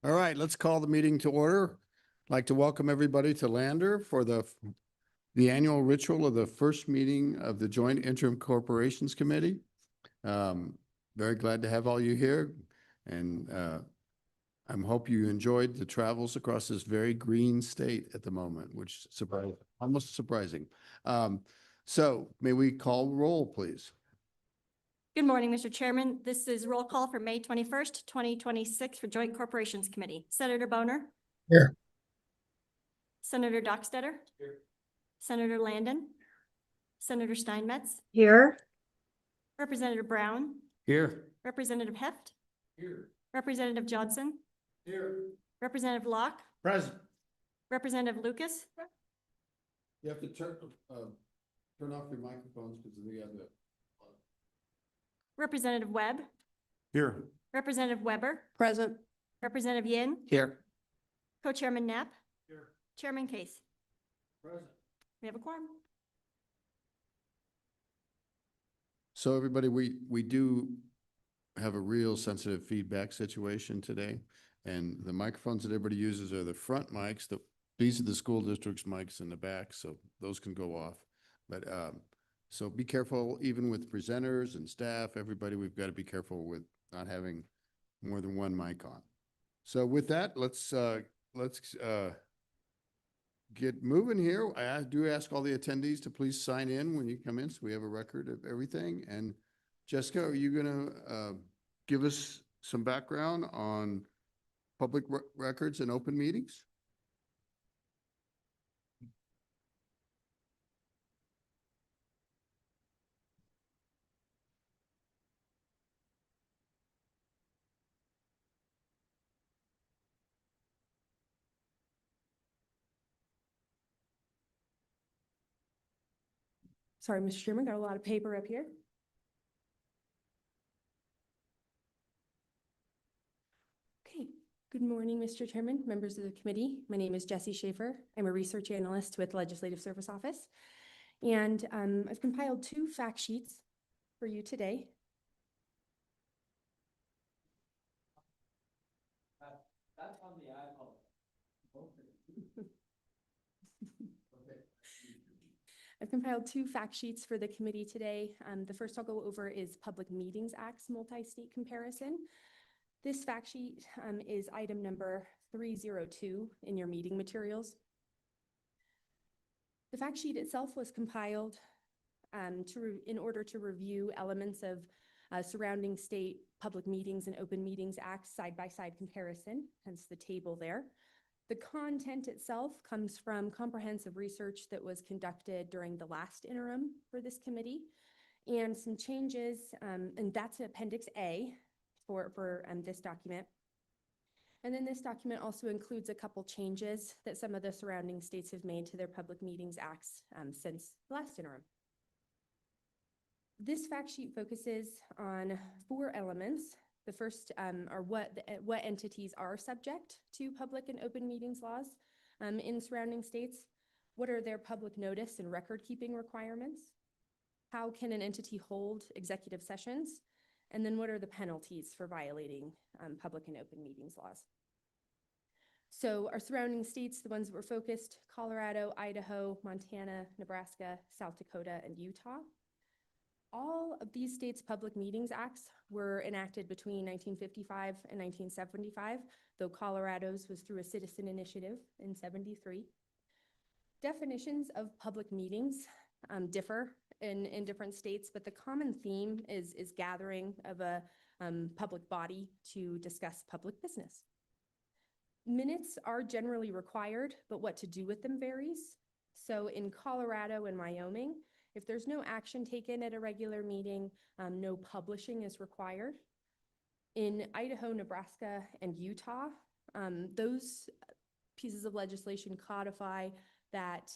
All right, let's call the meeting to order. I'd like to welcome everybody to Lander for the annual ritual of the first meeting of the Joint Interim Corporations Committee. Very glad to have all you here, and I hope you enjoyed the travels across this very green state at the moment, which is almost surprising. So may we call roll, please? Good morning, Mr. Chairman. This is roll call for May 21st, 2026 for Joint Corporations Committee. Senator Boner? Here. Senator Dockstetter? Here. Senator Landon? Senator Steinmetz? Here. Representative Brown? Here. Representative Heft? Here. Representative Johnson? Here. Representative Locke? Present. Representative Lucas? You have to turn off your microphones because we have the. Representative Webb? Here. Representative Weber? Present. Representative Yin? Here. Co-Chairman Knapp? Here. Chairman Case? Present. We have a quorum. So everybody, we do have a real sensitive feedback situation today. And the microphones that everybody uses are the front mics. These are the school district's mics in the back, so those can go off. But so be careful, even with presenters and staff, everybody, we've got to be careful with not having more than one mic on. So with that, let's get moving here. I do ask all the attendees to please sign in when you come in, so we have a record of everything. And Jessica, are you gonna give us some background on public records and open meetings? Sorry, Mr. Chairman, got a lot of paper up here. Okay, good morning, Mr. Chairman, members of the committee. My name is Jessie Schaefer. I'm a research analyst with Legislative Service Office. And I've compiled two fact sheets for you today. That's on the iPhone. I've compiled two fact sheets for the committee today. The first I'll go over is Public Meetings Act's multi-state comparison. This fact sheet is item number 302 in your meeting materials. The fact sheet itself was compiled in order to review elements of surrounding state Public Meetings and Open Meetings Act side-by-side comparison, hence the table there. The content itself comes from comprehensive research that was conducted during the last interim for this committee, and some changes, and that's Appendix A for this document. And then this document also includes a couple changes that some of the surrounding states have made to their Public Meetings Acts since the last interim. This fact sheet focuses on four elements. The first are what entities are subject to public and open meetings laws in surrounding states. What are their public notice and record keeping requirements? How can an entity hold executive sessions? And then what are the penalties for violating public and open meetings laws? So our surrounding states, the ones that were focused, Colorado, Idaho, Montana, Nebraska, South Dakota, and Utah. All of these states' Public Meetings Acts were enacted between 1955 and 1975, though Colorado's was through a citizen initiative in 73. Definitions of public meetings differ in different states, but the common theme is gathering of a public body to discuss public business. Minutes are generally required, but what to do with them varies. So in Colorado and Wyoming, if there's no action taken at a regular meeting, no publishing is required. In Idaho, Nebraska, and Utah, those pieces of legislation codify that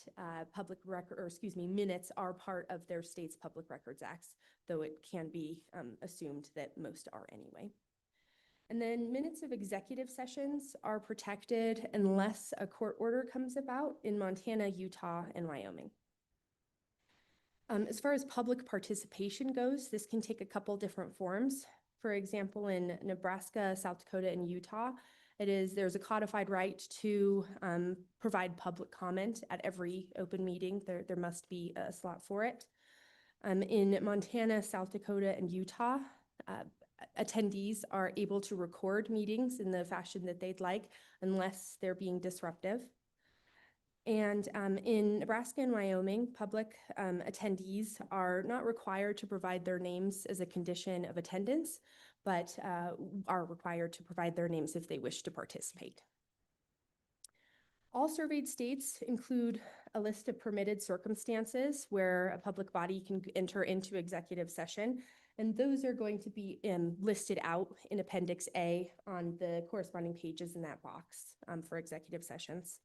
minutes are part of their state's Public Records Acts, though it can be assumed that most are anyway. And then minutes of executive sessions are protected unless a court order comes about in Montana, Utah, and Wyoming. As far as public participation goes, this can take a couple different forms. For example, in Nebraska, South Dakota, and Utah, There's a codified right to provide public comment at every open meeting. There must be a slot for it. In Montana, South Dakota, and Utah, attendees are able to record meetings in the fashion that they'd like unless they're being disruptive. And in Nebraska and Wyoming, public attendees are not required to provide their names as a condition of attendance, but are required to provide their names if they wish to participate. All surveyed states include a list of permitted circumstances where a public body can enter into executive session, and those are going to be listed out in Appendix A on the corresponding pages in that box for executive sessions.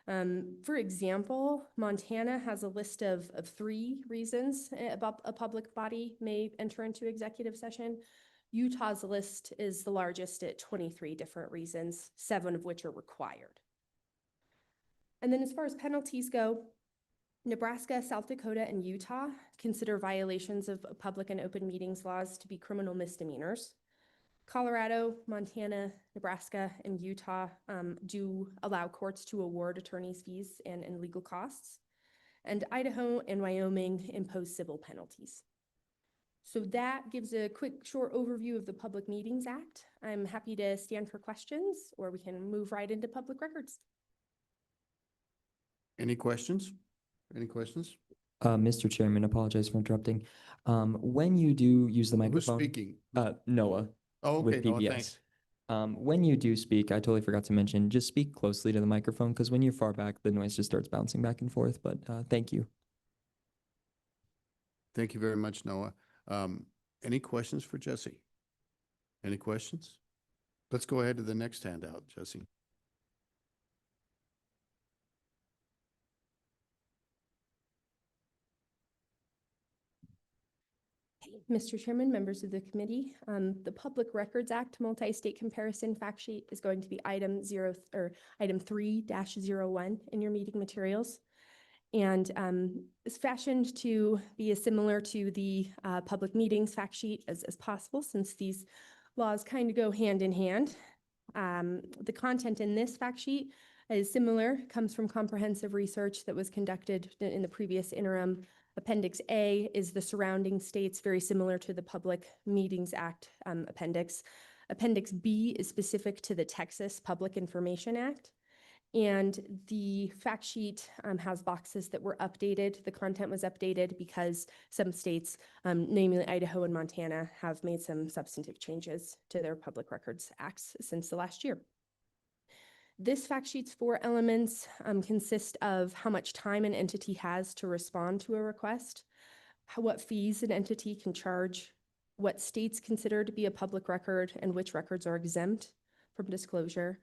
For example, Montana has a list of 3 reasons about a public body may enter into executive session. Utah's list is the largest at 23 different reasons, 7 of which are required. And then as far as penalties go, Nebraska, South Dakota, and Utah consider violations of public and open meetings laws to be criminal misdemeanors. Colorado, Montana, Nebraska, and Utah do allow courts to award attorney's fees and legal costs. And Idaho and Wyoming impose civil penalties. So that gives a quick, short overview of the Public Meetings Act. I'm happy to stand for questions, or we can move right into public records. Any questions? Any questions? Mr. Chairman, apologize for interrupting. When you do use the Who's microphone. speaking? Noah Oh, okay, with Noah, PBS. thanks. When you do speak, I totally forgot to mention, just speak closely to the microphone because when you're far back, the noise just starts bouncing back and forth, but thank you. Thank you very much, Noah. Any questions for Jesse? Any questions? Let's go ahead to the next handout, Jesse. Mr. Chairman, members of the committee, the Public Records Act Multi-State Comparison Fact Sheet is going to be item 3-01 in your meeting materials. And is fashioned to be as similar to the public meetings fact sheet as possible, since these laws kind of go hand in hand. The content in this fact sheet is similar, comes from comprehensive research that was conducted in the previous interim. Appendix A is the surrounding states, very similar to the Public Meetings Act appendix. Appendix B is specific to the Texas Public Information Act. And the fact sheet has boxes that were updated. The content was updated because some states, namely Idaho and Montana, have made some substantive changes to their public records acts since the last year. This fact sheet's 4 elements consist of how much time an entity has to respond to a request, what fees an entity can charge, what states consider to be a public record and which records are exempt from disclosure,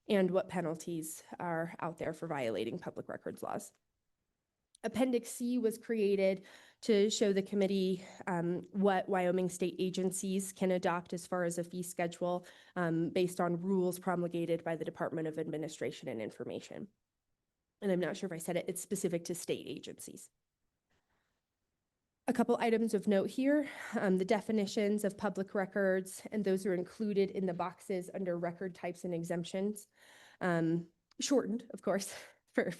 and what penalties are out there for violating public records laws. Appendix C was created to show the committee what Wyoming state agencies can adopt as far as a fee schedule based on rules promulgated by the Department of Administration and Information. And I'm not sure if I said it, it's specific to state agencies. A couple items of note here, the definitions of public records, and those are included in the boxes under record types and exemptions, shortened, of course, for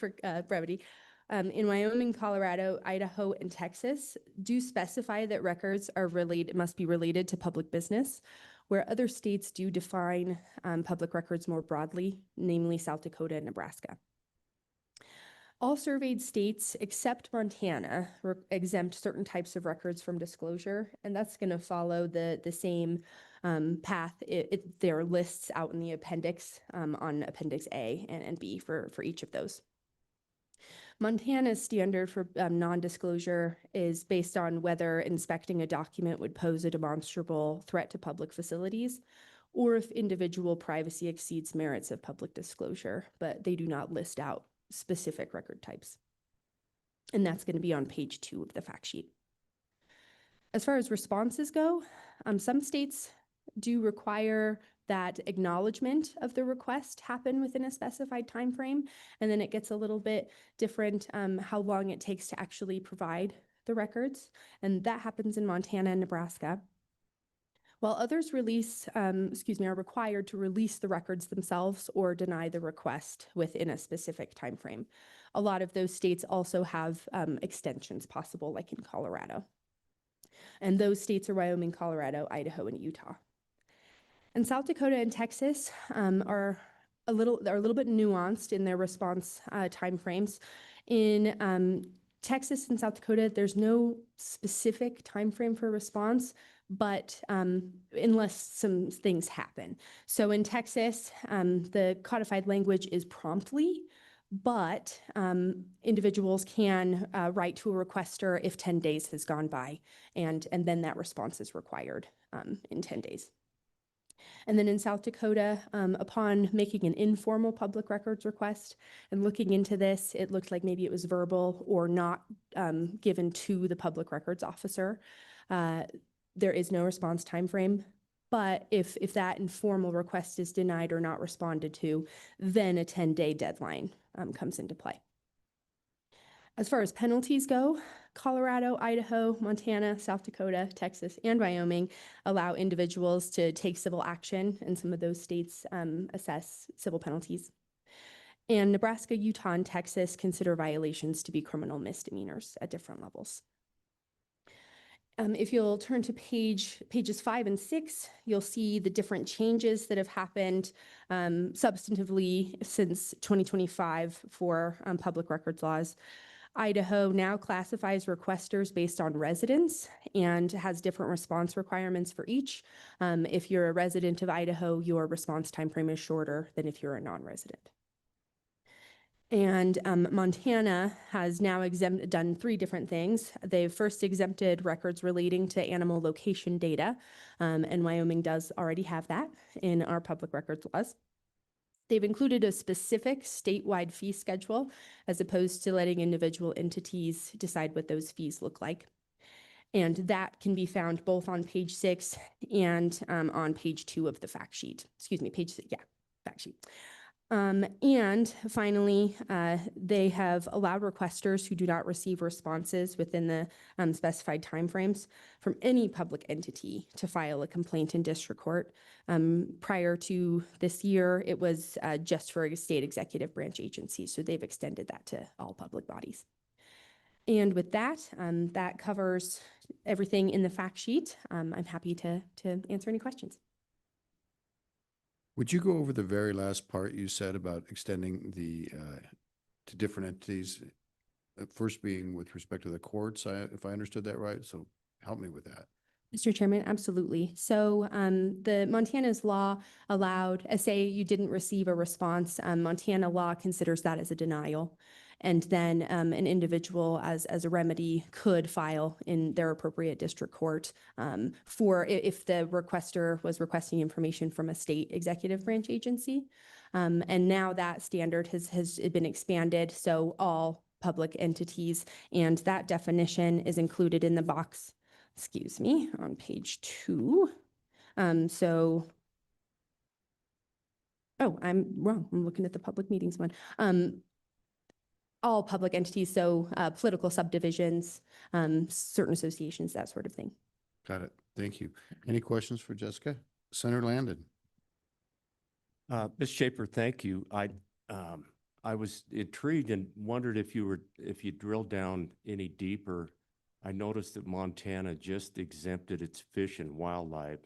brevity. In Wyoming, Colorado, Idaho, and Texas do specify that records are must be related to public business, where other states do define public records more broadly, namely South Dakota and Nebraska. All surveyed states except Montana exempt certain types of records from disclosure, and that's going to follow the same path. There are lists out in the appendix on Appendix A and B for each of those. Montana's standard for non-disclosure is based on whether inspecting a document would pose a demonstrable threat to public facilities, or if individual privacy exceeds merits of public disclosure, but they do not list out specific record types. And that's going to be on page 2 of the fact sheet. As far as responses go, some states do require that acknowledgement of the request happen within a specified time frame, and then it gets a little bit different how long it takes to actually provide the records, and that happens in Montana and Nebraska. while others are required to release the records themselves or deny the request within a specific time frame. A lot of those states also have extensions possible, like in Colorado. And those states are Wyoming, Colorado, Idaho, and Utah. And South Dakota and Texas are a little bit nuanced in their response timeframes. In Texas and South Dakota, there's no specific timeframe for response, but unless some things happen. So in Texas, the codified language is promptly, but individuals can write to a requester if 10 days has gone by, and then that response is required in 10 days. And then in South Dakota, upon making an informal public records request and looking into this, it looked like maybe it was verbal or not given to the public records officer. There is no response timeframe, but if that informal request is denied or not responded to, then a 10-day deadline comes into play. As far as penalties go, Colorado, Idaho, Montana, South Dakota, Texas, and Wyoming allow individuals to take civil action, and some of those states assess civil penalties. And Nebraska, Utah, and Texas consider violations to be criminal misdemeanors at different levels. If you'll turn to pages 5 and 6, you'll see the different changes that have happened substantively since 2025 for public records laws. Idaho now classifies requesters based on residence and has different response requirements for each. If you're a resident of Idaho, your response timeframe is shorter than if you're a non-resident. And Montana has now done 3 different things. They've first exempted records relating to animal location data, and Wyoming does already have that in our public records laws. They've included a specific statewide fee schedule as opposed to letting individual entities decide what those fees look like. And that can be found both on page 6 and on page 2 of the fact sheet. Excuse me, page 6, yeah, fact sheet. And finally, they have allowed requesters who do not receive responses within the specified timeframes from any public entity to file a complaint in district court. Prior to this year, it was just for state executive branch agencies, so they've extended that to all public bodies. And with that, that covers everything in the fact sheet. I'm happy to answer any questions. Would you go over the very last part you said about extending the, to different entities? First being with respect to the courts, if I understood that right, so help me with that. Mr. Chairman, absolutely. So the Montana's law allowed, say you didn't receive a response, Montana law considers that as a denial. And then an individual as a remedy could file in their appropriate district court for if the requester was requesting information from a state executive branch agency. And now that standard has been expanded, so all public entities, and that definition is included in the box, excuse me, on page 2. Oh, I'm wrong. I'm looking at the public meetings one. All public entities, so political subdivisions, certain associations, that sort of thing. Got it. Thank you. Any questions for Jessica? Senator Landon. Ms. Schaefer, thank you. I was intrigued and wondered if you drilled down any deeper. I noticed that Montana just exempted its fish and wildlife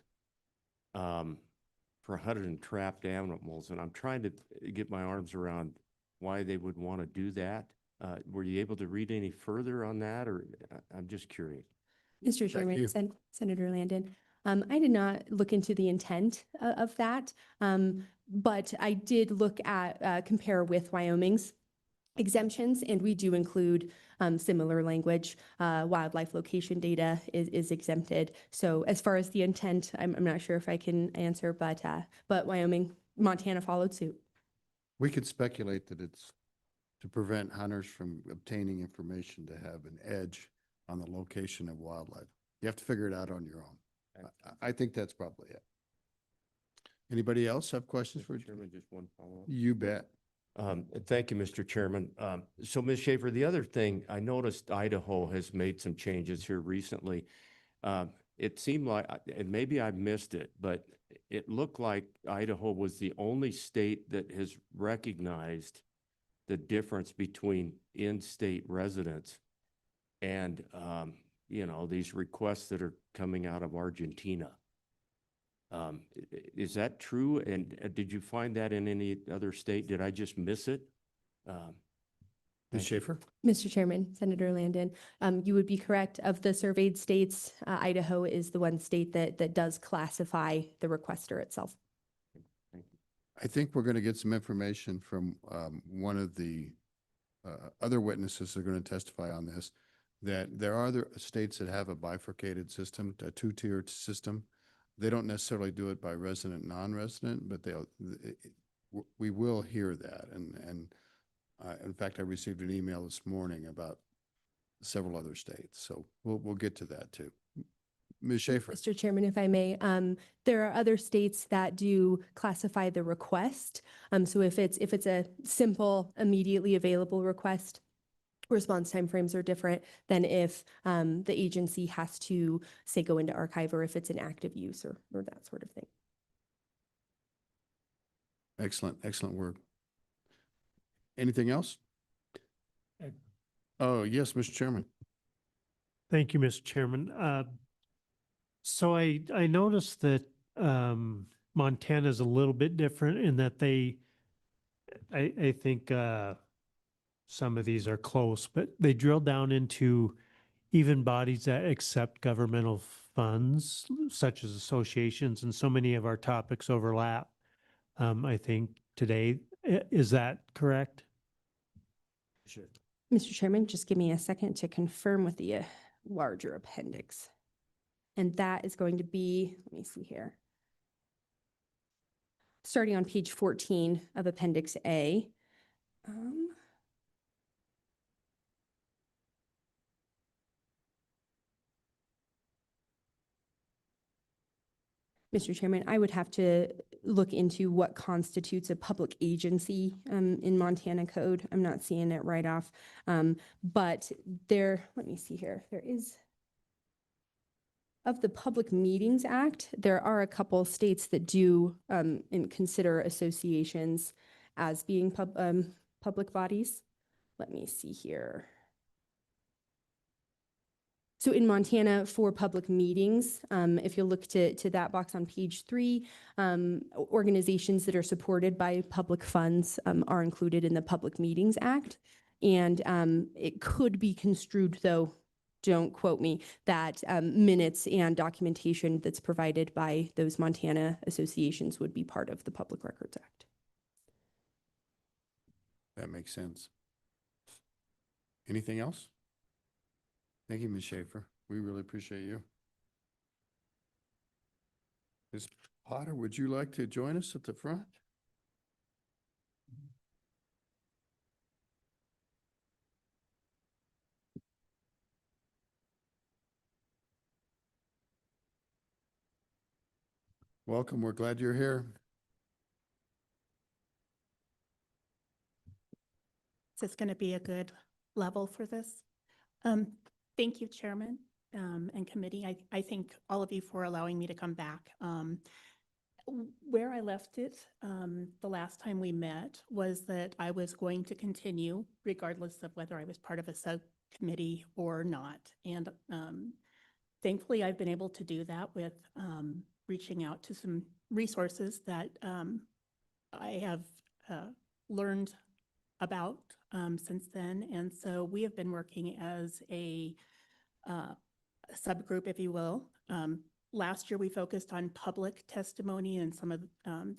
for hunted and trapped animals, and I'm trying to get my arms around why they would want to do that. Were you able to read any further on that, or I'm just curious? Mr. Chairman, Senator Landon, I did not look into the intent of that, but I did look at compare with Wyoming's exemptions, and we do include similar language. Wildlife location data is exempted. So as far as the intent, I'm not sure if I can answer, but Montana followed suit. We could speculate that it's to prevent hunters from obtaining information to have an edge on the location of wildlife. You have to figure it out on your own. I think that's probably it. Anybody else have questions for Chairman? Just one follow-up. You bet. Thank you, Mr. Chairman. So Ms. Schaefer, the other thing, I noticed Idaho has made some changes here recently. it seemed like, and maybe I missed it, but it looked like Idaho was the only state that has recognized the difference between in-state residents and, these requests that are coming out of Argentina. Is that true? And did you find that in any other state? Did I just miss it? Ms. Schaefer? Mr. Chairman, Senator Landon, you would be correct. Of the surveyed states, Idaho is the one state that does classify the requester itself. I think we're going to get some information from one of the other witnesses that are going to testify on this, that there are other states that have a bifurcated system, a two-tiered system. They don't necessarily do it by resident, non-resident, but we will hear that. And in fact, I received an email this morning about several other states, so we'll get to that too. Ms. Schaefer? Mr. Chairman, if I may, there are other states that do classify the request. So if it's a simple, immediately available request, response timeframes are different than if the agency has to, say, go into archive, or if it's an active use or that sort of thing. Excellent, excellent work. Anything else? Oh, yes, Mr. Chairman. Thank you, Mr. Chairman. So I noticed that Montana is a little bit different in that I think some of these are close, but they drill down into even bodies that accept governmental funds, such as associations, and so many of our topics overlap, I think, today. Is that correct? Sure. Mr. Chairman, just give me a second to confirm with the larger appendix. And that is going to be, let me see here. Starting on page 14 of Appendix A. Mr. Chairman, I would have to look into what constitutes a public agency in Montana code. I'm not seeing it right off. But let me see here. There is, of the Public Meetings Act, there are a couple states that do consider associations as being public bodies. Let me see here. So in Montana, for public meetings, if you look to that box on page 3, organizations that are supported by public funds are included in the Public Meetings Act. And it could be construed, though, don't quote me, that minutes and documentation that's provided by those Montana associations would be part of the Public Records Act. That makes sense. Anything else? Thank you, Ms. Schaefer. We really appreciate you. Ms. Potter, would you like to join us at the front? Welcome. We're glad you're here. Is this going to be a good level for this? Thank you, Chairman, and committee. I thank all of you for allowing me to come back. Where I left it the last time we met was that I was going to continue regardless of whether I was part of a subcommittee or not. And thankfully, I've been able to do that with reaching out to some resources that I have learned about since then. And so we have been working as a subgroup, if you will. Last year, we focused on public testimony and some of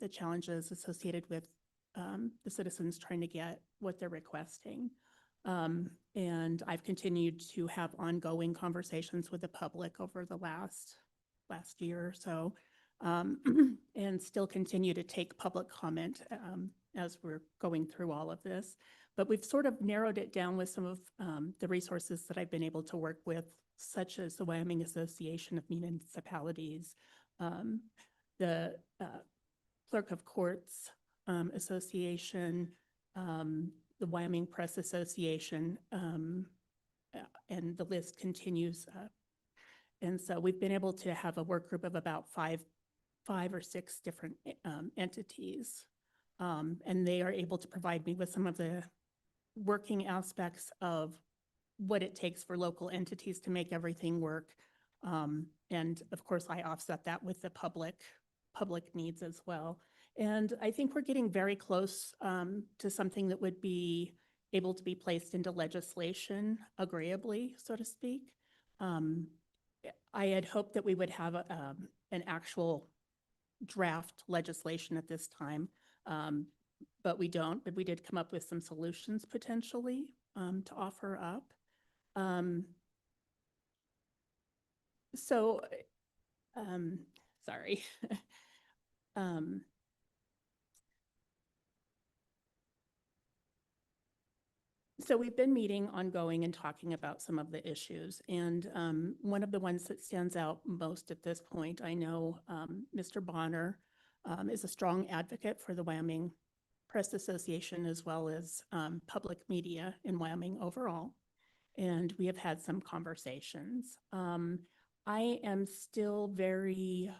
the challenges associated with the citizens trying to get what they're requesting. And I've continued to have ongoing conversations with the public over the last year or so, and still continue to take public comment as we're going through all of this. But we've sort of narrowed it down with some of the resources that I've been able to work with, such as the Wyoming Association of Municipalities, the Clerk of Courts Association, the Wyoming Press Association, and the list continues. And so we've been able to have a work group of about five or six different entities. And they are able to provide me with some of the working aspects of what it takes for local entities to make everything work. And of course, I offset that with the public needs as well. And I think we're getting very close to something that would be able to be placed into legislation agreeably, so to speak. I had hoped that we would have an actual draft legislation at this time, but we don't. But we did come up with some solutions potentially to offer up. Sorry. So we've been meeting ongoing and talking about some of the issues. And one of the ones that stands out most at this point, I know Mr. Bonner is a strong advocate for the Wyoming Press Association as well as public media in Wyoming overall. And we have had some conversations. I am still very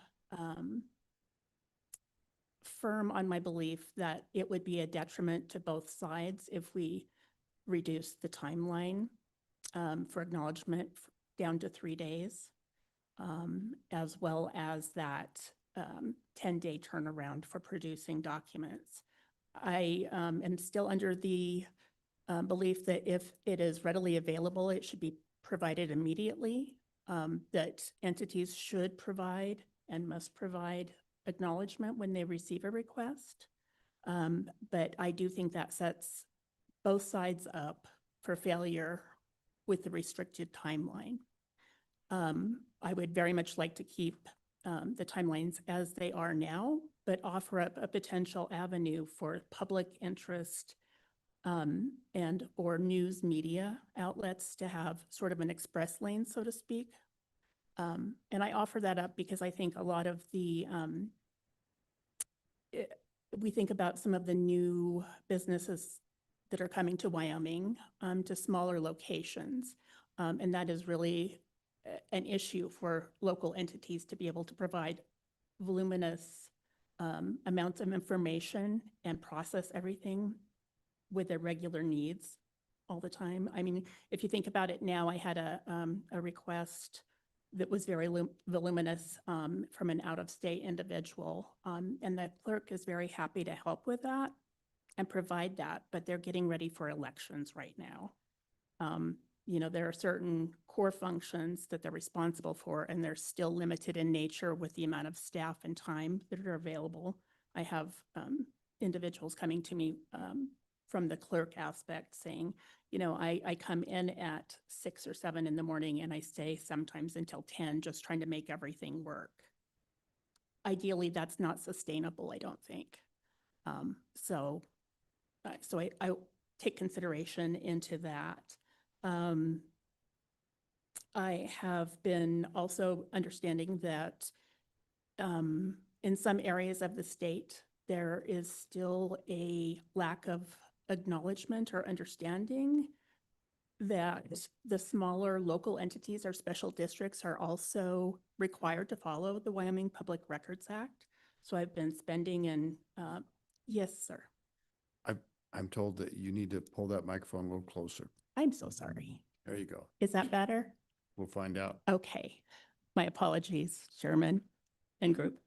firm on my belief that it would be a detriment to both sides if we reduce the timeline for acknowledgement down to 3 days, as well as that 10-day turnaround for producing documents. I am still under the belief that if it is readily available, it should be provided immediately, that entities should provide and must provide acknowledgement when they receive a request. But I do think that sets both sides up for failure with the restricted timeline. I would very much like to keep the timelines as they are now, but offer up a potential avenue for public interest and or news media outlets to have sort of an express lane, so to speak. And I offer that up because I think a lot of the, we think about some of the new businesses that are coming to Wyoming to smaller locations. And that is really an issue for local entities to be able to provide voluminous amounts of information and process everything with their regular needs all the time. I mean, if you think about it now, I had a request that was very voluminous from an out-of-state individual. And the clerk is very happy to help with that and provide that, but they're getting ready for elections right now. You know, there are certain core functions that they're responsible for, and they're still limited in nature with the amount of staff and time that are available. I have individuals coming to me from the clerk aspect saying, you know, I come in at 6 or 7 in the morning and I stay sometimes until 10 just trying to make everything work. Ideally, that's not sustainable, I don't think. So I take consideration into that. I have been also understanding that in some areas of the state, there is still a lack of acknowledgement or understanding that the smaller local entities or special districts are also required to follow the Wyoming Public Records Act. So I've been spending in, yes, sir. I'm told that you need to pull that microphone a little closer. I'm so sorry. There you go. Is that better? We'll find out. Okay. My apologies, Chairman and group.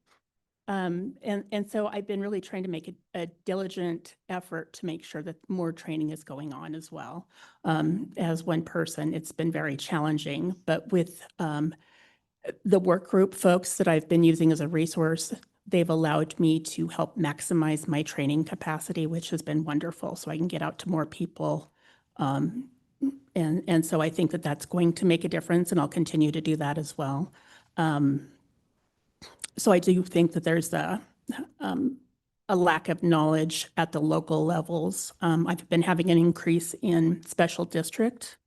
And so I've been really trying to make a diligent effort to make sure that more training is going on as well. As one person, it's been very challenging, but with the work group folks that I've been using as a resource, they've allowed me to help maximize my training capacity, which has been wonderful. So I can get out to more people. And so I think that that's going to make a difference, and I'll continue to do that as well. So I do think that there's a lack of knowledge at the local levels. I've been having an increase in special district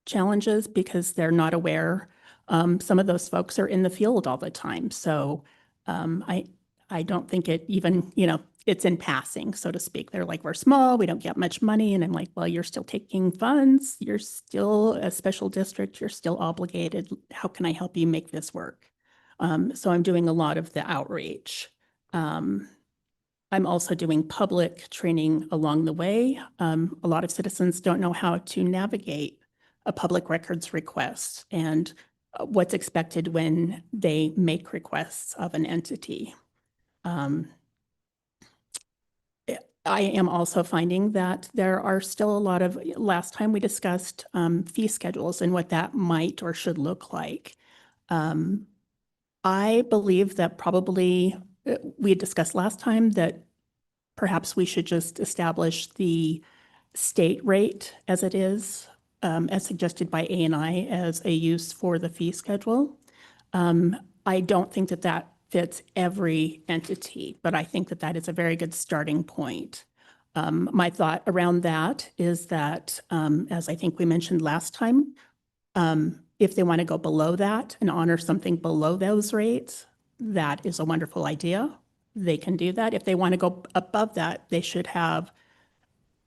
challenges because they're not aware. Some of those folks are in the field all the time. So I don't think it even, you know, it's in passing, so to speak. They're like, we're small, we don't get much money. And I'm like, well, you're still taking funds. You're still a special district. You're still obligated. How can I help you make this work? So I'm doing a lot of the outreach. I'm also doing public training along the way. A lot of citizens don't know how to navigate a public records request and what's expected when they make requests of an entity. I am also finding that there are still a lot of, last time we discussed fee schedules and what that might or should look like. I believe that probably, we had discussed last time that perhaps we should just establish the state rate as it is, as suggested by A&I as a use for the fee schedule. I don't think that that fits every entity, but I think that that is a very good starting point. My thought around that is that, as I think we mentioned last time, if they want to go below that and honor something below those rates, that is a wonderful idea. They can do that. If they want to go above that, they should have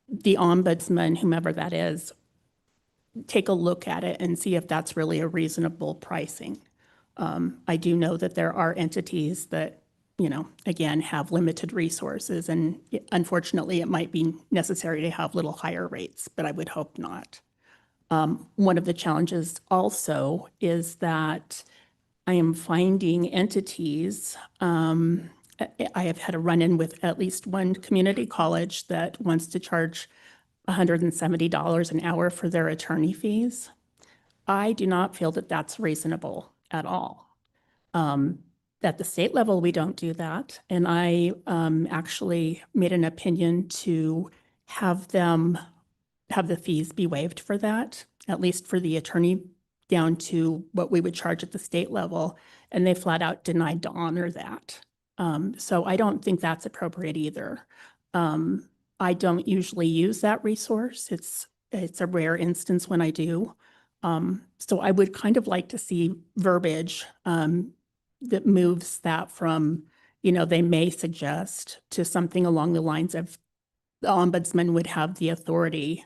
the ombudsman, whomever that is, take a look at it and see if that's really a reasonable pricing. I do know that there are entities that, again, have limited resources, and unfortunately, it might be necessary to have little higher rates, but I would hope not. One of the challenges also is that I am finding entities, I have had a run-in with at least one community college that wants to charge $170 an hour for their attorney fees. I do not feel that that's reasonable at all. At the state level, we don't do that. And I actually made an opinion to have the fees be waived for that, at least for the attorney, down to what we would charge at the state level. And they flat out denied to honor that. So I don't think that's appropriate either. I don't usually use that resource. It's a rare instance when I do. So I would kind of like to see verbiage that moves that from, they may suggest, to something along the lines of the ombudsman would have the authority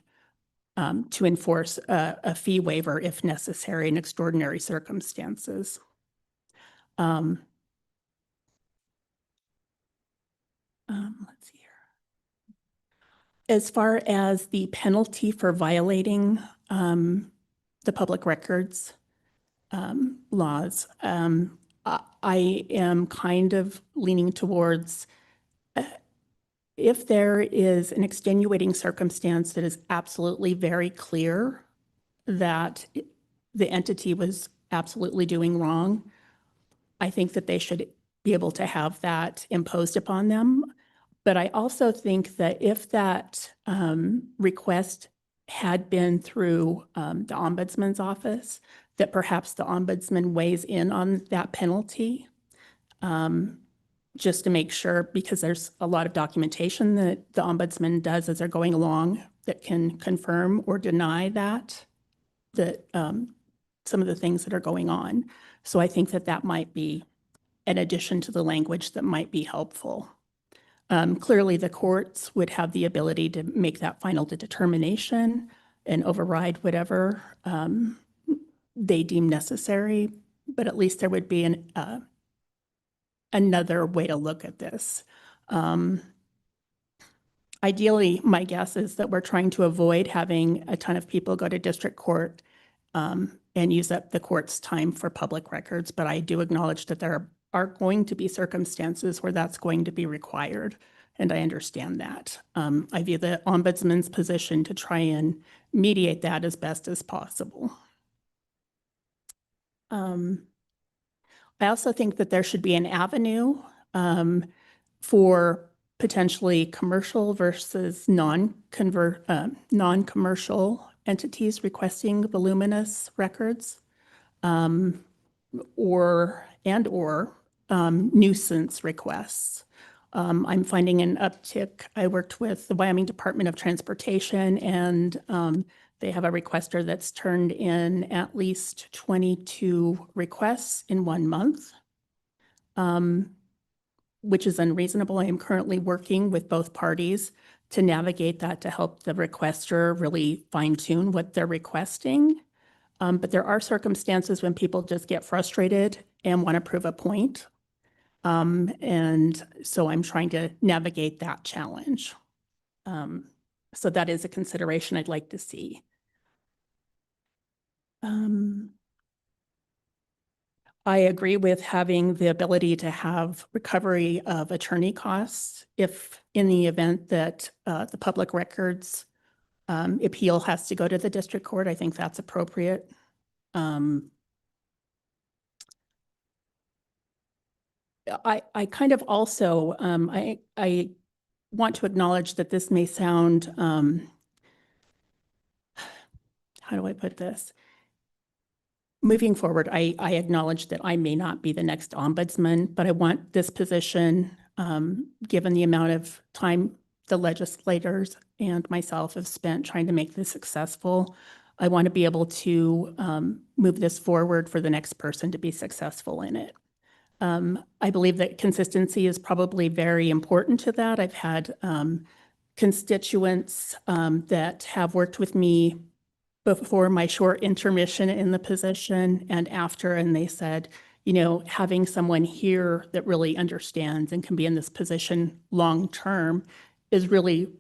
to enforce a fee waiver if necessary in extraordinary circumstances. Let's see here. As far as the penalty for violating the public records laws, I am kind of leaning towards if there is an extenuating circumstance that is absolutely very clear that the entity was absolutely doing wrong, I think that they should be able to have that imposed upon them. But I also think that if that request had been through the ombudsman's office, that perhaps the ombudsman weighs in on that penalty, just to make sure, because there's a lot of documentation that the ombudsman does as they're going along that can confirm or deny that some of the things that are going on. So I think that that might be an addition to the language that might be helpful. Clearly, the courts would have the ability to make that final determination and override whatever they deem necessary, but at least there would be another way to look at this. Ideally, my guess is that we're trying to avoid having a ton of people go to district court and use up the court's time for public records, but I do acknowledge that there are going to be circumstances where that's going to be required, and I understand that. I view the ombudsman's position to try and mediate that as best as possible. I also think that there should be an avenue for potentially commercial versus non-commercial entities requesting voluminous records or nuisance requests. I'm finding an uptick. I worked with the Wyoming Department of Transportation, and they have a requester that's turned in at least 22 requests in 1 month. which is unreasonable. I am currently working with both parties to navigate that to help the requester really fine tune what they're requesting. But there are circumstances when people just get frustrated and want to prove a point. And so I'm trying to navigate that challenge. So that is a consideration I'd like to see. I agree with having the ability to have recovery of attorney costs if in the event that the public records appeal has to go to the district court. I think that's appropriate. I kind of also, I want to acknowledge that this may sound, how do I put this? Moving forward, I acknowledge that I may not be the next ombudsman, but I want this position, given the amount of time the legislators and myself have spent trying to make this successful. I want to be able to move this forward for the next person to be successful in it. I believe that consistency is probably very important to that. I've had constituents that have worked with me before my short intermission in the position and after, and they said, you know, having someone here that really understands and can be in this position long-term is really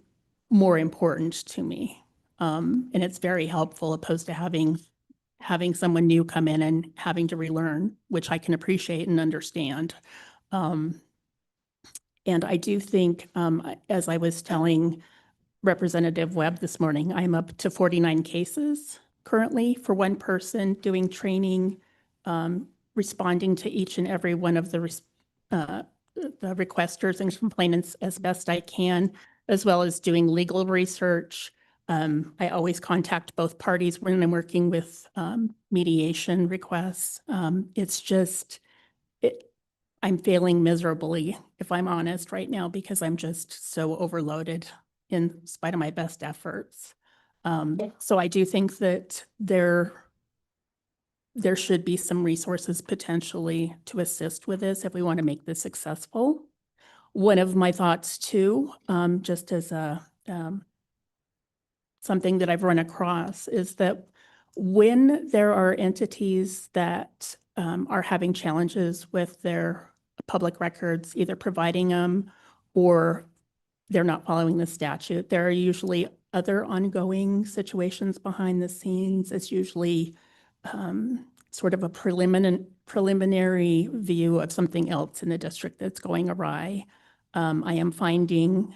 more important to me. And it's very helpful opposed to having someone new come in and having to relearn, which I can appreciate and understand. And I do think, as I was telling Representative Webb this morning, I'm up to 49 cases currently for one person doing training, responding to each and every one of the requesters and complainants as best I can, as well as doing legal research. I always contact both parties when I'm working with mediation requests. It's just, I'm failing miserably, if I'm honest right now, because I'm just so overloaded in spite of my best efforts. So I do think that there should be some resources potentially to assist with this if we want to make this successful. One of my thoughts too, just as a something that I've run across, is that when there are entities that are having challenges with their public records, either providing them or they're not following the statute, there are usually other ongoing situations behind the scenes. It's usually sort of a preliminary view of something else in the district that's going awry. I am finding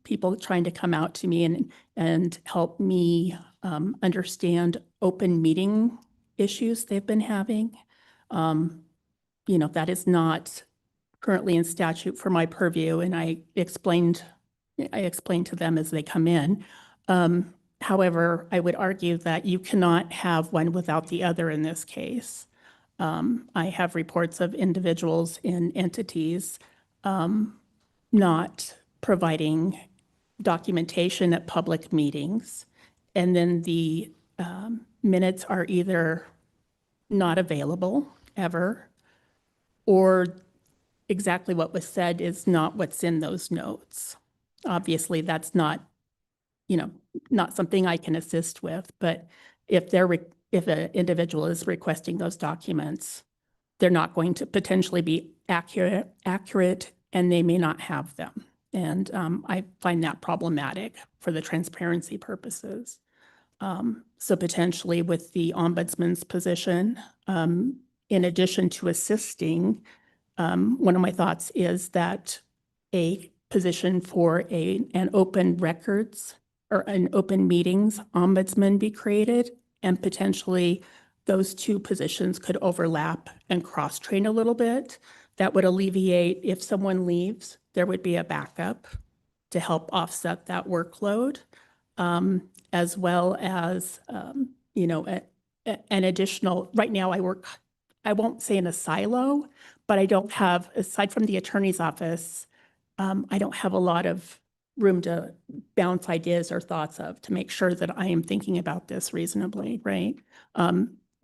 people trying to come out to me and help me understand open meeting issues they've been having. You know, that is not currently in statute for my purview, and I explained to them as they come in. However, I would argue that you cannot have one without the other in this case. I have reports of individuals in entities not providing documentation at public meetings, and then the minutes are either not available ever, or exactly what was said is not what's in those notes. Obviously, that's not, you know, not something I can assist with, but if an individual is requesting those documents, they're not going to potentially be accurate, and they may not have them. And I find that problematic for the transparency purposes. So potentially with the ombudsman's position, in addition to assisting, one of my thoughts is that a position for an open records or an open meetings ombudsman be created, and potentially those two positions could overlap and cross-train a little bit. That would alleviate, if someone leaves, there would be a backup to help offset that workload, as well as, you know, an additional, right now I work, I won't say in a silo, but I don't have, aside from the attorney's office, I don't have a lot of room to bounce ideas or thoughts of to make sure that I am thinking about this reasonably, right?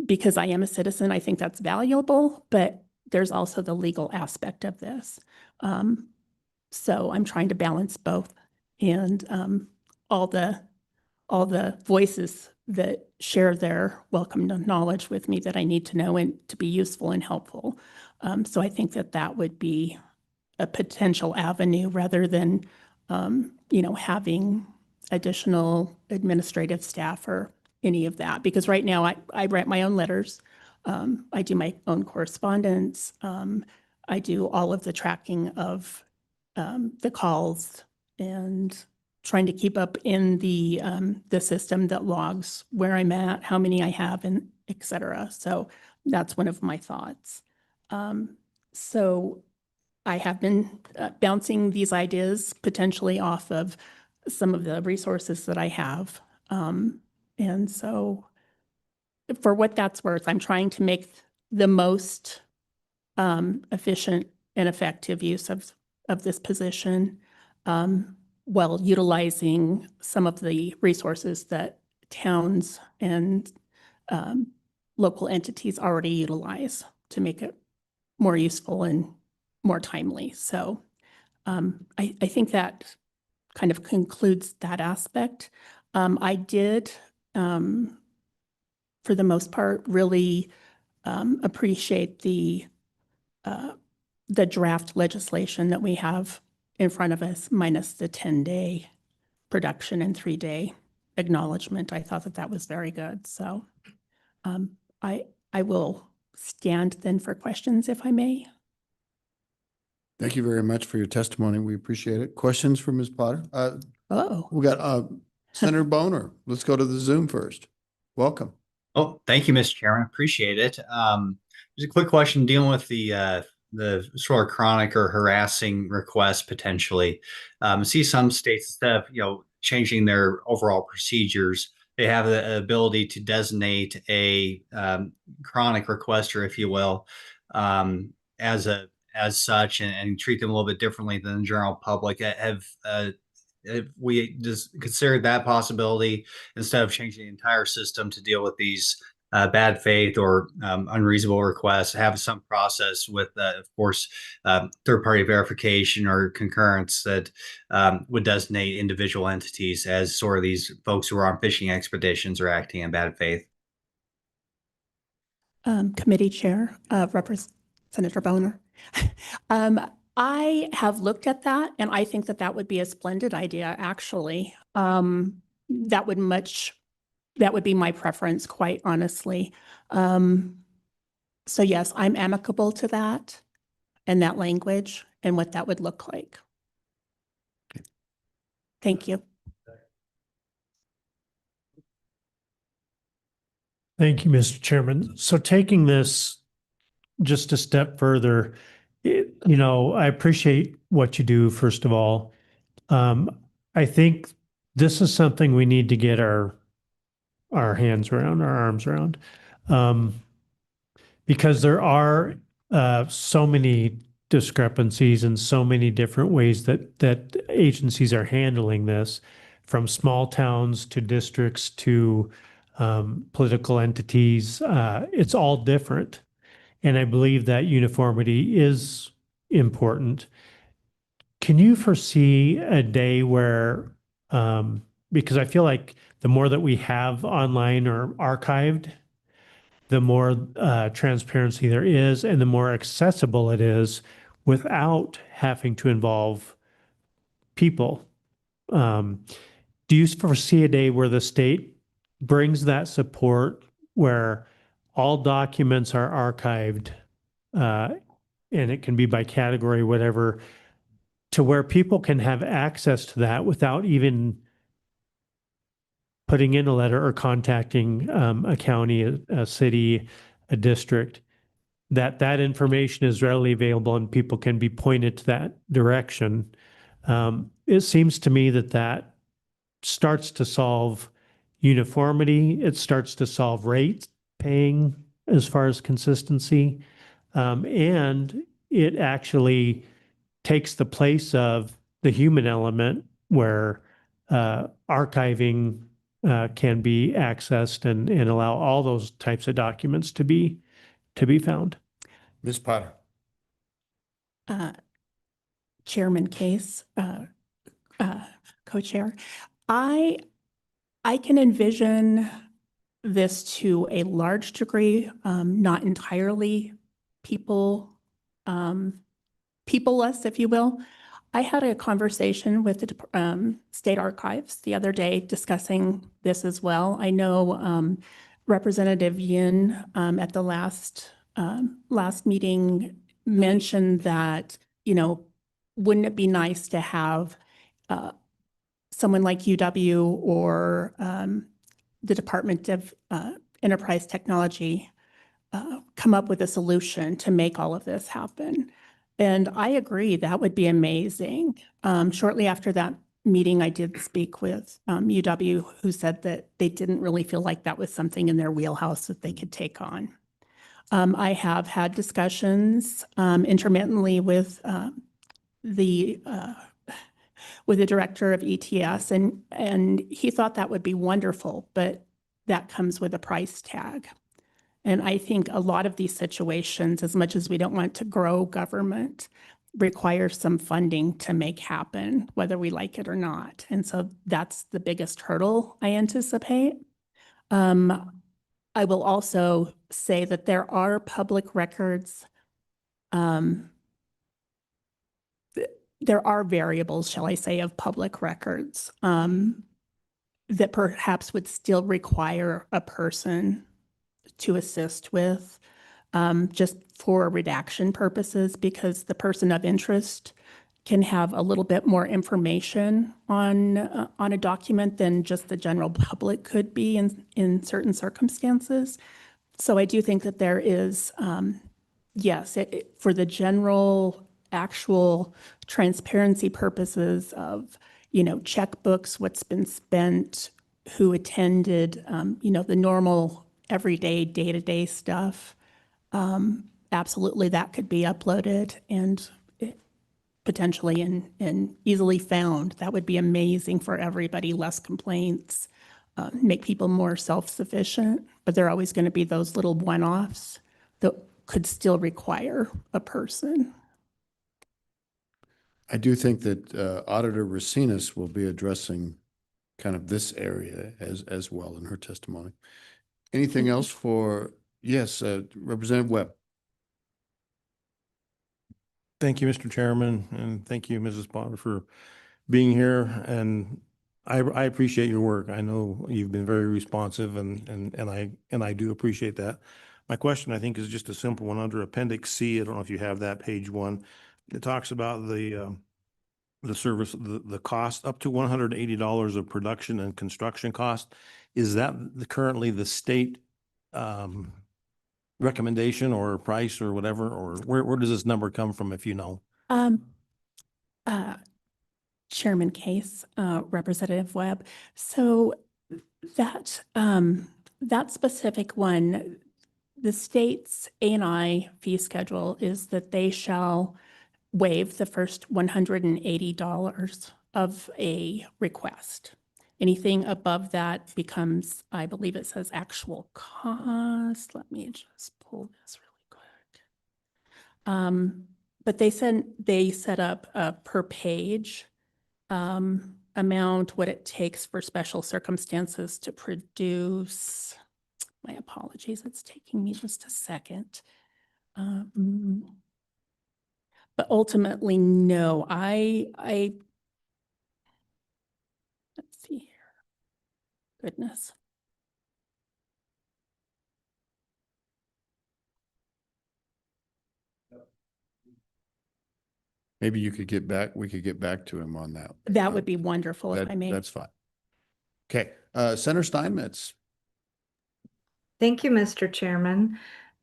Because I am a citizen, I think that's valuable, but there's also the legal aspect of this. So I'm trying to balance both, and all the voices that share their welcome knowledge with me that I need to know and to be useful and helpful. So I think that that would be a potential avenue rather than, having additional administrative staff or any of that. Because right now I write my own letters. I do my own correspondence. I do all of the tracking of the calls and trying to keep up in the system that logs where I'm at, how many I have, and et cetera. So that's one of my thoughts. So I have been bouncing these ideas potentially off of some of the resources that I have. And so for what that's worth, I'm trying to make the most efficient and effective use of this position, while utilizing some of the resources that towns and local entities already utilize to make it more useful and more timely. So I think that kind of concludes that aspect. I did, for the most part, really appreciate the draft legislation that we have in front of us, minus the 10-day production and 3-day acknowledgement. I thought that that was very good. So I will stand then for questions if I may. Thank you very much for your testimony. We appreciate it. Questions for Ms. Potter? We got Senator Boner. Let's go to the Zoom first. Welcome. Oh, thank you, Mr. Chairman. Appreciate it. Just a quick question dealing with the sort of chronic or harassing requests potentially. I see some states, instead of changing their overall procedures, they have the ability to designate a chronic requester, if you will, as such, and treat them a little bit differently than the general public. Have we just considered that possibility instead of changing the entire system to deal with these bad faith or unreasonable requests, have some process with, of course, third-party verification or concurrence that would designate individual entities as sort of these folks who are on fishing expeditions or acting in bad faith? Committee Chair, Senator Boner. I have looked at that, and I think that that would be a splendid idea, actually. That would be my preference, quite honestly. So yes, I'm amicable to that and that language and what that would look like. Thank you. Thank you, Mr. Chairman. So taking this just a step further, I appreciate what you do, first of all. I think this is something we need to get our hands around, our arms around, because there are so many discrepancies and so many different ways that agencies are handling this, from small towns to districts to political entities. It's all different. And I believe that uniformity is important. Can you foresee a day where, because I feel like the more that we have online or archived, the more transparency there is and the more accessible it is without having to involve people. Do you foresee a day where the state brings that support, where all documents are archived, and it can be by category, whatever, to where people can have access to that without even putting in a letter or contacting a county, a city, a district, that information is readily available and people can be pointed to that direction? It seems to me that starts to solve uniformity. It starts to solve rate paying as far as consistency. And it actually takes the place of the human element where archiving can be accessed and allow all those types of documents to be found. Ms. Potter. Chairman Case, co-chair. I can envision this to a large degree, not entirely people-less, if you will. I had a conversation with the State Archives the other day discussing this as well. I know Representative Yin at the last meeting mentioned that, wouldn't it be nice to have someone like UW or the Department of Enterprise Technology come up with a solution to make all of this happen. And I agree, that would be amazing. Shortly after that meeting, I did speak with UW, who said that they didn't really feel like that was something in their wheelhouse that they could take on. I have had discussions intermittently with the director of ETS, and he thought that would be wonderful, but that comes with a price tag. And I think a lot of these situations, as much as we don't want to grow government, require some funding to make happen, whether we like it or not. And so that's the biggest hurdle I anticipate. I will also say that there are public records. There are variables, shall I say, of public records that perhaps would still require a person to assist with, just for redaction purposes, because the person of interest can have a little bit more information on a document than just the general public could be in certain circumstances. So I do think that there is, yes, for the general actual transparency purposes of, checkbooks, what's been spent, who attended, the normal everyday, day-to-day stuff. Absolutely, that could be uploaded and potentially and easily found. That would be amazing for everybody, less complaints, make people more self-sufficient, but there are always going to be those little one-offs that could still require a person. I do think that Auditor Racinas will be addressing kind of this area as well in her testimony. Anything else for, yes, Representative Webb? Thank you, Mr. Chairman, and thank you, Mrs. Potter, for being here. And I appreciate your work. I know you've been very responsive, and I do appreciate that. My question, I think, is just a simple one. Under Appendix C, I don't know if you have that, page 1. It talks about the service, the cost up to $180 of production and construction cost. Is that currently the state recommendation or price or whatever, or where does this number come from, if you know? Chairman Case, Representative Webb. So that specific one, the state's A&I fee schedule is that they shall waive the first $180 of a request. Anything above that becomes, I believe it says actual cost. Let me just pull this really quick. But they set up a per page amount, what it takes for special circumstances to produce. My apologies, it's taking me just a second. But ultimately, no, let's see here. Goodness. Maybe we could get back to him on that. That would be wonderful if I may. That's fine. Okay, Senator Steinmetz. Thank you, Mr. Chairman.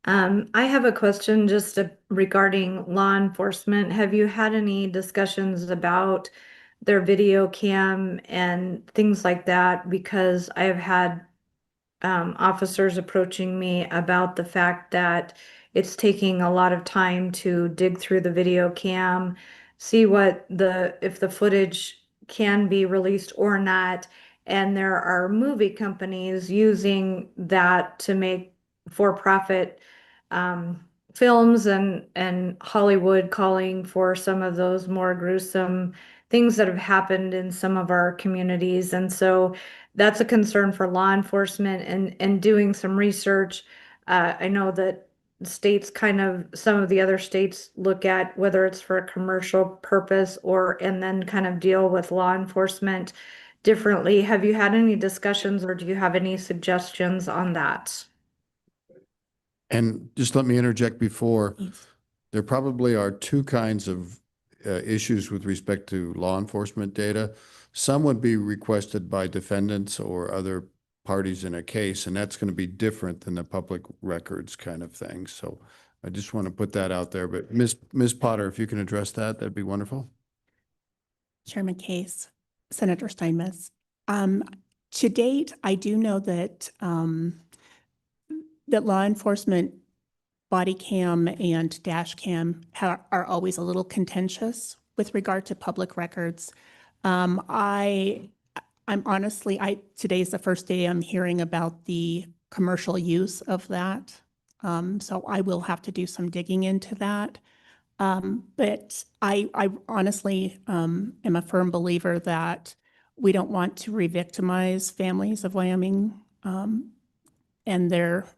I have a question just regarding law enforcement. Have you had any discussions about their video cam and things like that? Because I have had officers approaching me about the fact that it's taking a lot of time to dig through the video cam, see if the footage can be released or not. And there are movie companies using that to make for-profit films and Hollywood calling for some of those more gruesome things that have happened in some of our communities. And so that's a concern for law enforcement and doing some research. I know that states some of the other states look at whether it's for a commercial purpose and then kind of deal with law enforcement differently. Have you had any discussions or do you have any suggestions on that? And just let me interject before, Please. there probably are two kinds of issues with respect to law enforcement data. Some would be requested by defendants or other parties in a case, and that's going to be different than the public records kind of thing. So I just want to put that out there. But Ms. Potter, if you can address that, that'd be wonderful. Chairman Case, Senator Steinmetz. To date, I do know that that law enforcement body cam and dash cam are always a little contentious with regard to public records. I'm honestly, today's the first day I'm hearing about the commercial use of that. So I will have to do some digging into that. But I honestly am a firm believer that we don't want to re-victimize families of Wyoming and their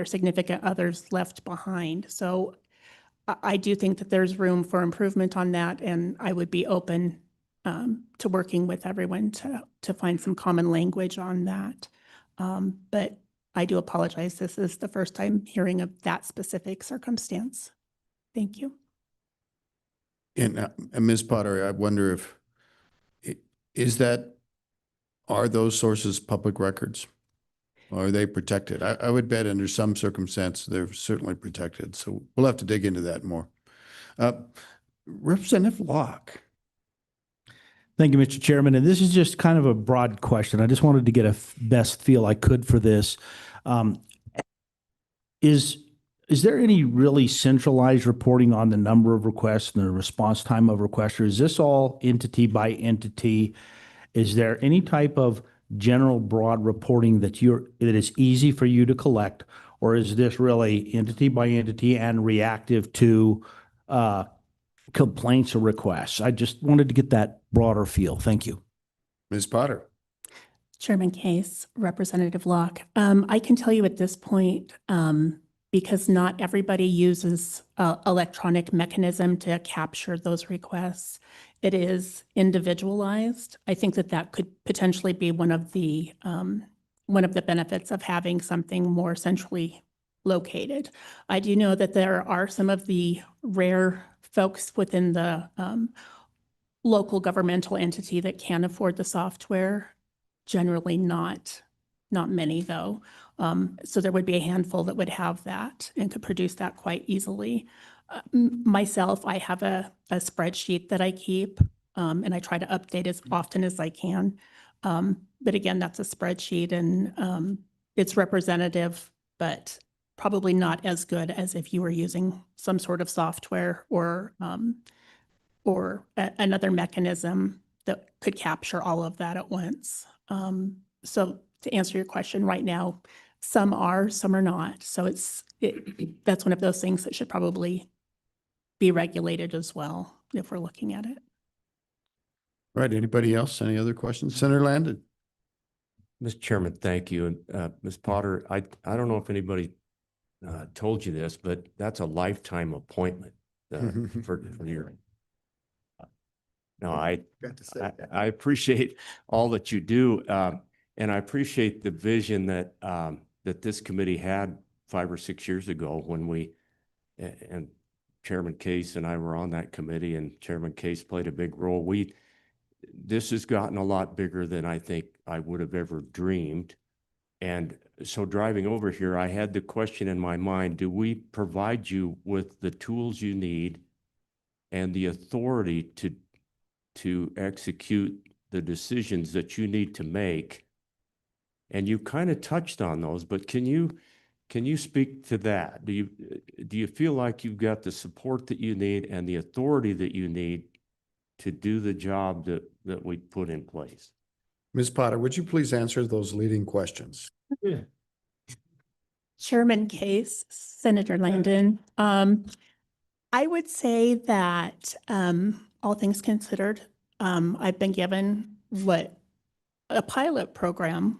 significant others left behind. So I do think that there's room for improvement on that, and I would be open to working with everyone to find some common language on that. But I do apologize. This is the first time hearing of that specific circumstance. Thank you. And Ms. Potter, I wonder are those sources public records? Or are they protected? I would bet under some circumstance, they're certainly protected. So we'll have to dig into that more. Representative Locke. Thank you, Mr. Chairman. And this is just kind of a broad question. I just wanted to get a best feel I could for this. Is there any really centralized reporting on the number of requests and the response time of requests? Or is this all entity by entity? Is there any type of general broad reporting that is easy for you to collect? Or is this really entity by entity and reactive to complaints or requests? I just wanted to get that broader feel. Thank you. Ms. Potter. Chairman Case, Representative Locke. I can tell you at this point, because not everybody uses electronic mechanism to capture those requests, it is individualized. I think that could potentially be one of the benefits of having something more centrally located. I do know that there are some of the rare folks within the local governmental entity that can afford the software. Generally not many though. So there would be a handful that would have that and could produce that quite easily. Myself, I have a spreadsheet that I keep and I try to update as often as I can. But again, that's a spreadsheet and it's representative, but probably not as good as if you were using some sort of software or another mechanism that could capture all of that at once. So to answer your question right now, some are, some are not. So that's one of those things that should probably be regulated as well if we're looking at it. All right. Anybody else? Any other questions? Senator Landon. Mr. Chairman, thank you. And Ms. Potter, I don't know if anybody told you this, but that's a lifetime appointment for your. No, I appreciate all that you do. And I appreciate the vision that that this committee had 5 or 6 years ago when and Chairman Case and I were on that committee, and Chairman Case played a big role. This has gotten a lot bigger than I think I would have ever dreamed. And so driving over here, I had the question in my mind, do we provide you with the tools you need and the authority to execute the decisions that you need to make? And you kind of touched on those, but can you speak to that? Do you feel like you've got the support that you need and the authority that you need to do the job that we put in place? Ms. Potter, would you please answer those leading questions? Yeah. Chairman Case, Senator Landon. I would say that, all things considered, I've been given what a pilot program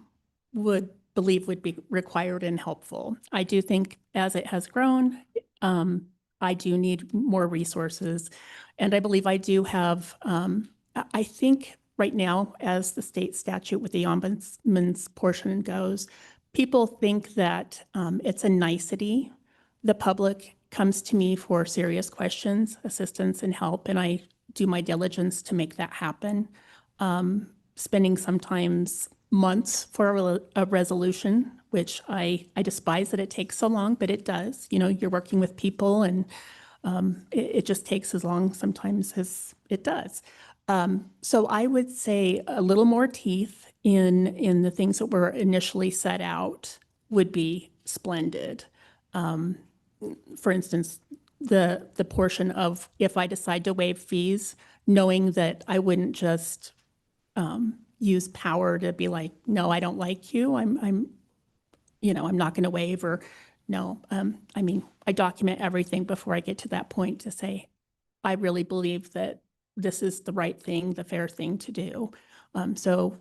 would be required and helpful. I do think as it has grown, I do need more resources. And I believe I do have, I think right now, as the state statute with the ombudsman's portion goes, people think that it's a nicety. The public comes to me for serious questions, assistance, and help, and I do my diligence to make that happen. Spending sometimes months for a resolution, which I despise that it takes so long, but it does. You know, you're working with people, and it just takes as long sometimes as it does. So I would say a little more teeth in the things that were initially set out would be splendid. For instance, the portion of if I decide to waive fees, knowing that I wouldn't just use power to be like, no, I don't like you. I'm not going to waive, or no. I mean, I document everything before I get to that point to say, I really believe that this is the right thing, the fair thing to do. So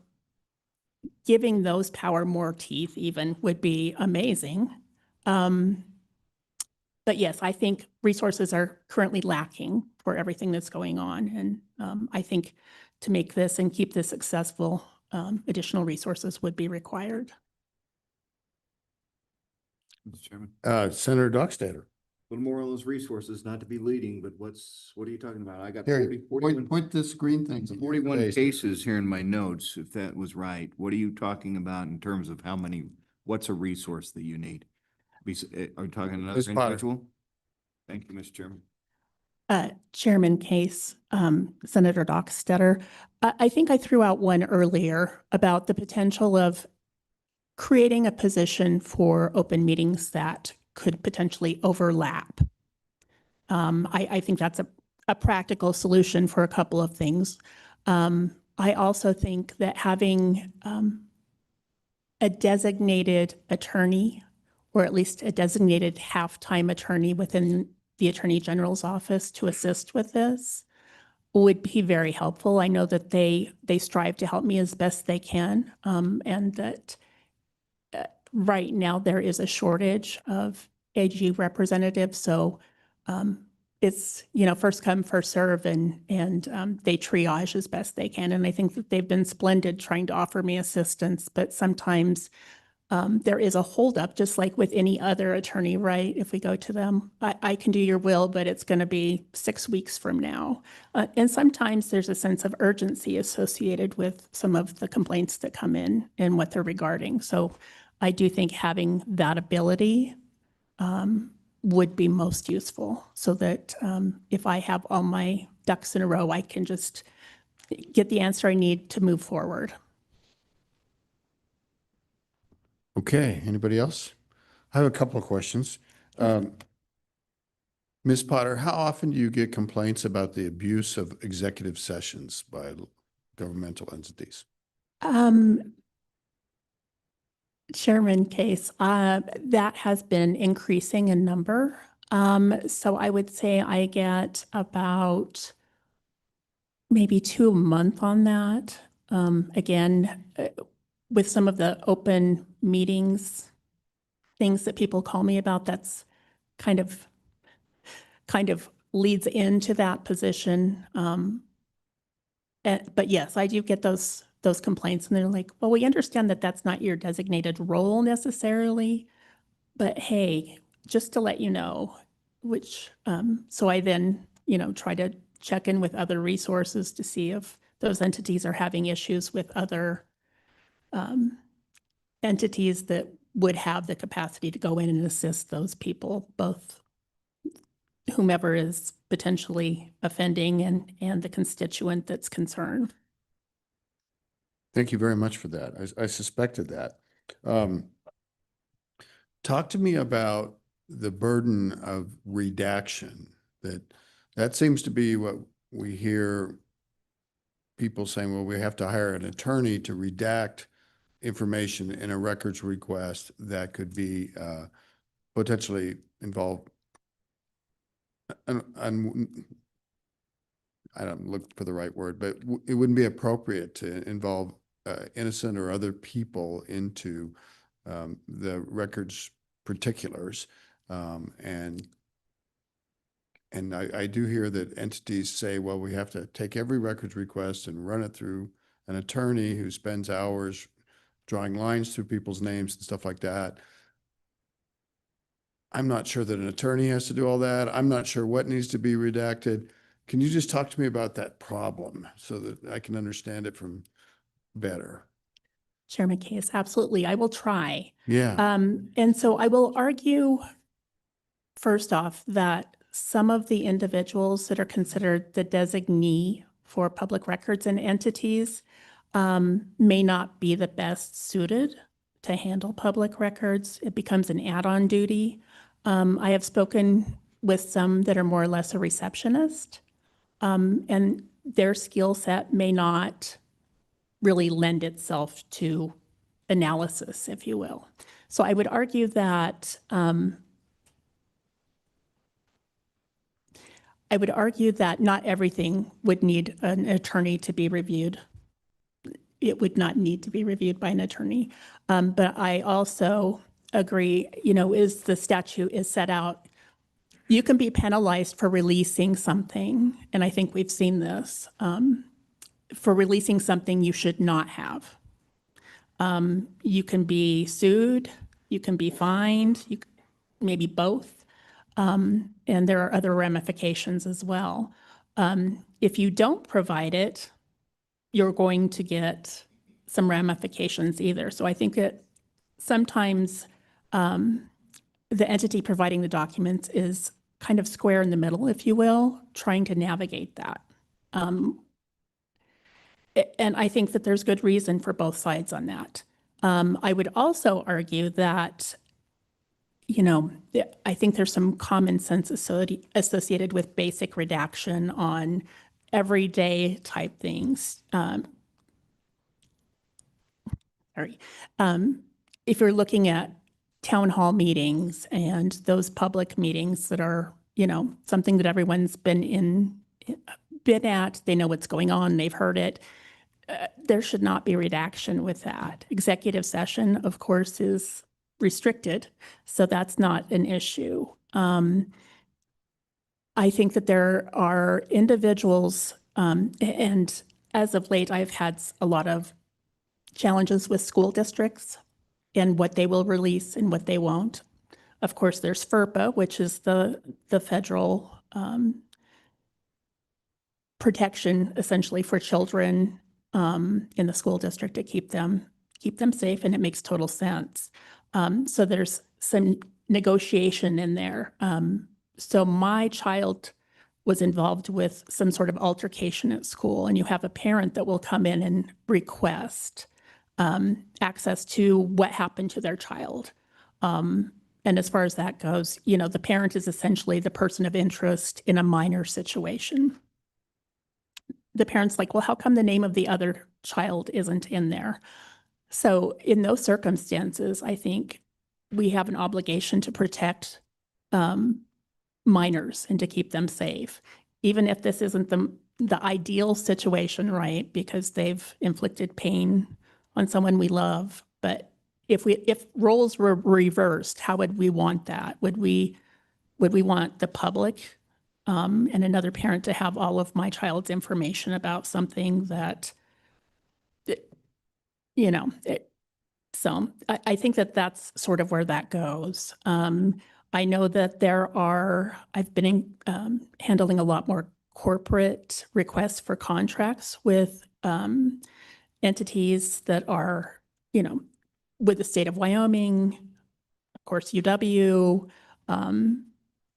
giving those power more teeth even would be amazing. But yes, I think resources are currently lacking for everything that's going on. And I think to make this and keep this successful, additional resources would be required. Mr. Chairman, Senator Dockstader. a little more on those resources, not to be leading, but what are you talking about? I got Here, 41 point this green thing. to your 41 face. cases here in my notes, if that was right. What are you talking about in terms of how many, what's a resource that you need? Are you talking another Ms. Potter. individual? Thank you, Mr. Chairman. Chairman Case, Senator Dockstader, I think I threw out one earlier about the potential of creating a position for open meetings that could potentially overlap. I think that's a practical solution for a couple of things. I also think that having a designated attorney, or at least a designated half-time attorney within the Attorney General's office to assist with this would be very helpful. I know that they strive to help me as best they can, and that right now there is a shortage of AG representatives. So it's, first come, first serve, and they triage as best they can. And I think that they've been splendid trying to offer me assistance, but sometimes there is a holdup, just like with any other attorney, right? If we go to them, I can do your will, but it's going to be 6 weeks from now. And sometimes there's a sense of urgency associated with some of the complaints that come in and what they're regarding. So I do think having that ability would be most useful, so that if I have all my ducks in a row, I can just get the answer I need to move forward. Okay, anybody else? I have a couple of questions. Ms. Potter, how often do you get complaints about the abuse of executive sessions by governmental entities? Chairman Case, that has been increasing in number. So I would say I get about maybe 2 a month on that. Again, with some of the open meetings, things that people call me about, that's kind of leads into that position. But yes, I do get those complaints, and they're like, well, we understand that that's not your designated role necessarily, but hey, just to let you know, which, so I then, try to check in with other resources to see if those entities are having issues with other entities that would have the capacity to go in and assist those people, both whomever is potentially offending and the constituent that's concerned. Thank you very much for that. I suspected that. Talk to me about the burden of redaction. That seems to be what we hear people saying, well, we have to hire an attorney to redact information in a records request that could be potentially involve I don't look for the right word, but it wouldn't be appropriate to involve innocent or other people into the records particulars. And I do hear that entities say, well, we have to take every records request and run it through an attorney who spends hours drawing lines through people's names and stuff like that. I'm not sure that an attorney has to do all that. I'm not sure what needs to be redacted. Can you just talk to me about that problem so that I can understand it from better? Chairman Case, absolutely. I will try. Yeah. And so I will argue, first off, that some of the individuals that are considered the designee for public records and entities may not be the best suited to handle public records. It becomes an add-on duty. I have spoken with some that are more or less a receptionist, and their skill set may not really lend itself to analysis, if you will. So I would argue that not everything would need an attorney to be reviewed. It would not need to be reviewed by an attorney. But I also agree, is the statute is set out, you can be penalized for releasing something, and I think we've seen this, for releasing something you should not have. You can be sued, you can be fined, maybe both, and there are other ramifications as well. If you don't provide it, you're going to get some ramifications either. So I think that sometimes the entity providing the documents is kind of square in the middle, if you will, trying to navigate that. And I think that there's good reason for both sides on that. I would also argue that, I think there's some common sense associated with basic redaction on everyday type things. If you're looking at town hall meetings and those public meetings that are, something that everyone's been at, they know what's going on, they've heard it. There should not be redaction with that. Executive session, of course, is restricted, so that's not an issue. I think that there are individuals, and as of late, I've had a lot of challenges with school districts and what they will release and what they won't. Of course, there's FERPA, which is the federal protection essentially for children in the school district to keep them safe, and it makes total sense. So there's some negotiation in there. So my child was involved with some sort of altercation at school, and you have a parent that will come in and request access to what happened to their child. And as far as that goes, the parent is essentially the person of interest in a minor situation. The parent's like, well, how come the name of the other child isn't in there? So in those circumstances, I think we have an obligation to protect minors and to keep them safe, even if this isn't the ideal situation, right? Because they've inflicted pain on someone we love. But if roles were reversed, how would we want that? Would we want the public and another parent to have all of my child's information about something that, so I think that that's sort of where that goes. I know that I've been handling a lot more corporate requests for contracts with entities that are, with the state of Wyoming, of course, UW,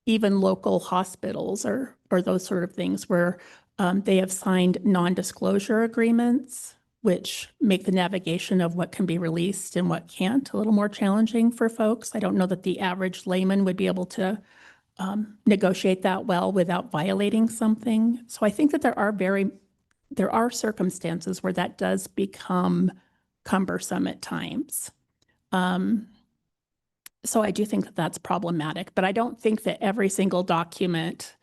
even local hospitals or those sort of things where they have signed non-disclosure agreements, which make the navigation of what can be released and what can't a little more challenging for folks. I don't know that the average layman would be able to negotiate that well without violating something. So I think that there are circumstances where that does become cumbersome at times. So I do think that that's problematic, but I don't think that every single document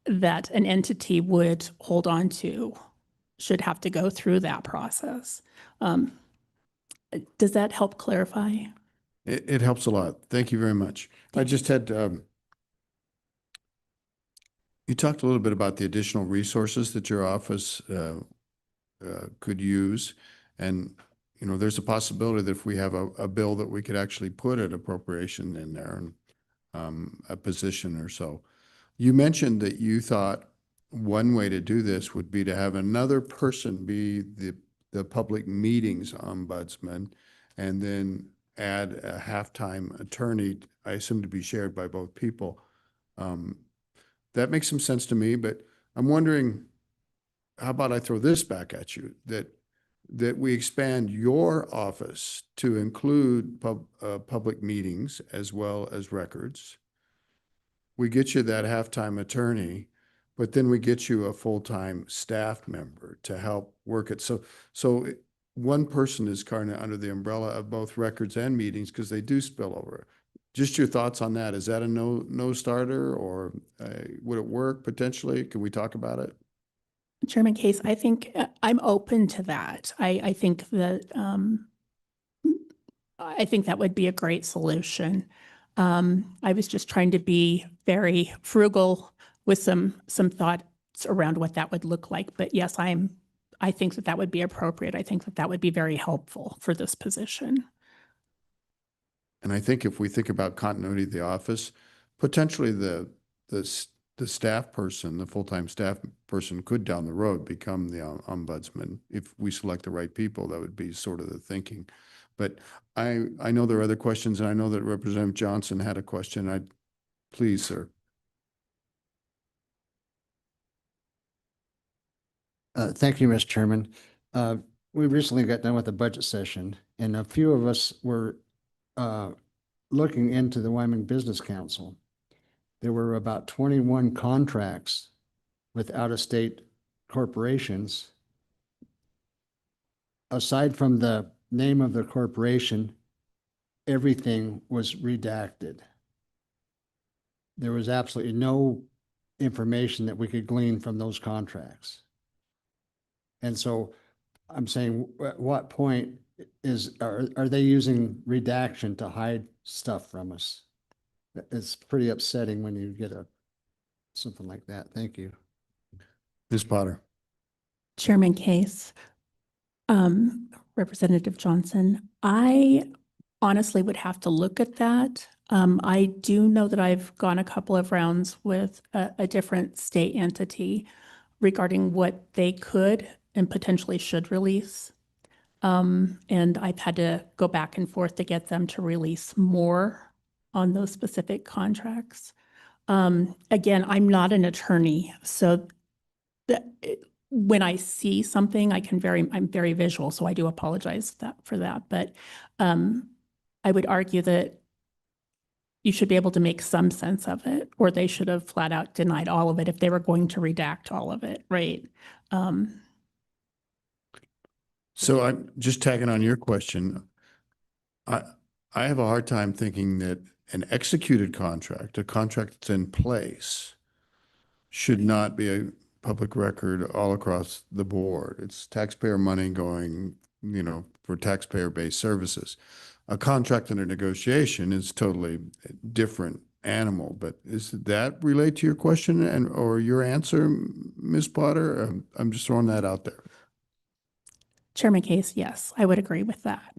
that an entity would hold on to should have to go through that process. Does that help clarify? It helps a lot. Thank you very much. I just had, you talked a little bit about the additional resources that your office could use. And, you know, there's a possibility that if we have a bill that we could actually put an appropriation in there and a position or so. You mentioned that you thought one way to do this would be to have another person be the public meetings ombudsman and then add a halftime attorney, I assume to be shared by both people. That makes some sense to me, but I'm wondering, how about I throw this back at you, that we expand your office to include public meetings as well as records. We get you that halftime attorney, but then we get you a full-time staff member to help work it. So one person is kind of under the umbrella of both records and meetings because they do spill over. Just your thoughts on that. Is that a no starter, or would it work potentially? Can we talk about it? Chairman Case, I think I'm open to that. I think that would be a great solution. I was just trying to be very frugal with some thoughts around what that would look like. But yes, I think that would be appropriate. I think that would be very helpful for this position. And I think if we think about continuity of the office, potentially the staff person, the full-time staff person could down the road become the ombudsman. If we select the right people, that would be sort of the thinking. But I know there are other questions, and I know that Representative Johnson had a question. Please, sir. Thank you, Mr. Chairman. We recently got done with the budget session, and a few of us were looking into the Wyoming Business Council. There were about 21 contracts with out-of-state corporations. Aside from the name of the corporation, everything was redacted. There was absolutely no information that we could glean from those contracts. And so I'm saying, at what point are they using redaction to hide stuff from us? It's pretty upsetting when you get something like that. Thank you. Ms. Potter. Chairman Case, Representative Johnson, I honestly would have to look at that. I do know that I've gone a couple of rounds with a different state entity regarding what they could and potentially should release. And I've had to go back and forth to get them to release more on those specific contracts. Again, I'm not an attorney, so when I see something, I'm very visual, so I do apologize for that. But I would argue that you should be able to make some sense of it, or they should have flat out denied all of it if they were going to redact all of it, right? So I'm just tagging on your question. I have a hard time thinking that an executed contract, a contract that's in place, should not be a public record all across the board. It's taxpayer money going, you know, for taxpayer-based services. A contract under negotiation is totally different animal, but does that relate to your question or your answer, Ms. Potter? I'm just throwing that out there. Chairman Case, yes, I would agree with that.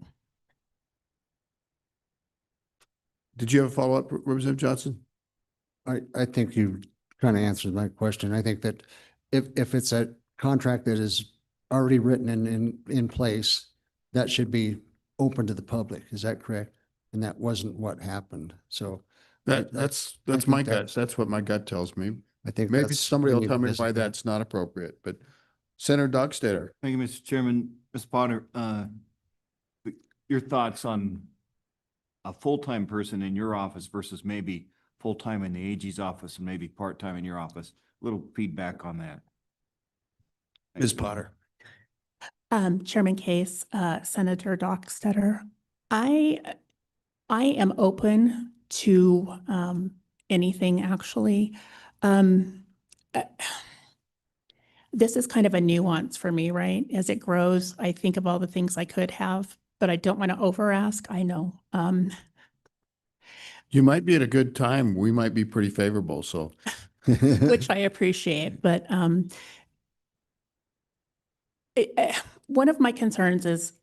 Did you have a follow-up, Representative Johnson? I think you kind of answered my question. I think that if it's a contract that is already written and in place, that should be open to the public. Is that correct? And that wasn't what happened. So that's my gut. That's what my gut tells me. I think Maybe that's somebody will we need tell to me visit why that. that's not appropriate, but Senator Dockstader. Thank you, Mr. Chairman. Ms. Potter, your thoughts on a full-time person in your office versus maybe full-time in the AG's office and maybe part-time in your office? A little feedback on that. Ms. Potter. Chairman Case, Senator Dockstader, I I am open to anything, actually. Um, uh, This is kind of a nuance for me, right? As it grows, I think of all the things I could have, but I don't want to over ask. I know. You might be at a good time. We might be pretty favorable, so. Which I appreciate, but one of my concerns is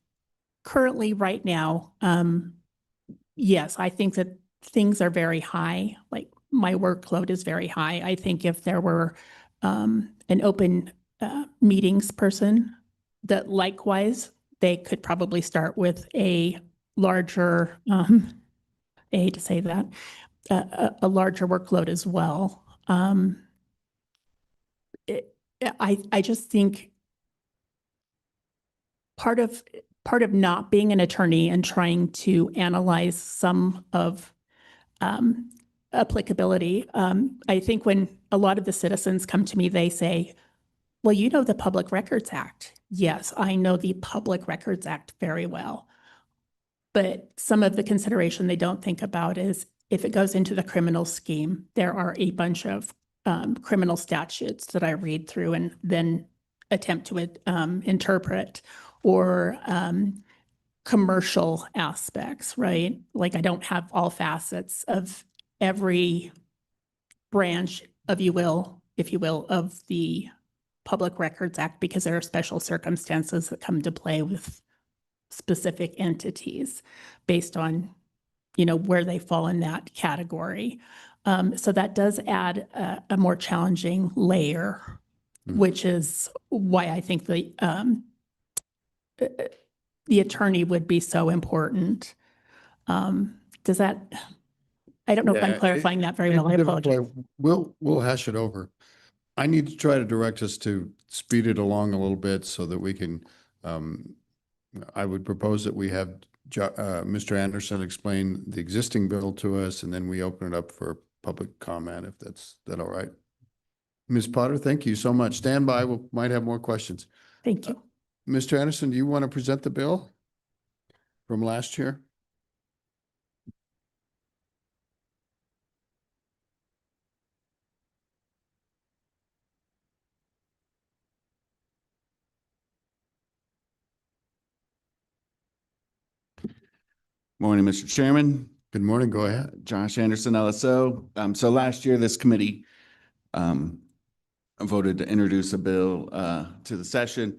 currently right now, yes, I think that things are very high, like my workload is very high. I think if there were an open meetings person, that likewise, they could probably start with a larger, I hate to say that, a larger workload as well. I just think part of not being an attorney and trying to analyze some of applicability. I think when a lot of the citizens come to me, they say, well, you know the Public Records Act. Yes, I know the Public Records Act very well. But some of the consideration they don't think about is if it goes into the criminal scheme, there are a bunch of criminal statutes that I read through and then attempt to interpret, or commercial aspects, right? Like I don't have all facets of every branch of, if you will, of the Public Records Act, because there are special circumstances that come to play with specific entities based on, where they fall in that category. So that does add a more challenging layer, which is why I think the attorney would be so important. Does that, I don't know if I'm Yeah, clarifying that very well. I it's difficult. apologize. We'll hash it over. I need to try to direct us to speed it along a little bit so that we can, I would propose that we have Mr. Anderson explain the existing bill to us, and then we open it up for public comment, if that's all right. Ms. Potter, thank you so much. Stand by. We might have more questions. Thank you. Mr. Anderson, do you want to present the bill from last year? Morning, Mr. Chairman. Good morning. Go ahead. Josh Anderson, LSO. So last year, this committee voted to introduce a bill to the session.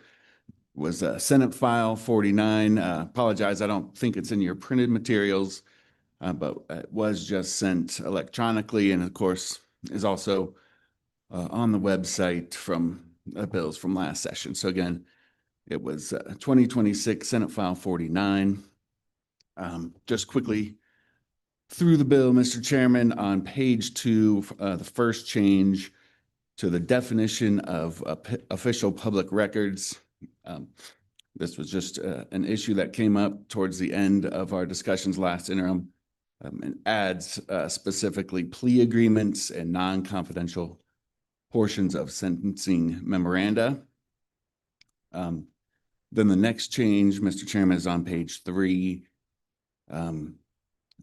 It was Senate File 49. Apologize, I don't think it's in your printed materials, but it was just sent electronically, and of course is also on the website from bills from last session. So again, it was 2026 Senate File 49. Just quickly through the bill, Mr. Chairman, on page 2, the first change to the definition of official public records. This was just an issue that came up towards the end of our discussions last interim, and adds specifically plea agreements and non-confidential portions of sentencing memoranda. Then the next change, Mr. Chairman, is on page 3. And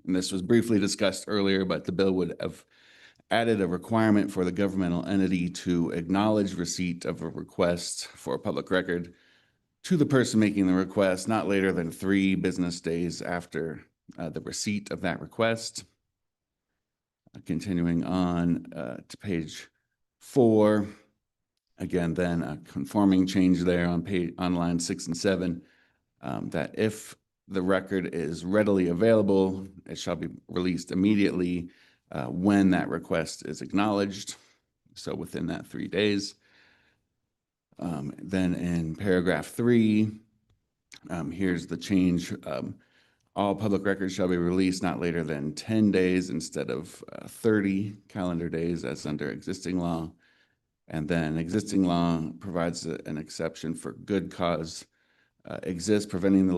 this was briefly discussed earlier, but the bill would have added a requirement for the governmental entity to acknowledge receipt of a request for a public record to the person making the request not later than 3 business days after the receipt of that request. Continuing on to page 4, again, then a conforming change there on line 6 and 7, that if the record is readily available, it shall be released immediately when that request is acknowledged, so within that 3 days. Then in paragraph 3, here's the change. All public records shall be released not later than 10 days instead of 30 calendar days as under existing law. And then existing law provides an exception for good cause exists preventing the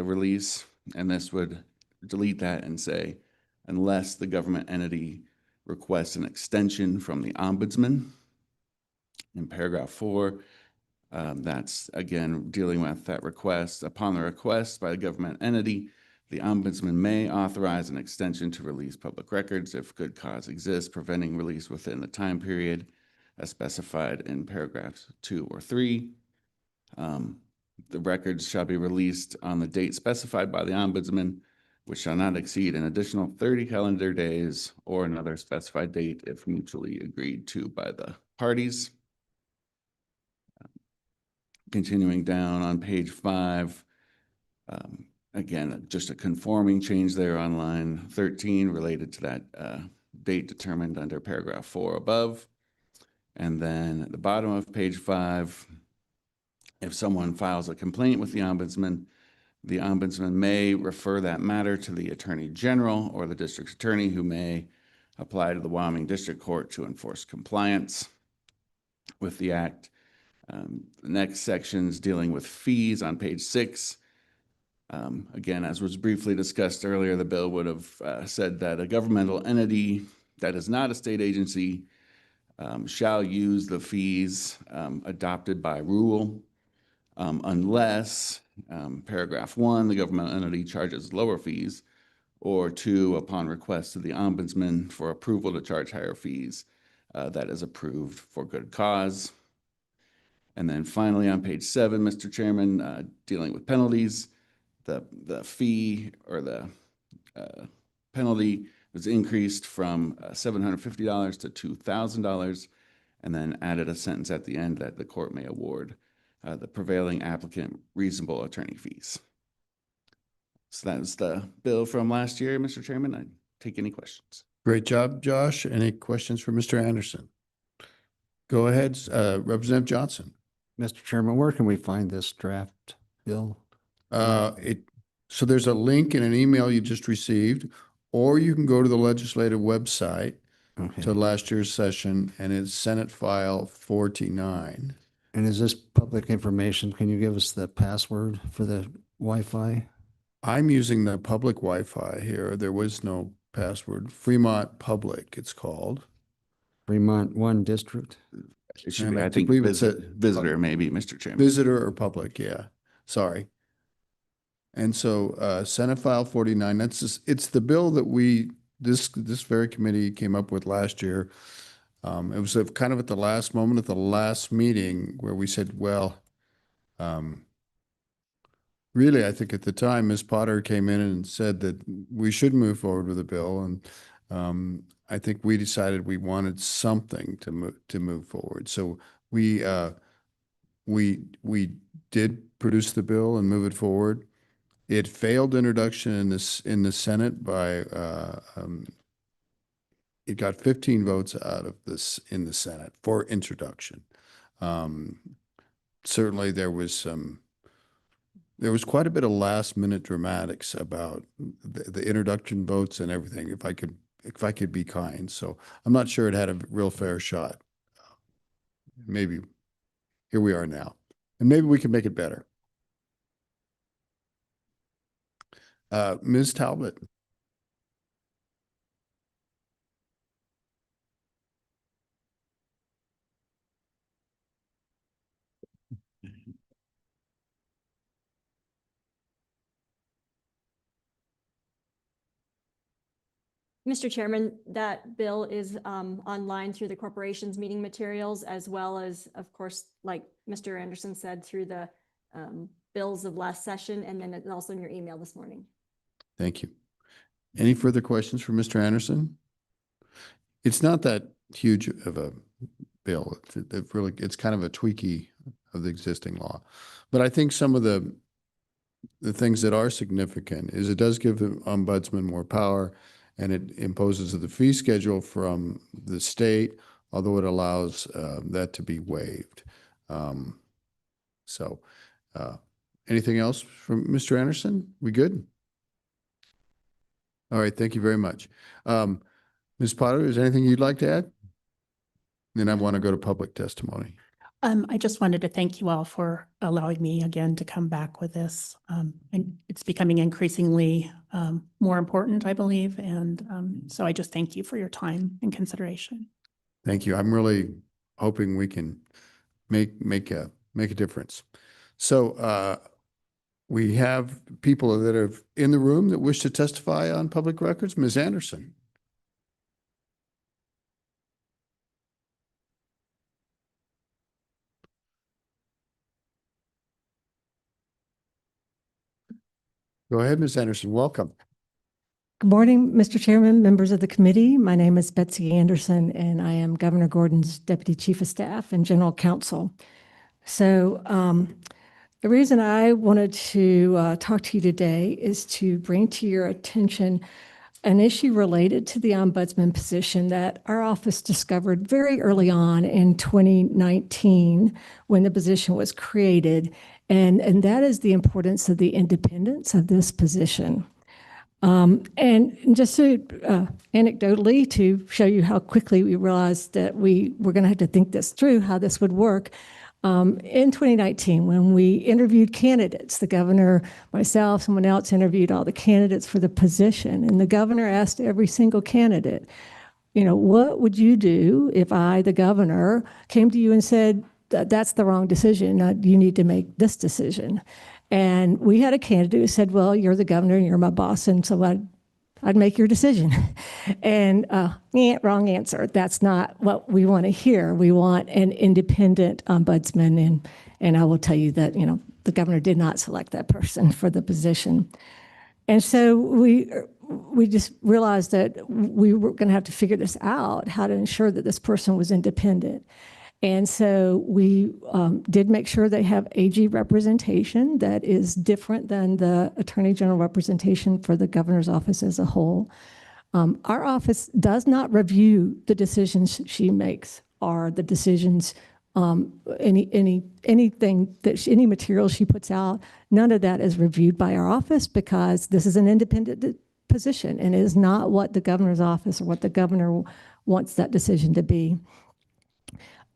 release, and this would delete that and say, unless the government entity requests an extension from the Ombudsman. In paragraph 4, that's again dealing with that request. Upon the request by the government entity, The ombudsman may authorize an extension to release public records if good cause exists, preventing release within the time period as specified in paragraphs 2 or 3. The records shall be released on the date specified by the ombudsman, which shall not exceed an additional 30 calendar days or another specified date if mutually agreed to by the parties. Continuing down on page 5, again, just a conforming change there on line 13 related to that date determined under paragraph 4 above. And then at the bottom of page 5, if someone files a complaint with the ombudsman may refer that matter to the Attorney General or the district's attorney, who may apply to the Wyoming District Court to enforce compliance with the act. The next section's dealing with fees on page 6. Again, as was briefly discussed earlier, the bill would have said that a governmental entity that is not a state agency shall use the fees adopted by rule unless paragraph 1, the governmental entity charges lower fees, or 2, upon request of the ombudsman for approval to charge higher fees, that is approved for good cause. And then finally on page 7, Mr. Chairman, dealing with penalties, the fee or the penalty was increased from $750 to $2,000, and then added a sentence at the end that the court may award the prevailing applicant reasonable attorney fees. So that was the bill from last year, Mr. Chairman. I'd take any questions. Great job, Josh. Any questions for Mr. Anderson? Go ahead, Representative Johnson. Mr. Chairman, where can we find this draft bill? So there's a link in an email you just received, or you can go to the legislative website to last year's session, and it's Senate File 49. And is this public information? Can you give us the password for the Wi-Fi? I'm using the public Wi-Fi here. There was no password. Fremont Public, it's called. Fremont 1 District? It should be, And I think, believe it's a visitor, maybe, Mr. Chairman. Visitor or public, yeah. Sorry. And so Senate File 49, it's the bill that this very committee came up with last year. It was kind of at the last moment, at the last meeting, where we said, well, really, I think at the time, Ms. Potter came in and said that we should move forward with the bill. And I think we decided we wanted something to move forward. So we did produce the bill and move it forward. It failed introduction in the Senate by it got 15 votes out of this in the Senate for introduction. Certainly there was quite a bit of last minute dramatics about the introduction votes and everything, if I could be kind. So I'm not sure it had a real fair shot. Maybe here we are now, and maybe we can make it better. Ms. Talbot. Mr. Chairman, that bill is online through the corporation's meeting materials, as well as, of course, like Mr. Anderson said, through the bills of last session, and then it's also in your email this morning. Thank you. Any further questions for Mr. Anderson? It's not that huge of a bill. It's kind of a tweaky of the existing law. But I think some of the things that are significant is it does give the ombudsman more power, and it imposes the fee schedule from the state, although it allows that to be waived. Anything else from Mr. Anderson? We good? All right, thank you very much. Ms. Potter, is there anything you'd like to add? Then I want to go to public testimony. I just wanted to thank you all for allowing me again to come back with this. And it's becoming increasingly more important, I believe. And so I just thank you for your time and consideration. Thank you. I'm really hoping we can make a difference. So We have people that are in the room that wish to testify on public records. Ms. Anderson. Go ahead, Ms. Anderson. Welcome. Good morning, Mr. Chairman, members of the committee. My name is Betsy Anderson, and I am Governor Gordon's Deputy Chief of Staff and General Counsel. So the reason I wanted to talk to you today is to bring to your attention an issue related to the ombudsman position that our office discovered very early on in 2019 when the position was created, and that is the importance of the independence of this position. And just to anecdotally to show you how quickly we realized that we were going to have to think this through, how this would work. In 2019, when we interviewed candidates, the governor, myself, someone else interviewed all the candidates for the position, and the governor asked every single candidate, you know, what would you do if I, the governor, came to you and said, that's the wrong decision, you need to make this decision. And we had a candidate who said, well, you're the governor and you're my boss, and so I'd make your decision. And wrong answer. That's not what we want to hear. We want an independent ombudsman. And I will tell you that, you know, the governor did not select that person for the position. And so we just realized that we were going to have to figure this out, how to ensure that this person was independent. And so we did make sure they have AG representation that is different than the Attorney General representation for the governor's office as a whole. Our office does not review the decisions she makes or the decisions, anything that any material she puts out. None of that is reviewed by our office because this is an independent position and it is not what the governor's office or what the governor wants that decision to be.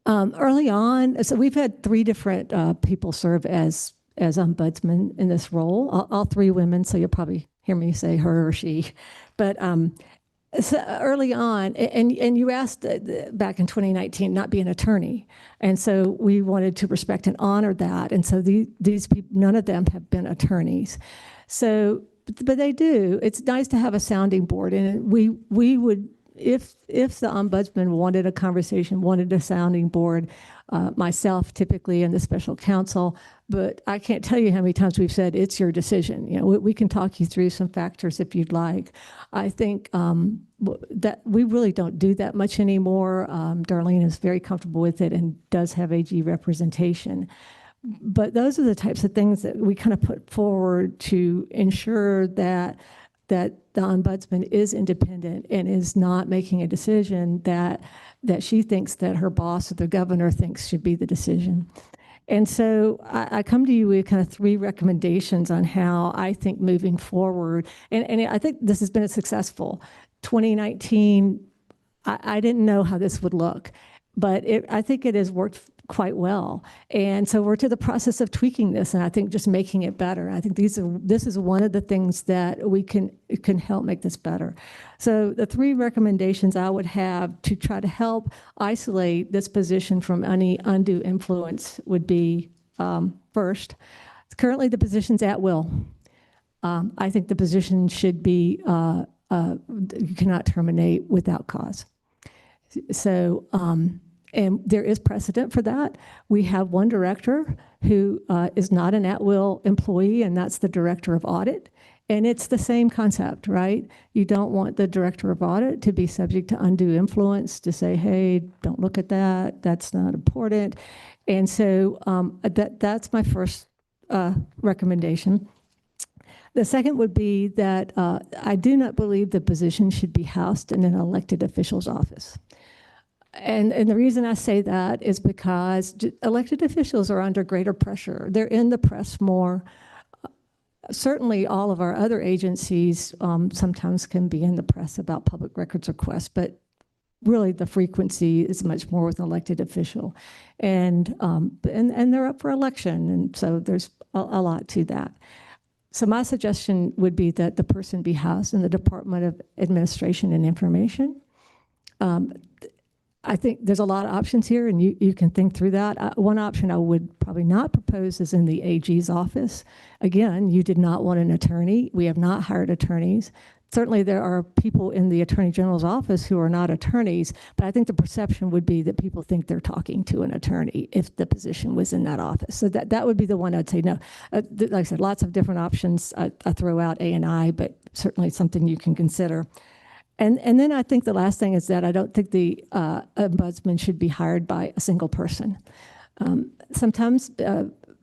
Early on, so we've had 3 different people serve as ombudsman in this role, all 3 women, so you'll probably hear me say her or she. But so early on, and you asked back in 2019 not be an attorney, and so we wanted to respect and honor that. And so these people, none of them have been attorneys. So, but they do. It's nice to have a sounding board, and we would. If the ombudsman wanted a conversation, wanted a sounding board, myself typically and the special counsel, but I can't tell you how many times we've said it's your decision. You know, we can talk you through some factors if you'd like. I think that we really don't do that much anymore. Darlene is very comfortable with it and does have AG representation. But those are the types of things that we kind of put forward to ensure that the ombudsman is independent and is not making a decision that she thinks that her boss or the governor thinks should be the decision. And so I come to you with kind of 3 recommendations on how I think moving forward, and I think this has been successful. 2019, I didn't know how this would look, but I think it has worked quite well. And so we're to the process of tweaking this, and I think just making it better. I think this is one of the things that we can help make this better. So the 3 recommendations I would have to try to help isolate this position from any undue influence would be, first, currently the position's at will. I think the position should be, you cannot terminate without cause. So, and there is precedent for that. We have one director who is not an at-will employee, and that's the director of audit. And it's the same concept, right? You don't want the director of audit to be subject to undue influence, to say, hey, don't look at that, that's not important. And so that's my first recommendation. The second would be that I do not believe the position should be housed in an elected official's office. And the reason I say that is because elected officials are under greater pressure. They're in the press more. Certainly all of our other agencies sometimes can be in the press about public records requests, but really the frequency is much more with an elected official. And they're up for election, and so there's a lot to that. So my suggestion would be that the person be housed in the Department of Administration and Information. I think there's a lot of options here, and you can think through that. One option I would probably not propose is in the AG's office. Again, you did not want an attorney. We have not hired attorneys. Certainly, there are people in the Attorney General's office who are not attorneys, but I think the perception would be that people think they're talking to an attorney if the position was in that office. So that would be the one I'd say no. Like I said, lots of different options. I throw out A&I, but certainly something you can consider. And then I think the last thing is that I don't think the ombudsman should be hired by a single person. Sometimes,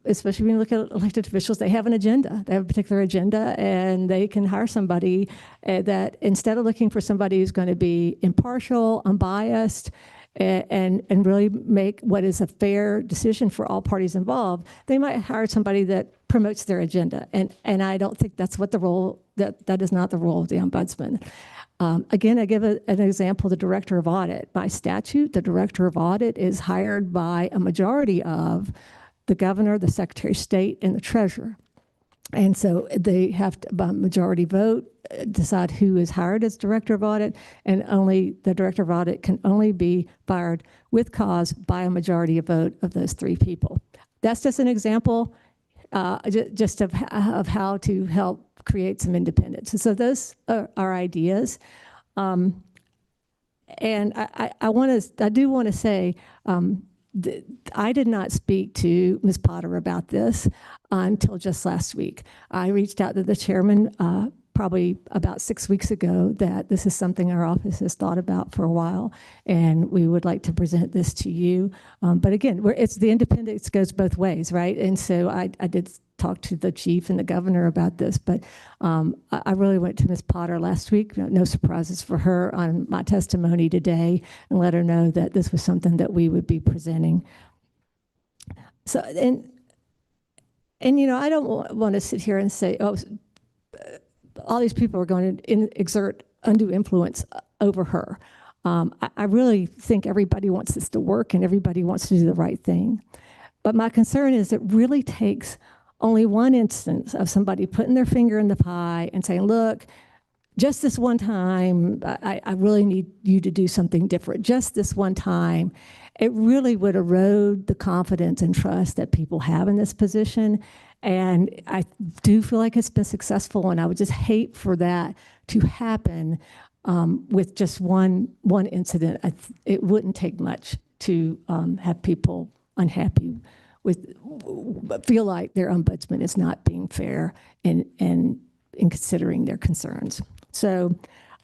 especially when you look at elected officials, they have an agenda. They have a particular agenda, and they can hire somebody that instead of looking for somebody who's going to be impartial, unbiased, and really make what is a fair decision for all parties involved, they might hire somebody that promotes their agenda. And I don't think that's what the role, that is not the role of the ombudsman. Again, I give an example, the director of audit. By statute, the director of audit is hired by a majority of the governor, the secretary of state, and the treasurer. And so they have to, by majority vote, decide who is hired as director of audit, and only the director of audit can only be fired with cause by a majority of vote of those three people. That's just an example just of how to help create some independence. And so those are ideas. And I do want to say, I did not speak to Ms. Potter about this until just last week. I reached out to the chairman probably about 6 weeks ago that this is something our office has thought about for a while, and we would like to present this to you. But again, it's the independence goes both ways, right? And so I did talk to the chief and the governor about this, but I really went to Ms. Potter last week, no surprises for her, on my testimony today, and let her know that this was something that we would be presenting. So, and you know, I don't want to sit here and say, oh, all these people are going to exert undue influence over her. I really think everybody wants this to work and everybody wants to do the right thing. But my concern is it really takes only one instance of somebody putting their finger in the pie and saying, look, just this one time, I really need you to do something different. Just this one time, it really would erode the confidence and trust that people have in this position. And I do feel like it's been successful, and I would just hate for that to happen with just one incident. It wouldn't take much to have people unhappy with, feel like their ombudsman is not being fair in considering their concerns. So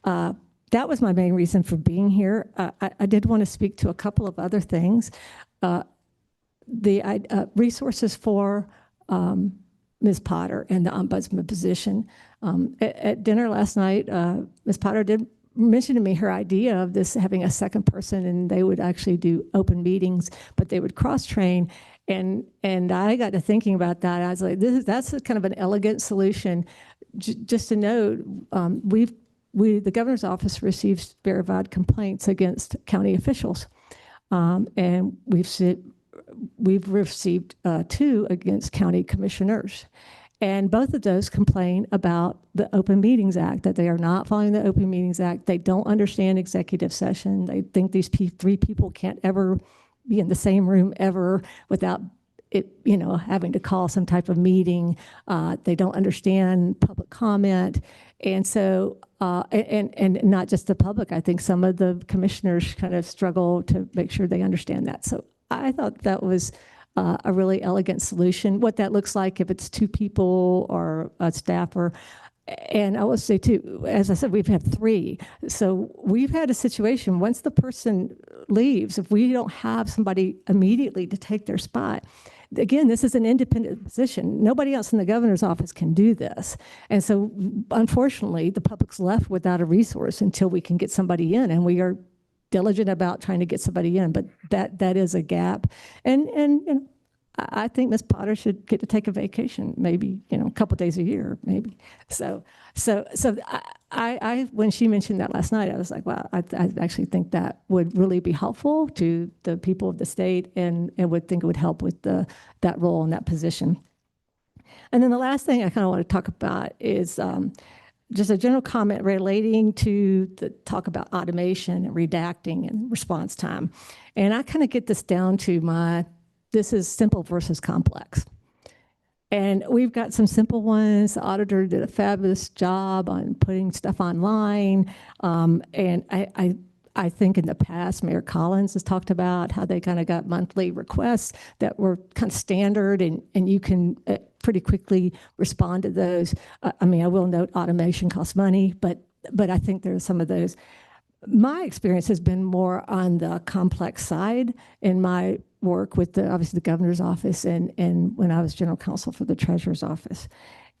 that was my main reason for being here. I did want to speak to a couple of other things. The resources for Ms. Potter and the ombudsman position. At dinner last night, Ms. Potter did mention to me her idea of this having a second person, and they would actually do open meetings, but they would cross-train. And I got to thinking about that. I was like, that's a kind of an elegant solution. Just to note, the governor's office receives verified complaints against county officials, and we've received 2 against county commissioners. And both of those complain about the Open Meetings Act, that they are not following the Open Meetings Act. They don't understand executive session. They think these 3 people can't ever be in the same room ever without it, having to call some type of meeting. They don't understand public comment. And so, and not just the public, I think some of the commissioners kind of struggle to make sure they understand that. So I thought that was a really elegant solution. What that looks like if it's 2 people or a staffer. And I will say too, as I said, we've had 3. So we've had a situation, once the person leaves, if we don't have somebody immediately to take their spot, again, this is an independent position. Nobody else in the governor's office can do this. And so unfortunately, the public's left without a resource until we can get somebody in, and we are diligent about trying to get somebody in, but that is a gap. And I think Ms. Potter should get to take a vacation, maybe, a couple of days a year, maybe. So I when she mentioned that last night, I was like, wow, I actually think that would really be helpful to the people of the state, and would think it would help with that role and that position. And then the last thing I kind of want to talk about is just a general comment relating to the talk about automation and redacting and response time. And I kind of get this down to this is simple versus complex. And we've got some simple ones. The auditor did a fabulous job on putting stuff online. And I think in the past, Mayor Collins has talked about how they kind of got monthly requests that were kind of standard, and you can pretty quickly respond to those. I mean, I will note automation costs money, but I think there are some of those. My experience has been more on the complex side in my work with obviously the governor's office and when I was general counsel for the treasurer's office.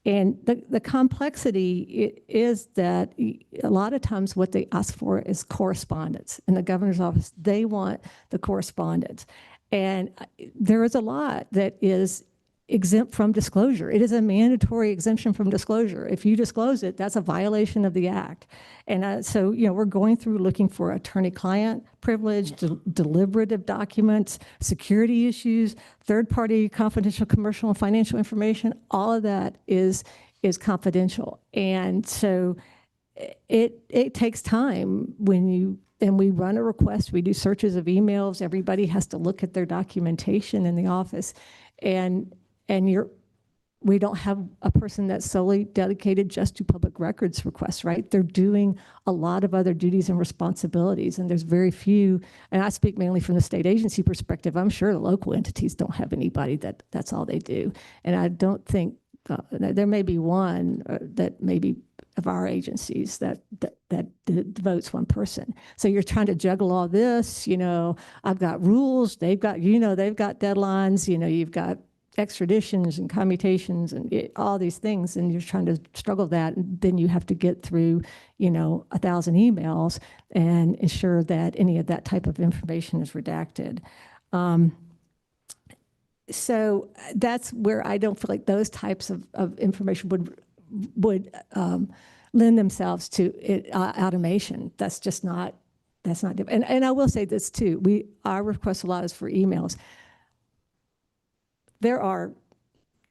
And the complexity is that a lot of times what they ask for is correspondence. In the governor's office, they want the correspondence. And there is a lot that is exempt from disclosure. It is a mandatory exemption from disclosure. If you disclose it, that's a violation of the act. And so, we're going through looking for attorney-client privilege, deliberative documents, security issues, third-party confidential commercial and financial information. All of that is confidential. And so it takes time and we run a request, we do searches of emails, everybody has to look at their documentation in the office. And we don't have a person that's solely dedicated just to public records requests, right? They're doing a lot of other duties and responsibilities, and there's very few, and I speak mainly from the state agency perspective. I'm sure the local entities don't have anybody that's all they do. And I don't think, there may be one that maybe of our agencies that devotes one person. So you're trying to juggle all this, I've got rules, they've got deadlines, you've got extraditions and commutations and all these things, and you're trying to struggle that, and then you have to get through 1,000 emails and ensure that any of that type of information is redacted. So that's where I don't feel like those types of information would lend themselves to automation. That's just not different. And I will say this too, our request a lot is for emails. There are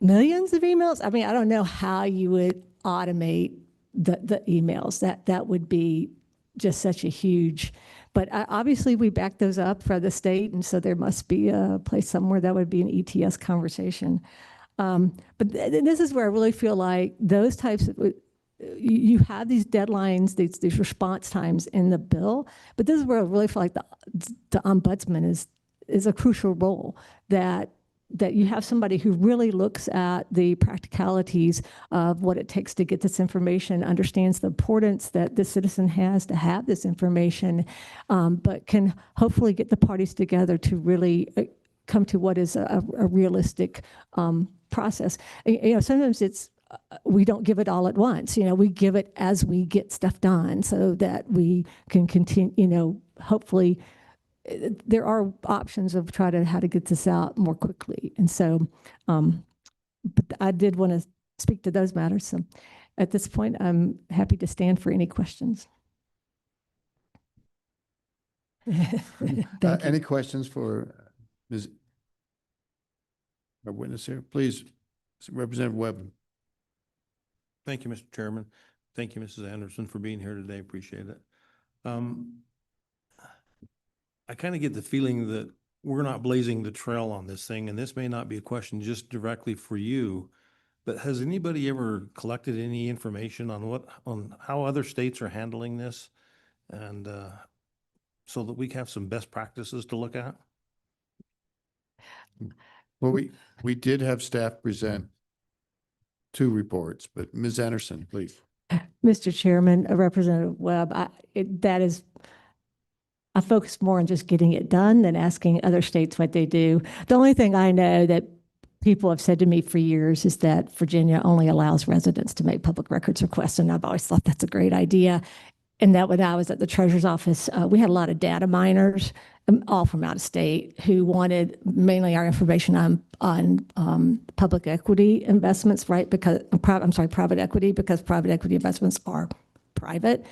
millions of emails. I mean, I don't know how you would automate the emails. That would be just such a huge, but obviously we back those up for the state, and so there must be a place somewhere that would be an ETS conversation. But this is where I really feel like those types of, you have these deadlines, these response times in the bill, but this is where I really feel like the ombudsman is a crucial role, that you have somebody who really looks at the practicalities of what it takes to get this information, understands the importance that the citizen has to have this information, but can hopefully get the parties together to really come to what is a realistic process. Sometimes we don't give it all at once. We give it as we get stuff done so that we can continue, hopefully there are options of how to get this out more quickly. And so, but I did want to speak to those matters. So at this point, I'm happy to stand for any questions. Any questions for our witness here? Please, Representative Webb. Thank you, Mr. Chairman. Thank you, Mrs. Anderson, for being here today. Appreciate it. I kind of get the feeling that we're not blazing the trail on this thing, and this may not be a question just directly for you, but has anybody ever collected any information on how other states are handling this, and so that we have some best practices to look at? Well, we did have staff present 2 reports, but Ms. Anderson, please. Mr. Chairman, Representative Webb, I focus more on just getting it done than asking other states what they do. The only thing I know that people have said to me for years is that Virginia only allows residents to make public records requests, and I've always thought that's a great idea. And that when I was at the treasurer's office, we had a lot of data miners, all from out of state, who wanted mainly our information on public equity investments, right? Private equity, because private equity investments are private.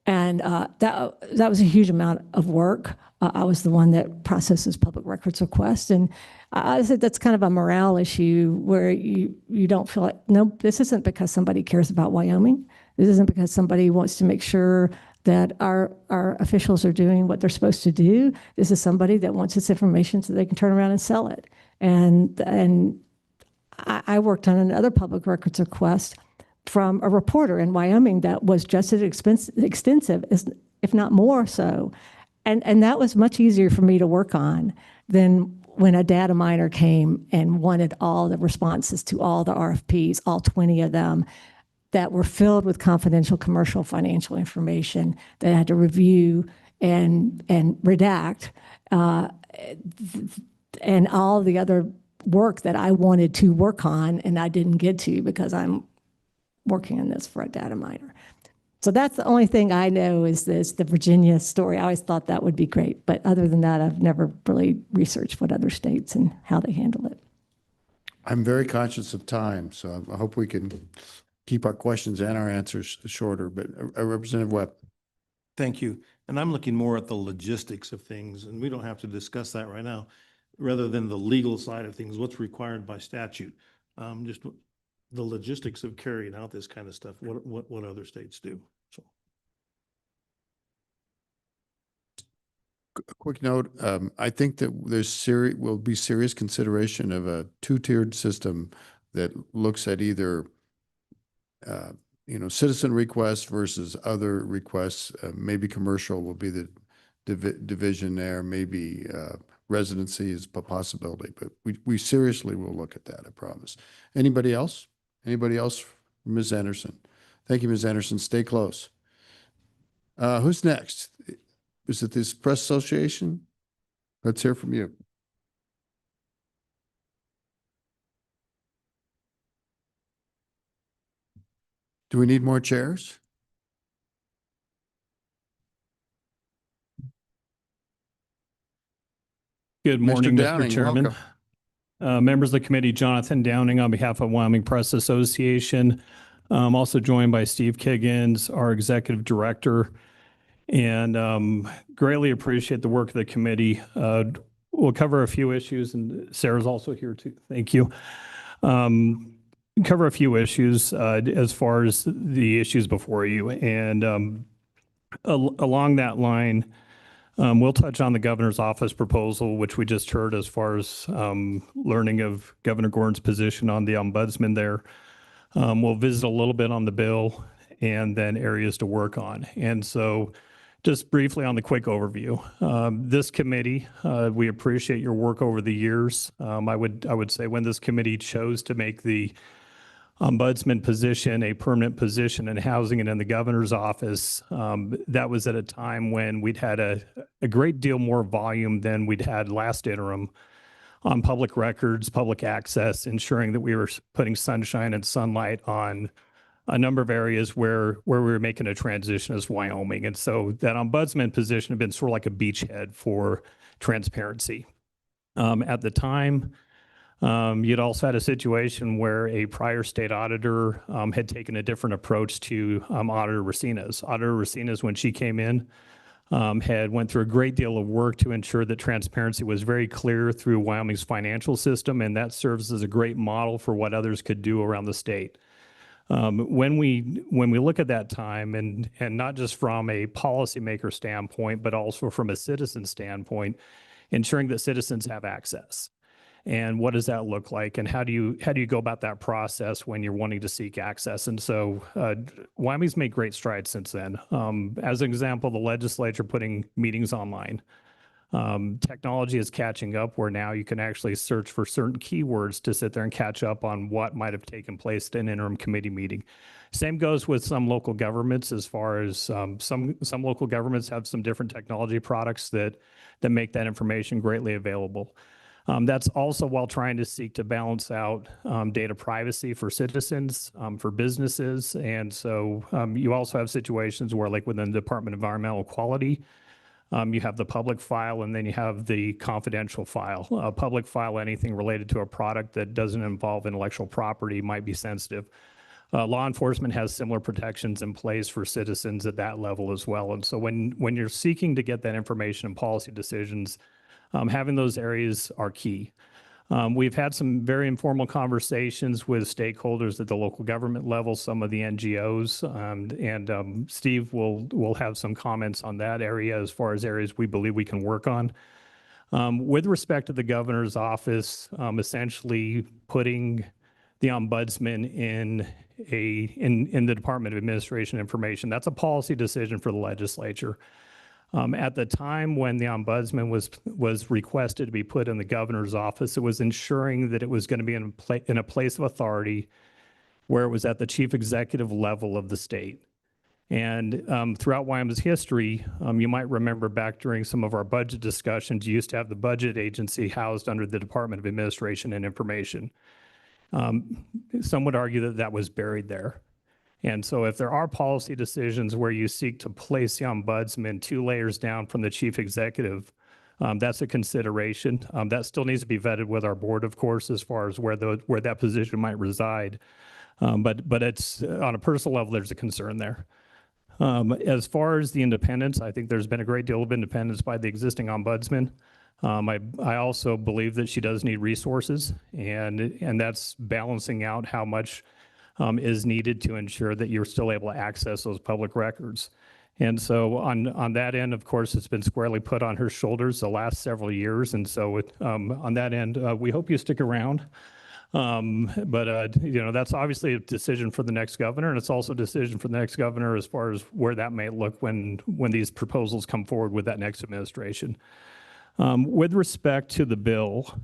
And that was a huge amount of work. I was the one that processes public records requests. And I said that's kind of a morale issue where you don't feel like, no, this isn't because somebody cares about Wyoming. This isn't because somebody wants to make sure that our officials are doing what they're supposed to do. This is somebody that wants this information so they can turn around and sell it. And I worked on another public records request from a reporter in Wyoming that was just as extensive, if not more so. And that was much easier for me to work on than when a data miner came and wanted all the responses to all the RFPs, all 20 of them, that were filled with confidential commercial financial information that I had to review and redact, and all the other work that I wanted to work on and I didn't get to because I'm working on this for a data miner. So that's the only thing I know is the Virginia story. I always thought that would be great. But other than that, I've never really researched what other states and how they handle it. I'm very conscious of time, so I hope we can keep our questions and our answers shorter, but Representative Webb. Thank you. And I'm looking more at the logistics of things, and we don't have to discuss that right now, rather than the legal side of things, what's required by statute. Just the logistics of carrying out this kind of stuff, what other states do. So. A quick note, I think that will be serious consideration of a two-tiered system that looks at either citizen requests versus other requests. Maybe commercial will be the division there, maybe residency is a possibility, but we seriously will look at that, I promise. Anybody else? Anybody else? Ms. Anderson. Thank you, Ms. Anderson. Stay close. Who's next? Is it this Press Association? Let's hear from you. Do we need more chairs? Good morning, Mr. Downing, Chairman. Members of the committee, Jonathan Downing on behalf of Wyoming Press Association. I'm also joined by Steve Kiggins, our executive director, and greatly appreciate the work of the committee. We'll cover a few issues, and Sarah's also here too. Thank you. Cover a few issues as far as the issues before you, and along that line, we'll touch on the governor's office proposal, which we just heard as far as learning of Governor Gordon's position on the ombudsman there. We'll visit a little bit on the bill and then areas to work on. And so just briefly on the quick overview, this committee, we appreciate your work over the years. I would say when this committee chose to make the ombudsman position a permanent position in housing and in the governor's office, that was at a time when we'd had a great deal more volume than we'd had last interim on public records, public access, ensuring that we were putting sunshine and sunlight on a number of areas where we were making a transition as Wyoming. And so that ombudsman position had been sort of like a beachhead for transparency. At the time, you'd also had a situation where a prior state auditor had taken a different approach to Auditor Racines. Auditor Racines, when she came in, had went through a great deal of work to ensure that transparency was very clear through Wyoming's financial system, and that serves as a great model for what others could do around the state. When we look at that time, and not just from a policymaker standpoint, but also from a citizen standpoint, ensuring that citizens have access. And what does that look like? And how do you go about that process when you're wanting to seek access? And so Wyoming's made great strides since then. As an example, the legislature putting meetings online. Technology is catching up where now you can actually search for certain keywords to sit there and catch up on what might have taken place at an interim committee meeting. Same goes with some local governments as far as some local governments have some different technology products that make that information greatly available. That's also while trying to seek to balance out data privacy for citizens, for businesses. And so you also have situations where, like within the Department of Environmental Quality, you have the public file and then you have the confidential file. Public file, anything related to a product that doesn't involve intellectual property might be sensitive. Law enforcement has similar protections in place for citizens at that level as well. And so when you're seeking to get that information and policy decisions, having those areas are key. We've had some very informal conversations with stakeholders at the local government level, some of the NGOs, and Steve will have some comments on that area as far as areas we believe we can work on. With respect to the governor's office, essentially putting the ombudsman in the Department of Administration Information, that's a policy decision for the legislature. At the time when the ombudsman was requested to be put in the governor's office, it was ensuring that it was going to be in a place of authority where it was at the chief executive level of the state. And throughout Wyoming's history, you might remember back during some of our budget discussions, you used to have the budget agency housed under the Department of Administration and Information. Some would argue that that was buried there. And so if there are policy decisions where you seek to place the ombudsman 2 layers down from the chief executive, that's a consideration. That still needs to be vetted with our board, of course, as far as where that position might reside. But it's on a personal level, there's a concern there. As far as the independence, I think there's been a great deal of independence by the existing ombudsman. I also believe that she does need resources, and that's balancing out how much is needed to ensure that you're still able to access those public records. And so on that end, of course, it's been squarely put on her shoulders the last several years. And so on that end, we hope you stick around. That's obviously a decision for the next governor, and it's also a decision for the next governor as far as where that may look when these proposals come forward with that next administration. With respect to the bill,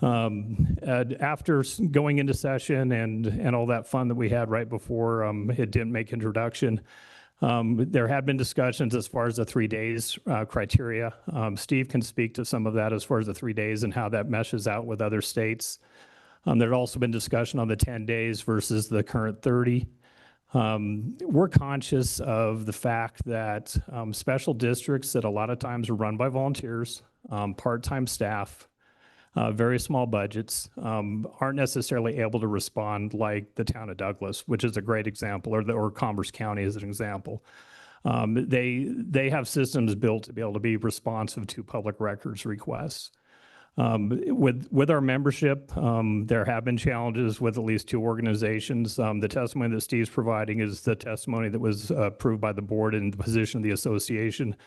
after going into session and all that fun that we had right before it didn't make introduction, there had been discussions as far as the 3 days criteria. Steve can speak to some of that as far as the 3 days and how that meshes out with other states. There had also been discussion on the 10 days versus the current 30. We're conscious of the fact that special districts that a lot of times are run by volunteers, part-time staff, very small budgets, aren't necessarily able to respond like the town of Douglas, which is a great example, or Commerce County as an example. They have systems built to be able to be responsive to public records requests. With our membership, there have been challenges with at least 2 organizations. The testimony that Steve's providing is the testimony that was approved by the board and the position of the association.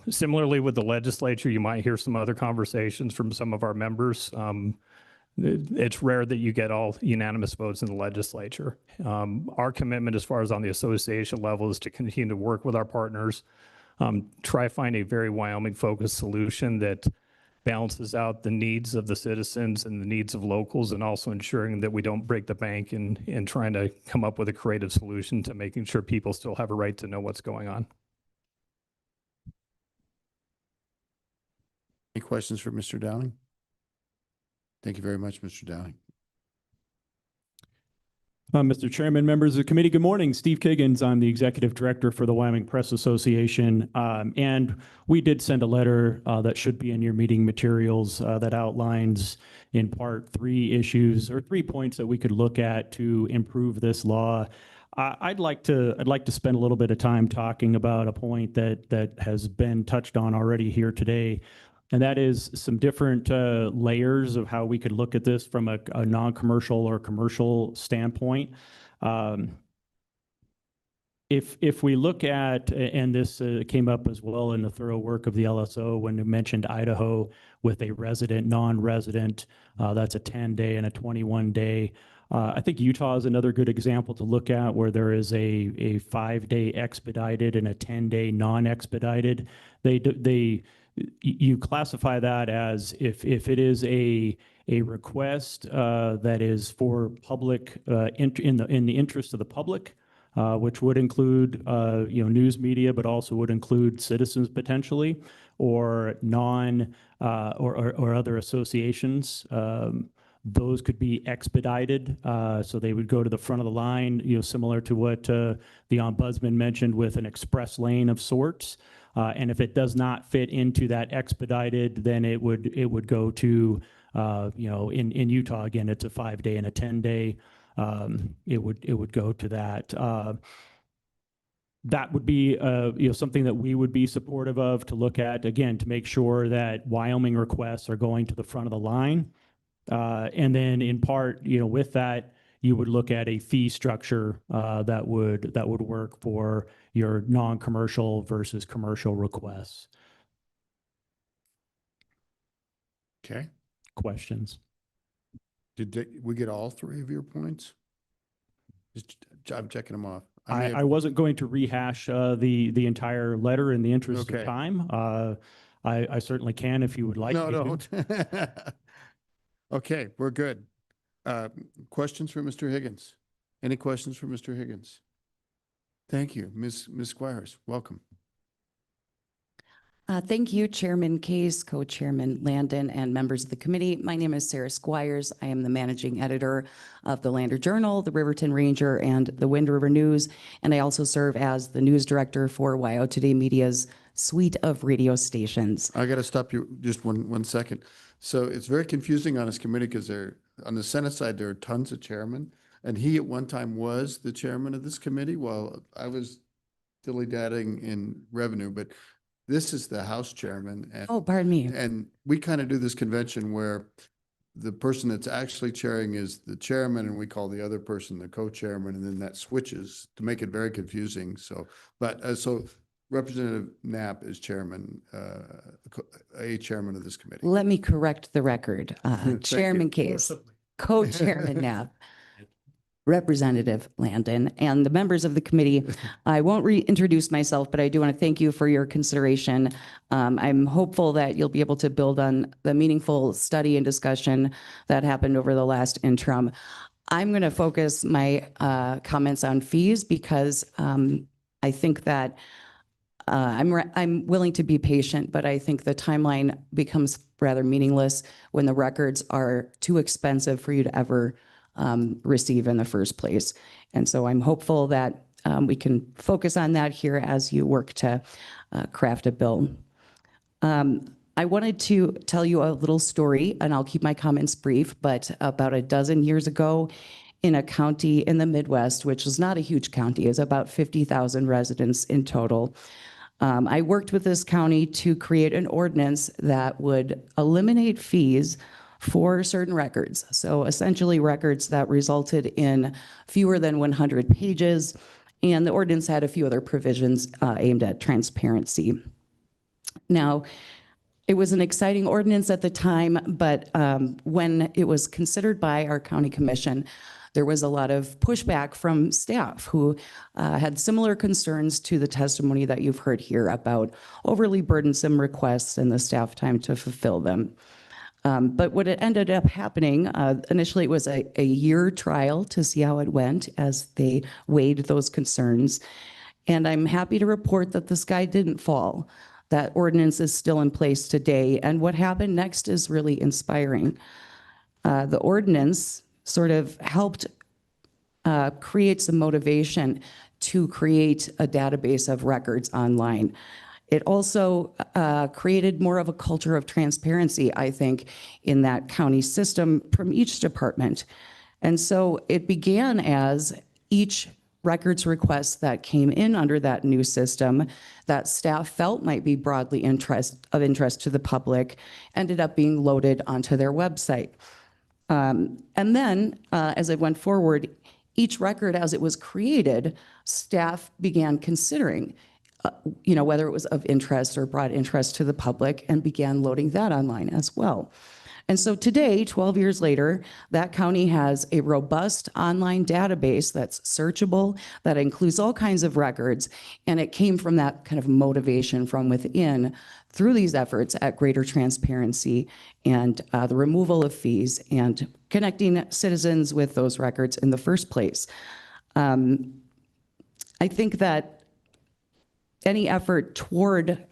Similarly, with the legislature, you might hear some other conversations from some of our members. It's rare that you get all unanimous votes in the legislature. Our commitment as far as on the association level is to continue to work with our partners, try find a very Wyoming-focused solution that balances out the needs of the citizens and the needs of locals, and also ensuring that we don't break the bank in trying to come up with a creative solution to making sure people still have a right to know what's going on. Any questions for Mr. Downing? Thank you very much, Mr. Downing. Mr. Chairman, members of the committee, good morning. Steve Kiggins, I'm the Executive Director for the Wyoming Press Association. And we did send a letter that should be in your meeting materials that outlines in part 3 issues or 3 points that we could look at to improve this law. I'd like to spend a little bit of time talking about a point that has been touched on already here today. And that is some different layers of how we could look at this from a non-commercial or commercial standpoint. If we look at, and this came up as well in the thorough work of the LSO when it mentioned Idaho with a resident, non-resident, that's a 10-day and a 21-day. I think Utah is another good example to look at where there is a 5-day expedited and a 10-day non-expedited. You classify that as if it is a request that is for public in the interest of the public, which would include news media, but also would include citizens potentially, or or other associations. Those could be expedited, so they would go to the front of the line, similar to what the Ombudsman mentioned with an express lane of sorts. And if it does not fit into that expedited, then it would go to, in Utah, again, it's a 5-day and a 10-day. It would go to that. that would be, something that we would be supportive of to look at, again, to make sure that Wyoming requests are going to the front of the line. And then in part, with that, you would look at a fee structure that would work for your non-commercial versus commercial requests. Okay. Questions? We get all three of your points? I'm checking them off. I wasn't going to rehash the entire letter in the interest Okay. of time. I certainly can if you would like No, me to. don't. Okay, we're good. Questions for Mr. Higgins? Any questions for Mr. Higgins? Thank you. Ms. Squires, welcome. Thank you, Chairman Case, Co-Chairman Landon, and members of the committee. My name is Sarah Squires. I am the managing editor of the Lander Journal, the Riverton Ranger, and the Wind River News, and I also serve as the news director for WYO Today Media's suite of radio stations. I got to stop you just one second. So it's very confusing on this committee because on the Senate side, there are tons of chairmen, and he at one time was the chairman of this committee while I was dilly-dallying in revenue, but this is the House chairman. And, Oh, pardon me. And we kind of do this convention where the person that's actually chairing is the chairman, and we call the other person the co-chairman, and then that switches to make it very confusing. So, so Representative Knapp is chairman, a chairman of this committee. Let me correct the record. Thank Chairman you. Case, Co-Chairman Knapp, Representative Landon, and the members of the committee. I won't reintroduce myself, but I do want to thank you for your consideration. I'm hopeful that you'll be able to build on the meaningful study and discussion that happened over the last interim. I'm going to focus my comments on fees because I think that I'm willing to be patient, but I think the timeline becomes rather meaningless when the records are too expensive for you to ever receive in the first place. And so I'm hopeful that we can focus on that here as you work to craft a bill. I wanted to tell you a little story, and I'll keep my comments brief, but about a dozen years ago in a county in the Midwest, which is not a huge county, is about 50,000 residents in total. I worked with this county to create an ordinance that would eliminate fees for certain records. So essentially records that resulted in fewer than 100 pages, and the ordinance had a few other provisions aimed at transparency. Now, it was an exciting ordinance at the time, but when it was considered by our county commission, there was a lot of pushback from staff who had similar concerns to the testimony that you've heard here about overly burdensome requests and the staff time to fulfill them. But what it ended up happening, initially it was a year trial to see how it went as they weighed those concerns. And I'm happy to report that the sky didn't fall. That ordinance is still in place today. And what happened next is really inspiring. The ordinance sort of helped create some motivation to create a database of records online. It also created more of a culture of transparency, I think, in that county system from each department. And so it began as each records request that came in under that new system that staff felt might be broadly of interest to the public ended up being loaded onto their website. And then as it went forward, each record as it was created, staff began considering whether it was of interest or brought interest to the public and began loading that online as well. And so today, 12 years later, that county has a robust online database that's searchable, that includes all kinds of records, and it came from that kind of motivation from within through these efforts at greater transparency and the removal of fees and connecting citizens with those records in the first place. I think that any effort toward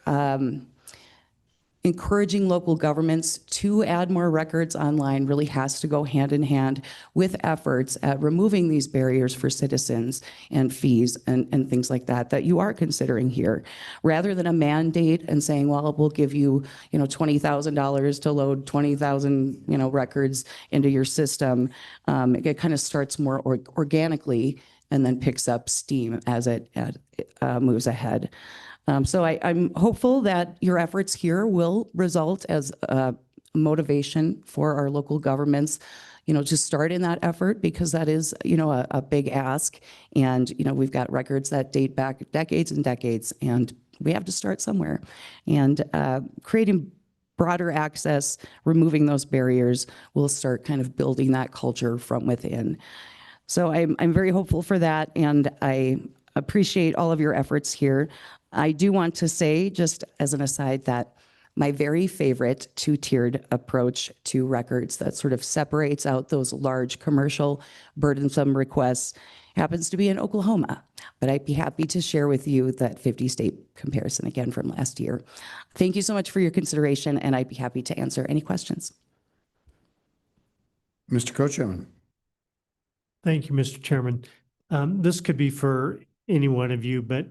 encouraging local governments to add more records online really has to go hand in hand with efforts at removing these barriers for citizens and fees and things like that that you are considering here. Rather than a mandate and saying, well, we'll give you, $20,000 to load 20,000, records into your system, it kind of starts more organically and then picks up steam as it moves ahead. So I'm hopeful that your efforts here will result as motivation for our local governments, to start in that effort, because that is, a big ask. And, we've got records that date back decades and decades, and we have to start somewhere. And creating broader access, removing those barriers, will start kind of building that culture from within. So I'm very hopeful for that, and I appreciate all of your efforts here. I do want to say, just as an aside, that my very favorite two-tiered approach to records that sort of separates out those large commercial burdensome requests happens to be in Oklahoma. But I'd be happy to share with you that 50-state comparison again from last year. Thank you so much for your consideration, and I'd be happy to answer any questions. Mr. Co-Chairman. Thank you, Mr. Chairman. This could be for any one of you, but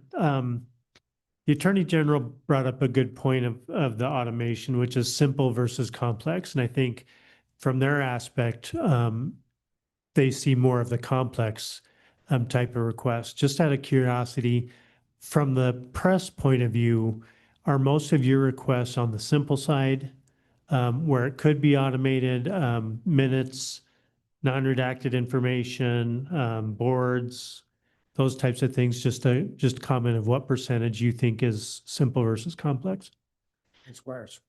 the Attorney General brought up a good point of the automation, which is simple versus complex. And I think from their aspect, they see more of the complex type of request. Just out of curiosity, from the press point of view, are most of your requests on the simple side, where it could be automated, minutes, non-redacted information, boards, those types of things? Just comment of what percentage you think is simple versus complex. Squares.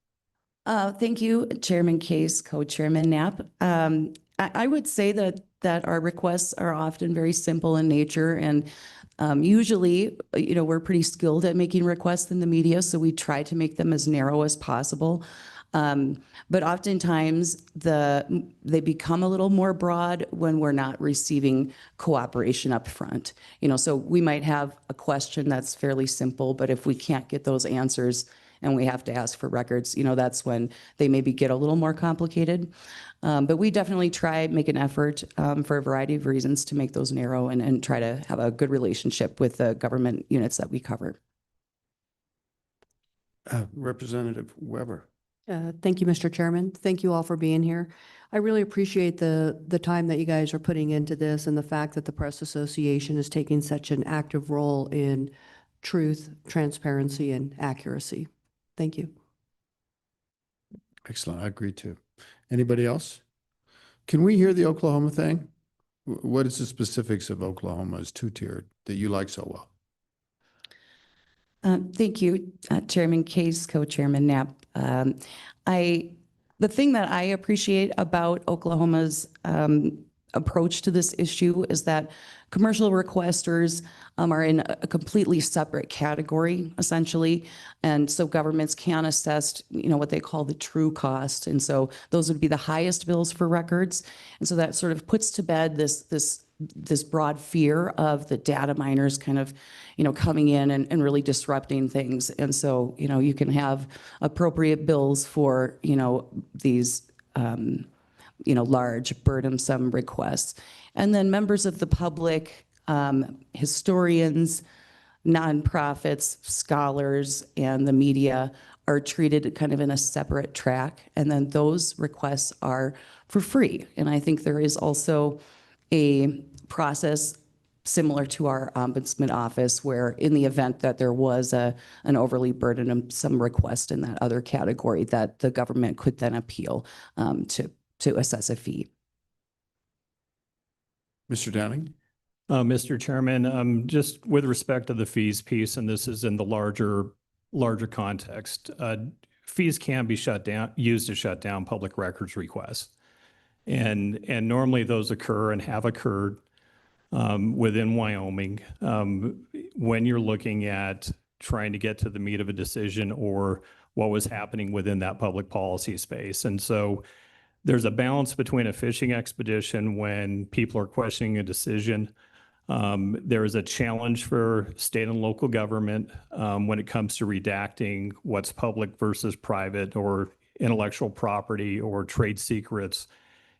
Thank you, Chairman Case, Co-Chairman Knapp. I would say that our requests are often very simple in nature, and usually, we're pretty skilled at making requests in the media, so we try to make them as narrow as possible. But oftentimes they become a little more broad when we're not receiving cooperation up front. So we might have a question that's fairly simple, but if we can't get those answers and we have to ask for records, that's when they maybe get a little more complicated. But we definitely make an effort for a variety of reasons to make those narrow and try to have a good relationship with the government units that we cover. Representative Weber. Thank you, Mr. Chairman. Thank you all for being here. I really appreciate the time that you guys are putting into this, and the fact that the Press Association is taking such an active role in truth, transparency, and accuracy. Thank you. Excellent. I agree too. Anybody else? Can we hear the Oklahoma thing? What is the specifics of Oklahoma's two-tiered that you like so well? Thank you, Chairman Case, Co-Chairman Knapp. The thing that I appreciate about Oklahoma's approach to this issue is that commercial requesters are in a completely separate category, essentially. And so governments can assess, what they call the true cost. And so those would be the highest bills for records. And so that sort of puts to bed this broad fear of the data miners kind of, coming in and really disrupting things. And so, you can have appropriate bills for, these, large burdensome requests. And then members of the public, historians, nonprofits, scholars, and the media are treated kind of in a separate track. And then those requests are for free. And I think there is also a process similar to our Ombudsman office, where in the event that there was an overly burdensome request in that other category, that the government could then appeal to assess a fee. Mr. Downing? Mr. Chairman, just with respect to the fees piece, and this is in the larger context, fees can be used to shut down public records requests. And normally those occur and have occurred within Wyoming when you're looking at trying to get to the meat of a decision or what was happening within that public policy space. And so there's a balance between a fishing expedition when people are questioning a decision. There is a challenge for state and local government when it comes to redacting what's public versus private, or intellectual property or trade secrets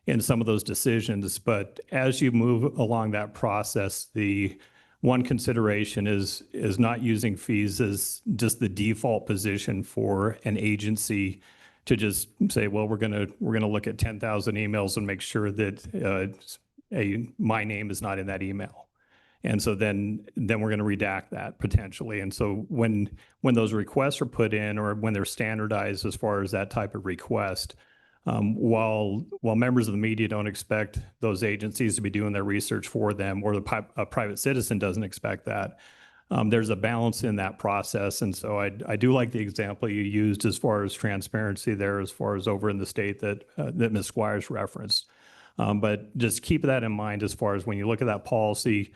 in some of those decisions. But as you move along that process, the one consideration is not using fees as just the default position for an agency to just say, well, we're gonna look at 10,000 emails and make sure that my name is not in that email. And so then we're going to redact that potentially. And so when those requests are put in, or when they're standardized as far as that type of request, while members of the media don't expect those agencies to be doing their research for them, or a private citizen doesn't expect that, there's a balance in that process. And so I do like the example you used as far as transparency there, as far as over in the state that Ms. Squires referenced. But just keep that in mind as far as when you look at that policy.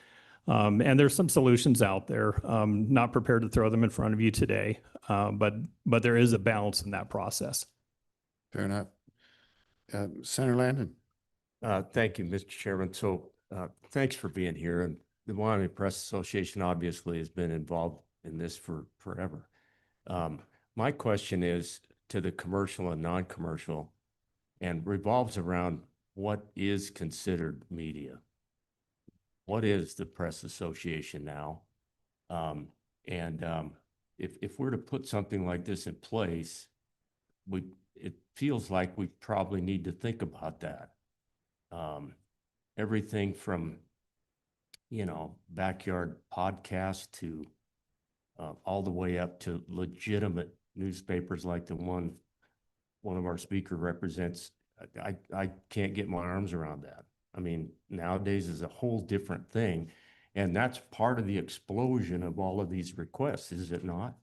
And there's some solutions out there. Not prepared to throw them in front of you today, but there is a balance in that process. Fair enough. Senator Landon. Thank you, Mr. Chairman. So thanks for being here. And the Wyoming Press Association obviously has been involved in this for forever. My question is to the commercial and non-commercial, and revolves around what is considered media. What is the Press Association now? If we're to put something like this in place, it feels like we probably need to think about that. Everything from, backyard podcast to all the way up to legitimate newspapers like the one of our speaker represents. I can't get my arms around that. I mean, nowadays is a whole different thing. And that's part of the explosion of all of these requests, is it not?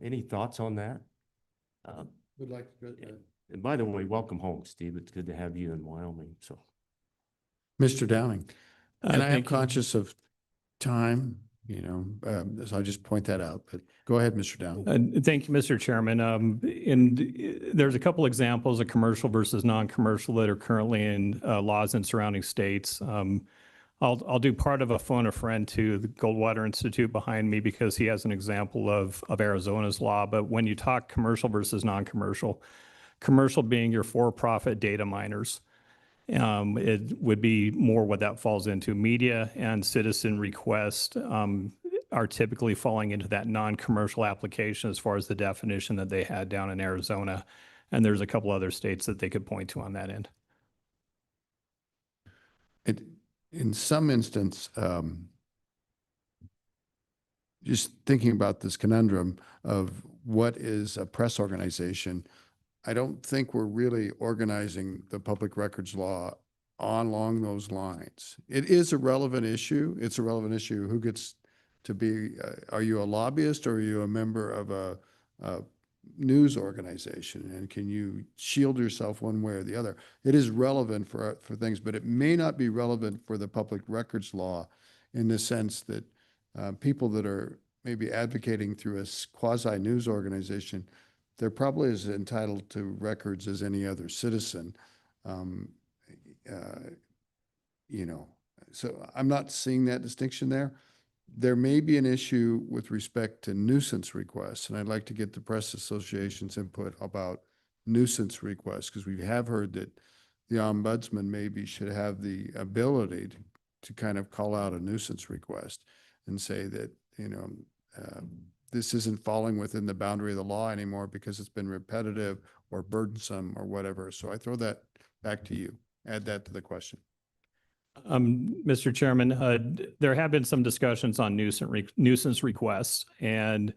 Any thoughts on that? Would like to. And by the way, welcome home, Steve. It's good to have you in Wyoming. So, Mr. Downing, and I am Thank you. conscious of time, so I just point that out, but go ahead, Mr. Downing. Thank you, Mr. Chairman. And there's a couple examples of commercial versus non-commercial that are currently in laws in surrounding states. I'll do part of a phone a friend to the Goldwater Institute behind me, because he has an example of Arizona's law. But when you talk commercial versus non-commercial, commercial being your for-profit data miners, it would be more what that falls into. Media and citizen request are typically falling into that non-commercial application as far as the definition that they had down in Arizona. And there's a couple other states that they could point to on that end. In some instance, just thinking about this conundrum of what is a press organization, I don't think we're really organizing the public records law along those lines. It is a relevant issue. It's a relevant issue. Who gets to be, are you a lobbyist, or are you a member of a news organization? And can you shield yourself one way or the other? It is relevant for things, but it may not be relevant for the public records law, in the sense that people that are maybe advocating through a quasi-news organization, they're probably as entitled to records as any other citizen. So I'm not seeing that distinction there. There may be an issue with respect to nuisance requests, and I'd like to get the Press Association's input about nuisance requests, because we have heard that the Ombudsman maybe should have the ability to kind of call out a nuisance request and say that, this isn't falling within the boundary of the law anymore because it's been repetitive or burdensome or whatever. So I throw that back to you. Add that to the question. Mr. Chairman, there have been some discussions on nuisance requests, and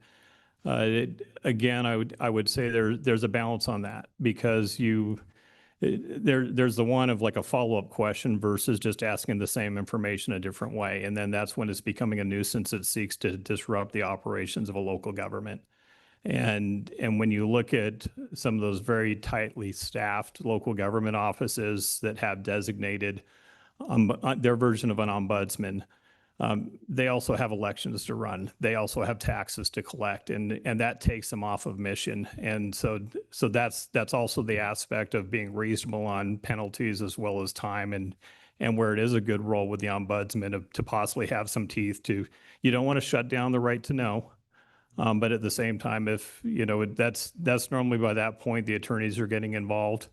again, I would say there's a balance on that, because there's the one of like a follow-up question versus just asking the same information a different way, and then that's when it's becoming a nuisance that seeks to disrupt the operations of a local government. And when you look at some of those very tightly staffed local government offices that have designated their version of an ombudsman, they also have elections to run. They also have taxes to collect, and that takes them off of mission. And so that's also the aspect of being reasonable on penalties as well as time, and where it is a good role with the ombudsman to possibly have some teeth to. You don't want to shut down the right to know, but at the same time, if that's normally by that point the attorneys are getting involved.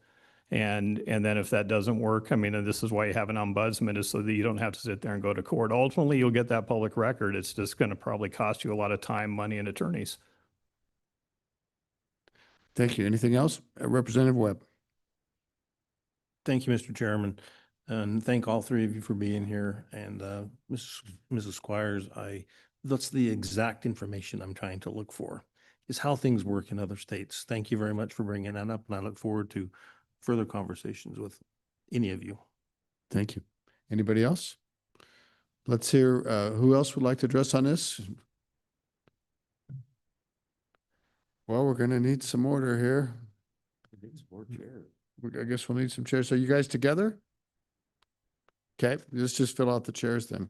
And then if that doesn't work, I mean, and this is why you have an ombudsman, is so that you don't have to sit there and go to court. Ultimately, you'll get that public record. It's just going to probably cost you a lot of time, money, and attorneys. Thank you. Anything else? Representative Webb. Thank you, Mr. Chairman. And thank all three of you for being here. And Mrs. Squires, that's the exact information I'm trying to look for, is how things work in other states. Thank you very much for bringing that up, and I look forward to further conversations with any of you. Thank you. Anybody else? Let's hear, who else would like to address on this? Well, we're gonna need some order here. I guess we'll need some chairs. So you guys together? Okay, let's just fill out the chairs then.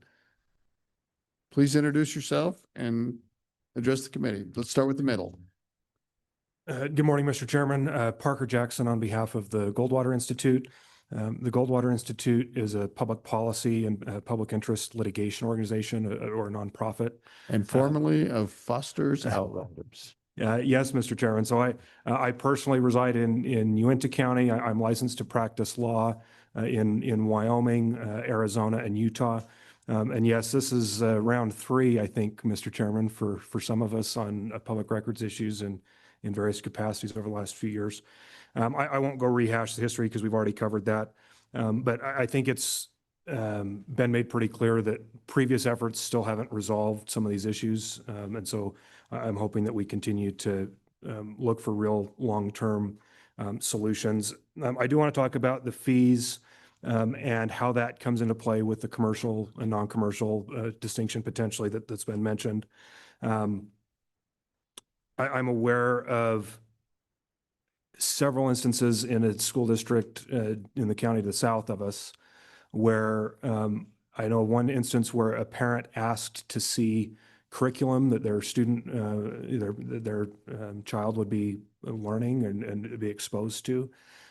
Please introduce yourself and address the committee. Let's start with the middle. Good morning, Mr. Chairman. Parker Jackson on behalf of the Goldwater Institute. The Goldwater Institute is a public policy and public interest litigation organization or a nonprofit. And formerly of Foster's Outlanders. Yes, Mr. Chairman. So I personally reside in Uinta County. I'm licensed to practice law in Wyoming, Arizona, and Utah. And yes, this is round 3, I think, Mr. Chairman, for some of us on public records issues and in various capacities over the last few years. I won't go rehash the history because we've already covered that. But I think it's been made pretty clear that previous efforts still haven't resolved some of these issues. And so I'm hoping that we continue to look for real long-term solutions. I do want to talk about the fees and how that comes into play with the commercial and non-commercial distinction potentially that's been mentioned. I'm aware of several instances in a school district in the county to the south of us where I know one instance where a parent asked to see curriculum that their student, their child would be learning and be exposed to.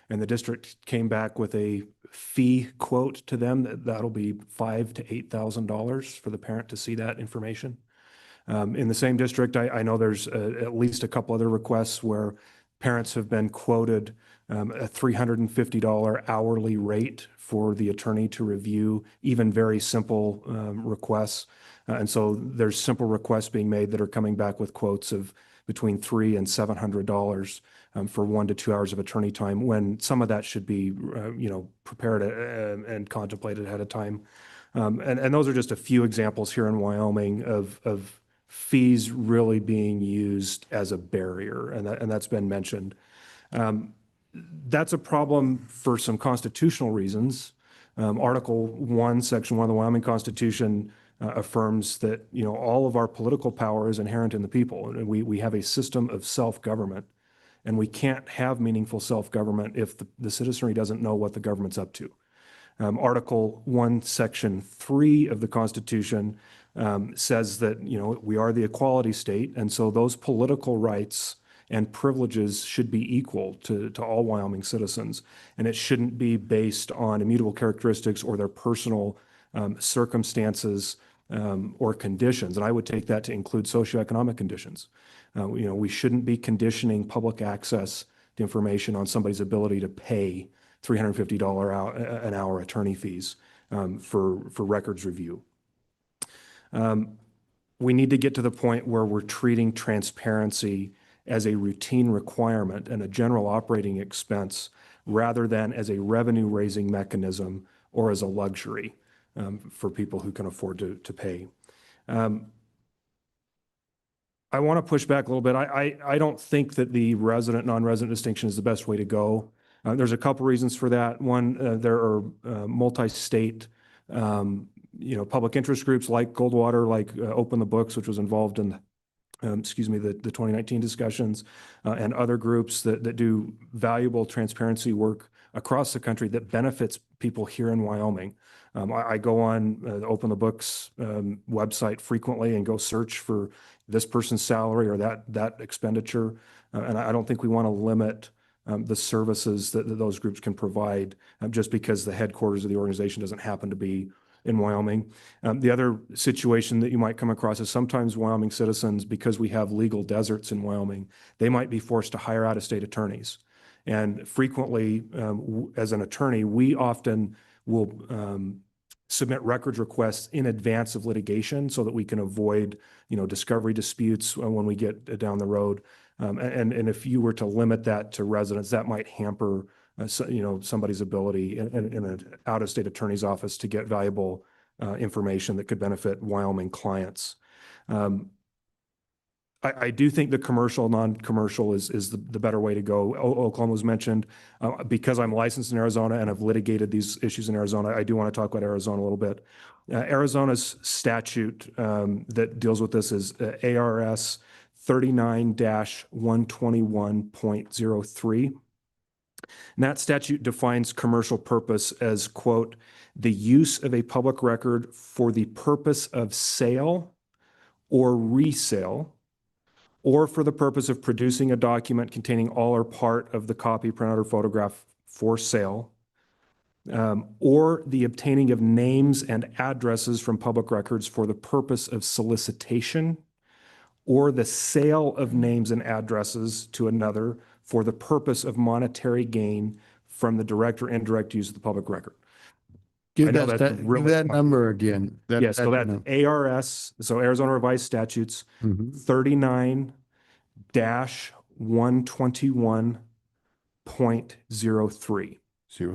And the district came back with a fee quote to them that'll be $5,000 to $8,000 for the parent to see that information. In the same district, I know there's at least a couple other requests where parents have been quoted a $350 hourly rate for the attorney to review even very simple requests. And so there's simple requests being made that are coming back with quotes of between $300 and $700 for 1 to 2 hours of attorney time, when some of that should be, prepared and contemplated ahead of time. And those are just a few examples here in Wyoming of fees really being used as a barrier, and that's been mentioned. That's a problem for some constitutional reasons. Article 1, Section 1 of the Wyoming Constitution affirms that, all of our political power is inherent in the people, and we have a system of self-government, and we can't have meaningful self-government if the citizenry doesn't know what the government's up to. Article 1, Section 3 of the Constitution says that, we are the equality state, and so those political rights and privileges should be equal to all Wyoming citizens, and it shouldn't be based on immutable characteristics or their personal circumstances or conditions. And I would take that to include socioeconomic conditions. We shouldn't be conditioning public access to information on somebody's ability to pay $350 an hour attorney fees for records review. We need to get to the point where we're treating transparency as a routine requirement and a general operating expense rather than as a revenue-raising mechanism or as a luxury for people who can afford to pay. I want to push back a little bit. I don't think that the resident, non-resident distinction is the best way to go. There's a couple reasons for that. One, there are multi-state public interest groups like Goldwater, like Open the Books, which was involved in the 2019 discussions, and other groups that do valuable transparency work across the country that benefits people here in Wyoming. I go on the Open the Books website frequently and go search for this person's salary or that expenditure. And I don't think we want to limit the services that those groups can provide just because the headquarters of the organization doesn't happen to be in Wyoming. The other situation that you might come across is sometimes Wyoming citizens, because we have legal deserts in Wyoming, they might be forced to hire out-of-state attorneys. And frequently, as an attorney, we often will submit records requests in advance of litigation so that we can avoid, discovery disputes when we get down the road. And if you were to limit that to residents, that might hamper somebody's ability in an out-of-state attorney's office to get valuable information that could benefit Wyoming clients. I do think the commercial, non-commercial is the better way to go. Oklahoma was mentioned. Because I'm licensed in Arizona and have litigated these issues in Arizona, I do want to talk about Arizona a little bit. Arizona's statute that deals with this is ARS 39-121.03. And that statute defines commercial purpose as, quote, the use of a public record for the purpose of sale or resale, or for the purpose of producing a document containing all or part of the copy, printout, or photograph for sale, or the obtaining of names and addresses from public records for the purpose of solicitation, or the sale of names and addresses to another for the purpose of monetary gain from the direct or indirect use of the public record. Give that number again. Yes, so that's ARS, so Arizona Revised Statutes 39-121.03.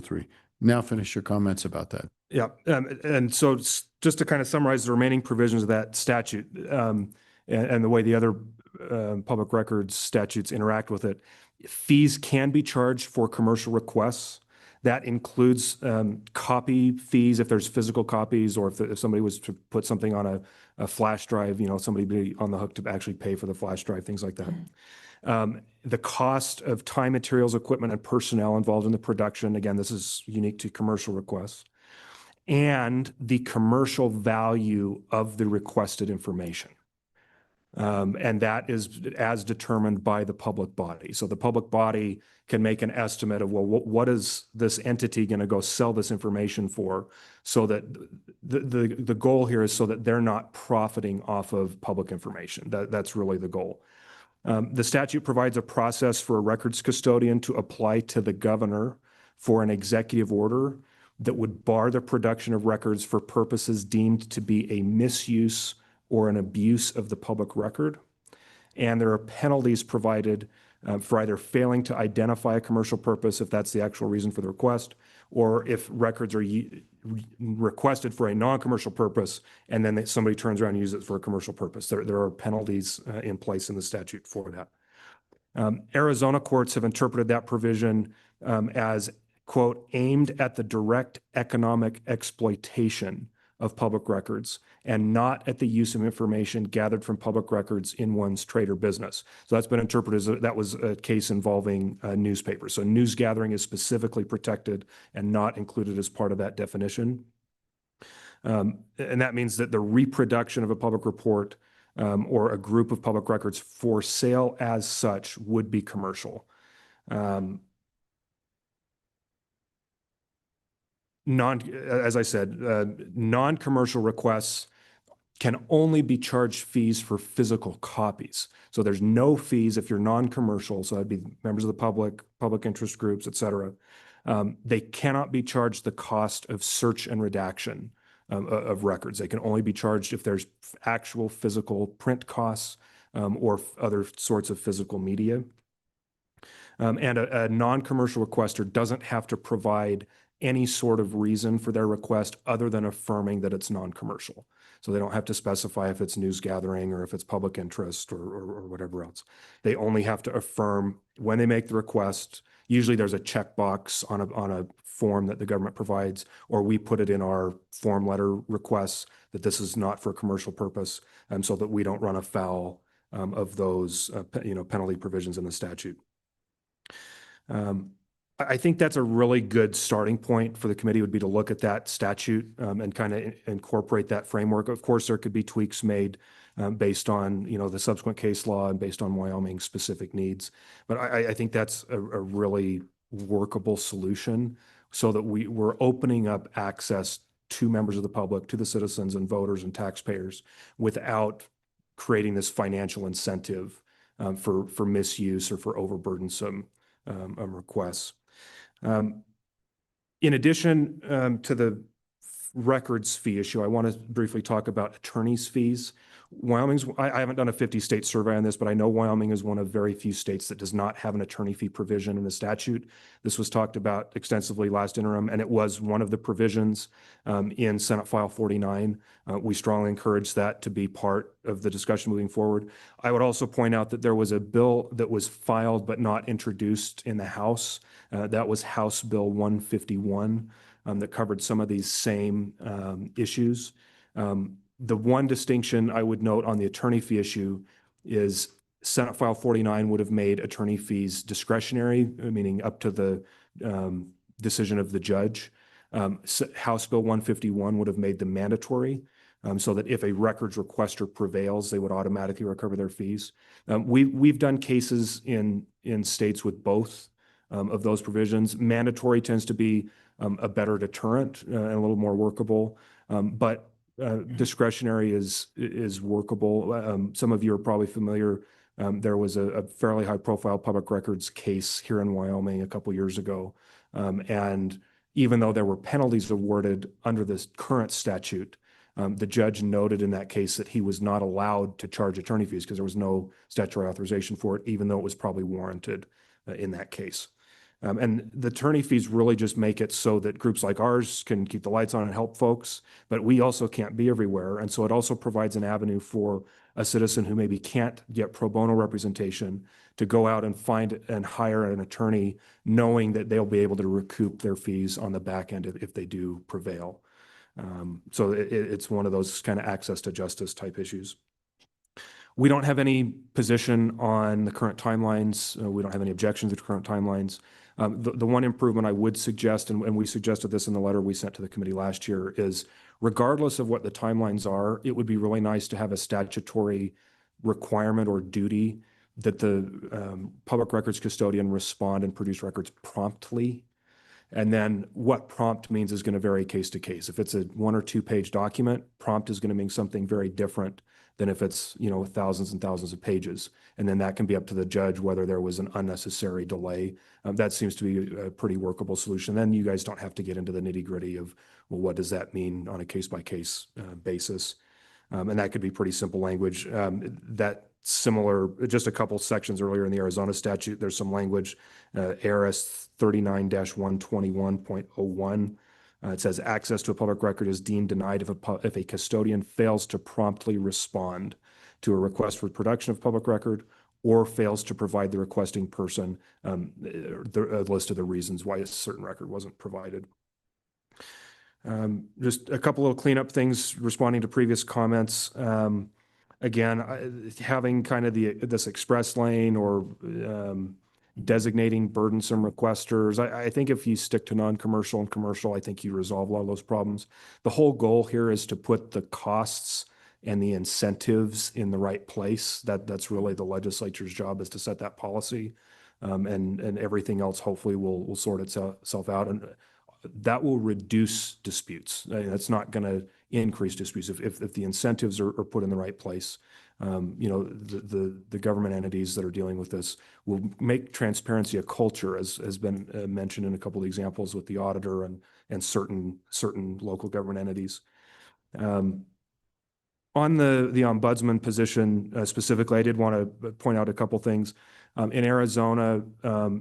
03. Now finish your comments about that. Yeah, and so just to kind of summarize the remaining provisions of that statute and the way the other public records statutes interact with it, fees can be charged for commercial requests. That includes copy fees if there's physical copies, or if somebody was to put something on a flash drive, somebody be on the hook to actually pay for the flash drive, things like that. The cost of time, materials, equipment, and personnel involved in the production. Again, this is unique to commercial requests. And the commercial value of the requested information. And that is as determined by the public body. So the public body can make an estimate of, well, what is this entity going to go sell this information for, so that the goal here is so that they're not profiting off of public information. That's really the goal. The statute provides a process for a records custodian to apply to the governor for an executive order that would bar the production of records for purposes deemed to be a misuse or an abuse of the public record. And there are penalties provided for either failing to identify a commercial purpose, if that's the actual reason for the request, or if records are requested for a non-commercial purpose and then somebody turns around and uses it for a commercial purpose. There are penalties in place in the statute for that. Arizona courts have interpreted that provision as, quote, aimed at the direct economic exploitation of public records and not at the use of information gathered from public records in one's trade or business. So that's been interpreted as that was a case involving newspapers. So news gathering is specifically protected and not included as part of that definition. And that means that the reproduction of a public report or a group of public records for sale as such would be commercial. As I said, non-commercial requests can only be charged fees for physical copies. So there's no fees if you're non-commercial. So that'd be members of the public interest groups, et cetera. They cannot be charged the cost of search and redaction of records. They can only be charged if there's actual physical print costs or other sorts of physical media. And a non-commercial requester doesn't have to provide any sort of reason for their request other than affirming that it's non-commercial. So they don't have to specify if it's news gathering or if it's public interest or whatever else. They only have to affirm when they make the request. Usually there's a checkbox on a form that the government provides, or we put it in our form letter requests that this is not for a commercial purpose, so that we don't run afoul of those penalty provisions in the statute. I think that's a really good starting point for the committee, would be to look at that statute and kind of incorporate that framework. Of course, there could be tweaks made based on the subsequent case law and based on Wyoming specific needs. But I think that's a really workable solution, so that we're opening up access to members of the public, to the citizens and voters and taxpayers, without creating this financial incentive for misuse or for overburdensome requests. In addition to the records fee issue, I want to briefly talk about attorney's fees. I haven't done a 50-state survey on this, but I know Wyoming is one of very few states that does not have an attorney fee provision in the statute. This was talked about extensively last interim, and it was one of the provisions in Senate File 49. We strongly encourage that to be part of the discussion moving forward. I would also point out that there was a bill that was filed but not introduced in the House. That was House Bill 151 that covered some of these same issues. The one distinction I would note on the attorney fee issue is Senate File 49 would have made attorney fees discretionary, meaning up to the decision of the judge. House Bill 151 would have made them mandatory, so that if a records requester prevails, they would automatically recover their fees. We've done cases in states with both of those provisions. Mandatory tends to be a better deterrent and a little more workable, but discretionary is workable. Some of you are probably familiar. There was a fairly high-profile public records case here in Wyoming a couple years ago, and even though there were penalties awarded under this current statute, the judge noted in that case that he was not allowed to charge attorney fees because there was no statutory authorization for it, even though it was probably warranted in that case. And the attorney fees really just make it so that groups like ours can keep the lights on and help folks, but we also can't be everywhere. And so it also provides an avenue for a citizen who maybe can't get pro bono representation to go out and find and hire an attorney, knowing that they'll be able to recoup their fees on the back end if they do prevail. So it's one of those kind of access to justice type issues. We don't have any position on the current timelines. We don't have any objections to the current timelines. The one improvement I would suggest, and we suggested this in the letter we sent to the committee last year, is regardless of what the timelines are, it would be really nice to have a statutory requirement or duty that the public records custodian respond and produce records promptly. And then what prompt means is going to vary case to case. If it's a 1 or 2 page document, prompt is going to mean something very different than if it's, thousands and thousands of pages. And then that can be up to the judge whether there was an unnecessary delay. That seems to be a pretty workable solution. Then you guys don't have to get into the nitty-gritty of, well, what does that mean on a case-by-case basis? And that could be pretty simple language. That similar, just a couple sections earlier in the Arizona statute, there's some language, ARS 39-121.01. It says access to a public record is deemed denied if a custodian fails to promptly respond to a request for production of public record or fails to provide the requesting person a list of the reasons why a certain record wasn't provided. Just a couple of cleanup things responding to previous comments. Again, having kind of this express lane or designating burdensome requesters. I think if you stick to non-commercial and commercial, I think you resolve a lot of those problems. The whole goal here is to put the costs and the incentives in the right place. That's really the legislature's job, is to set that policy, and everything else hopefully will sort itself out, and that will reduce disputes. That's not going to increase disputes if the incentives are put in the right place. The government entities that are dealing with this will make transparency a culture, as has been mentioned in a couple of examples with the auditor and certain local government entities. On the ombudsman position specifically, I did want to point out a couple things. In Arizona,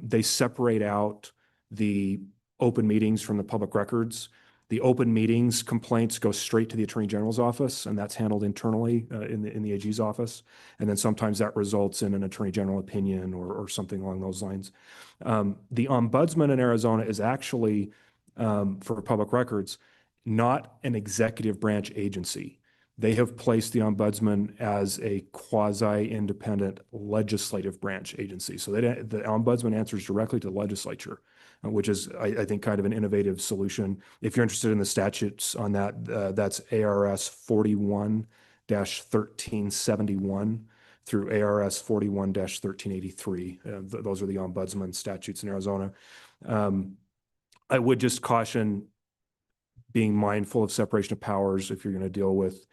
they separate out the open meetings from the public records. The open meetings complaints go straight to the Attorney General's office, and that's handled internally in the AG's office. And then sometimes that results in an Attorney General opinion or something along those lines. The Ombudsman in Arizona is actually, for public records, not an executive branch agency. They have placed the Ombudsman as a quasi-independent legislative branch agency. So the Ombudsman answers directly to the legislature, which is, I think, kind of an innovative solution. If you're interested in the statutes on that, that's ARS 41-1371 through ARS 41-1383. Those are the Ombudsman statutes in Arizona. I would just caution being mindful of separation of powers if you're going to deal with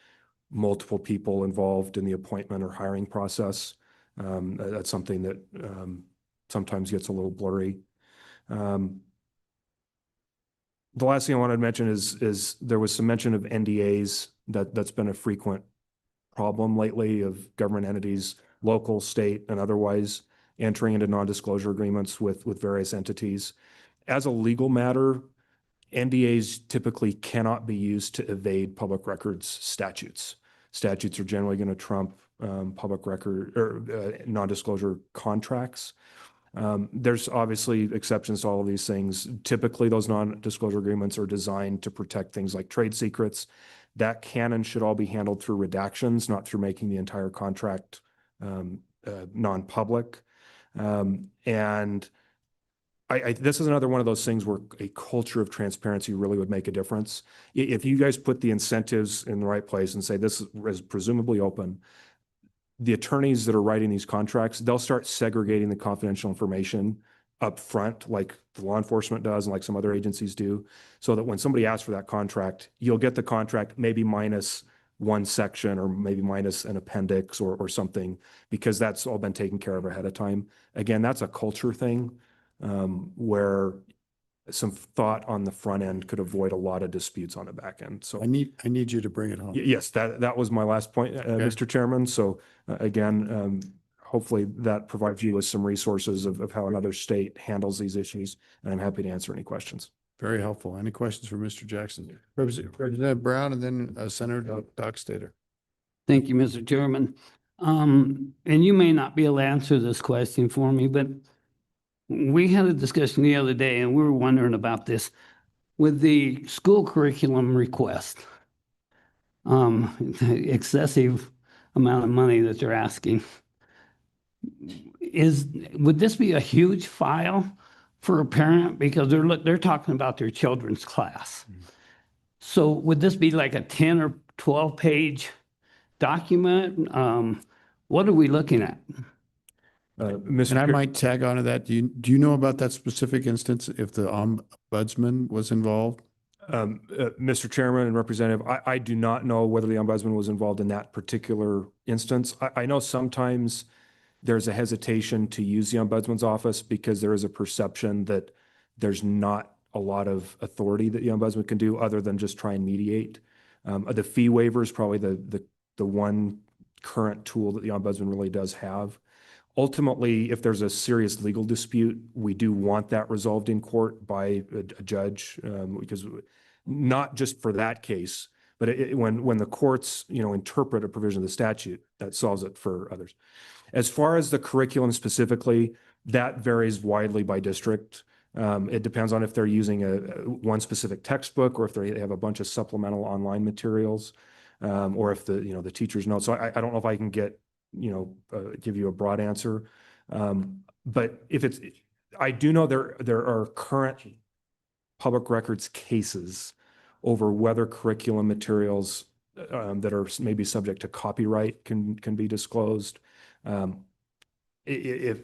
multiple people involved in the appointment or hiring process. That's something that sometimes gets a little blurry. The last thing I wanted to mention is there was some mention of NDAs that's been a frequent problem lately of government entities, local, state, and otherwise, entering into non-disclosure agreements with various entities. As a legal matter, NDAs typically cannot be used to evade public records statutes. Statutes are generally going to trump public record or non-disclosure contracts. There's obviously exceptions to all of these things. Typically, those non-disclosure agreements are designed to protect things like trade secrets. That can and should all be handled through redactions, not through making the entire contract non-public. And this is another one of those things where a culture of transparency really would make a difference. If you guys put the incentives in the right place and say this is presumably open, the attorneys that are writing these contracts, they'll start segregating the confidential information up front, like the law enforcement does and like some other agencies do, so that when somebody asks for that contract, you'll get the contract maybe minus one section or maybe minus an appendix or something, because that's all been taken care of ahead of time. Again, that's a culture thing where some thought on the front end could avoid a lot of disputes on the back end. So I need you to bring it home. yes, that was my last point, Mr. Chairman. So again, hopefully that provides you with some resources of how another state handles these issues. And I'm happy to answer any questions. Very helpful. Any questions for Mr. Jackson? Representative Brown and then Senator Dockstader. Thank you, Mr. Chairman. And you may not be able to answer this question for me, but we had a discussion the other day and we were wondering about this with the school curriculum request. The excessive amount of money that they're asking. Would this be a huge file for a parent, because they're talking about their children's class? So would this be like a 10 or 12 page document? What are we looking at? And I might tag onto that. Do you know about that specific instance if the ombudsman was involved? Mr. Chairman and Representative, I do not know whether the ombudsman was involved in that particular instance. I know sometimes there's a hesitation to use the ombudsman's office because there is a perception that there's not a lot of authority that the ombudsman can do other than just try and mediate. The fee waiver is probably the one current tool that the ombudsman really does have. Ultimately, if there's a serious legal dispute, we do want that resolved in court by a judge, because not just for that case, but when the courts, interpret a provision of the statute, that solves it for others. As far as the curriculum specifically, that varies widely by district. It depends on if they're using one specific textbook or if they have a bunch of supplemental online materials, or if the teachers know. So I don't know if I can give you a broad answer. But I do know there are current public records cases over whether curriculum materials that are maybe subject to copyright can be disclosed. If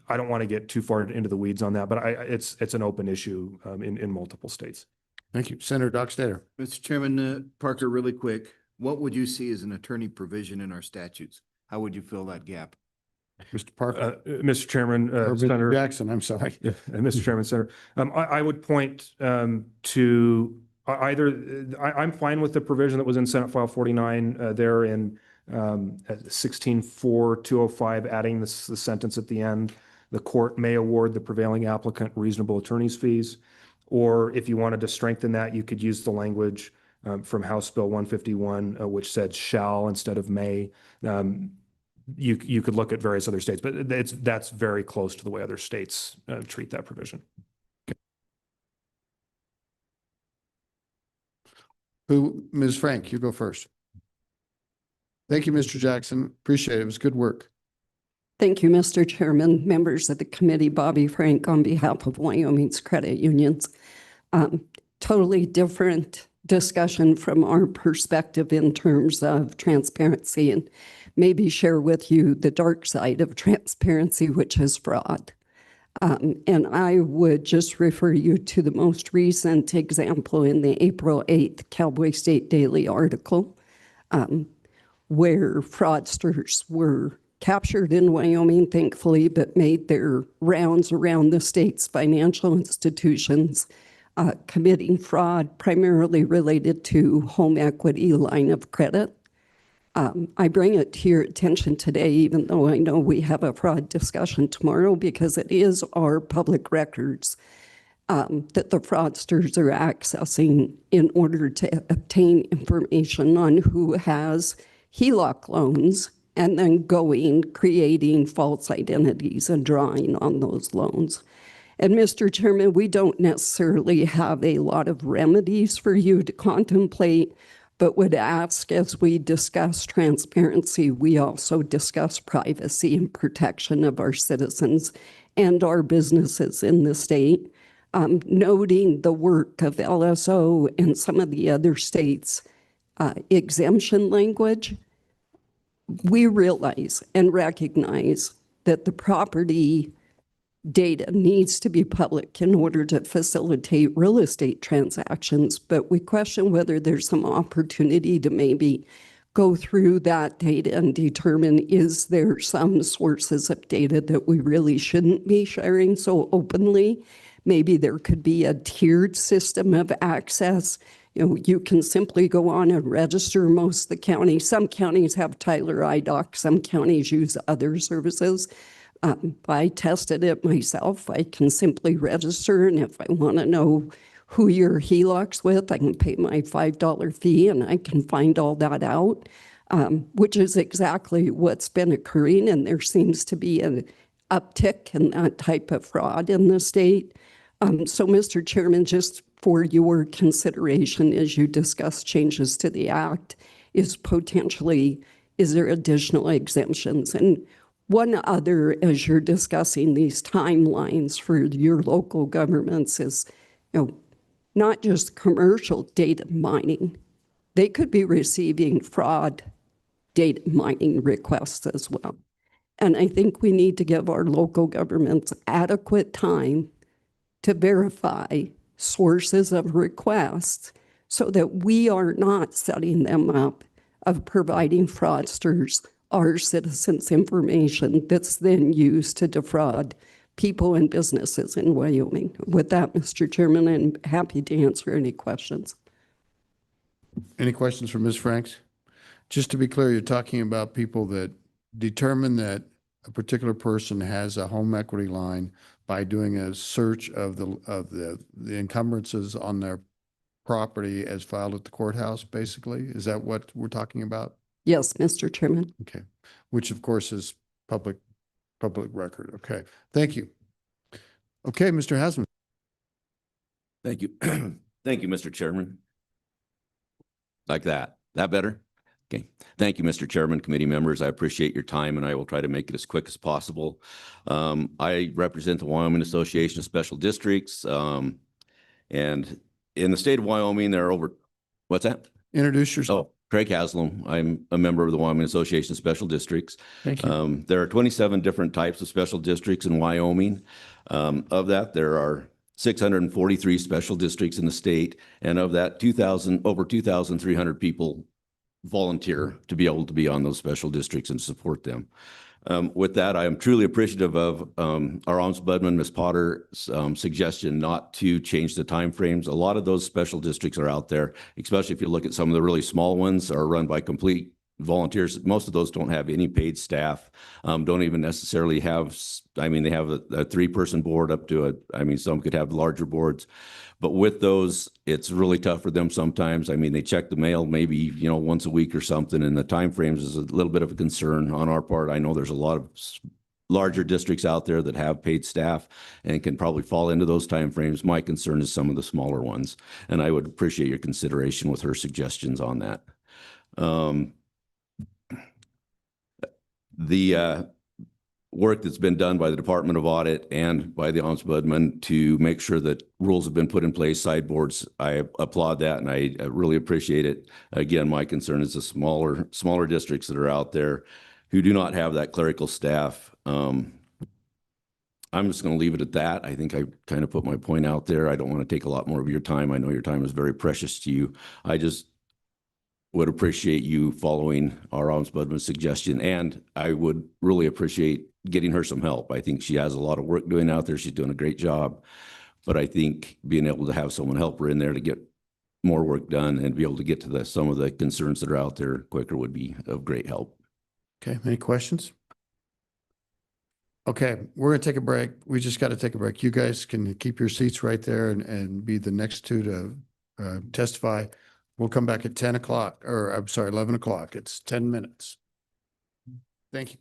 I don't want to get too far into the weeds on that, but it's an open issue in multiple states. Thank you. Senator Dockstader. Mr. Chairman, Parker, really quick, what would you see as an attorney provision in our statutes? How would you fill that gap? Mr. Parker. Mr. Chairman, Senator Jackson, I'm sorry. Mr. Chairman, Senator, I would point to either, I'm fine with the provision that was in Senate File 49 there in 16.4.205, adding the sentence at the end, the court may award the prevailing applicant reasonable attorney's fees. Or if you wanted to strengthen that, you could use the language from House Bill 151, which said shall instead of may. You could look at various other states, but that's very close to the way other states treat that provision. Ms. Frank, you go first. Thank you, Mr. Jackson. Appreciate it. It was good work. Thank you, Mr. Chairman, members of the committee, Bobby Frank on behalf of Wyoming's credit unions. Totally different discussion from our perspective in terms of transparency, and maybe share with you the dark side of transparency, which is fraud. And I would just refer you to the most recent example in the April 8th Cowboy State Daily article, where fraudsters were captured in Wyoming, thankfully, but made their rounds around the state's financial institutions, committing fraud primarily related to home equity line of credit. I bring it to your attention today, even though I know we have a fraud discussion tomorrow, because it is our public records that the fraudsters are accessing in order to obtain information on who has HELOC loans and then creating false identities and drawing on those loans. And Mr. Chairman, we don't necessarily have a lot of remedies for you to contemplate, but would ask, as we discuss transparency, we also discuss privacy and protection of our citizens and our businesses in the state, noting the work of LSO and some of the other states' exemption language. We realize and recognize that the property data needs to be public in order to facilitate real estate transactions, but we question whether there's some opportunity to maybe go through that data and determine, is there some sources of data that we really shouldn't be sharing so openly? Maybe there could be a tiered system of access. You can simply go on and register most of the counties. Some counties have Tyler IDOC, some counties use other services. I tested it myself. I can simply register, and if I want to know who your HELOC's with, I can pay my $5 fee and I can find all that out, which is exactly what's been occurring, and there seems to be an uptick in that type of fraud in the state. So, Mr. Chairman, just for your consideration as you discuss changes to the Act, is there additional exemptions? And one other, as you're discussing these timelines for your local governments, is, not just commercial data mining. They could be receiving fraud data mining requests as well. And I think we need to give our local governments adequate time to verify sources of requests so that we are not setting them up of providing fraudsters our citizens' information that's then used to defraud people and businesses in Wyoming. With that, Mr. Chairman, I'm happy to answer any questions. Any questions for Ms. Franks? Just to be clear, you're talking about people that determine that a particular person has a home equity line by doing a search of the encumbrances on their property as filed at the courthouse, basically? Is that what we're talking about? Yes, Mr. Chairman. Okay, which of course is public record. Okay, thank you. Okay, Mr. Hasman. Thank you. Thank you, Mr. Chairman. Like that. That better? Okay. Thank you, Mr. Chairman, committee members. I appreciate your time, and I will try to make it as quick as possible. I represent the Wyoming Association of Special Districts. And in the state of Wyoming, there are over, what's that? Introduce yourself. Oh, Craig Haslam. I'm a member of the Wyoming Association of Special Districts. Thank you. There are 27 different types of special districts in Wyoming. Of that, there are 643 special districts in the state, and of that, over 2,300 people volunteer to be able to be on those special districts and support them. With that, I am truly appreciative of our Ombudsman, Ms. Potter's suggestion not to change the timeframes. A lot of those special districts are out there, especially if you look at some of the really small ones, are run by complete volunteers. Most of those don't have any paid staff, don't even necessarily have, they have a three-person board up to some could have larger boards. But with those, it's really tough for them sometimes. They check the mail maybe, once a week or something, and the timeframes is a little bit of a concern on our part. I know there's a lot of larger districts out there that have paid staff and can probably fall into those timeframes. My concern is some of the smaller ones, and I would appreciate your consideration with her suggestions on that. The work that's been done by the Department of Audit and by the Ombudsman to make sure that rules have been put in place, sideboards, I applaud that, and I really appreciate it. Again, my concern is the smaller districts that are out there who do not have that clerical staff. I'm just going to leave it at that. I think I kind of put my point out there. I don't want to take a lot more of your time. I know your time is very precious to you. I just would appreciate you following our Ombudsman's suggestion, and I would really appreciate getting her some help. I think she has a lot of work doing out there. She's doing a great job, but I think being able to have someone help her in there to get more work done and be able to get to some of the concerns that are out there quicker would be of great help. Okay, any questions? Okay, we're gonna take a break. We just got to take a break. You guys can keep your seats right there and be the next two to testify. We'll come back at 10 o'clock, or I'm sorry, 11 o'clock. It's 10 minutes. Thank you.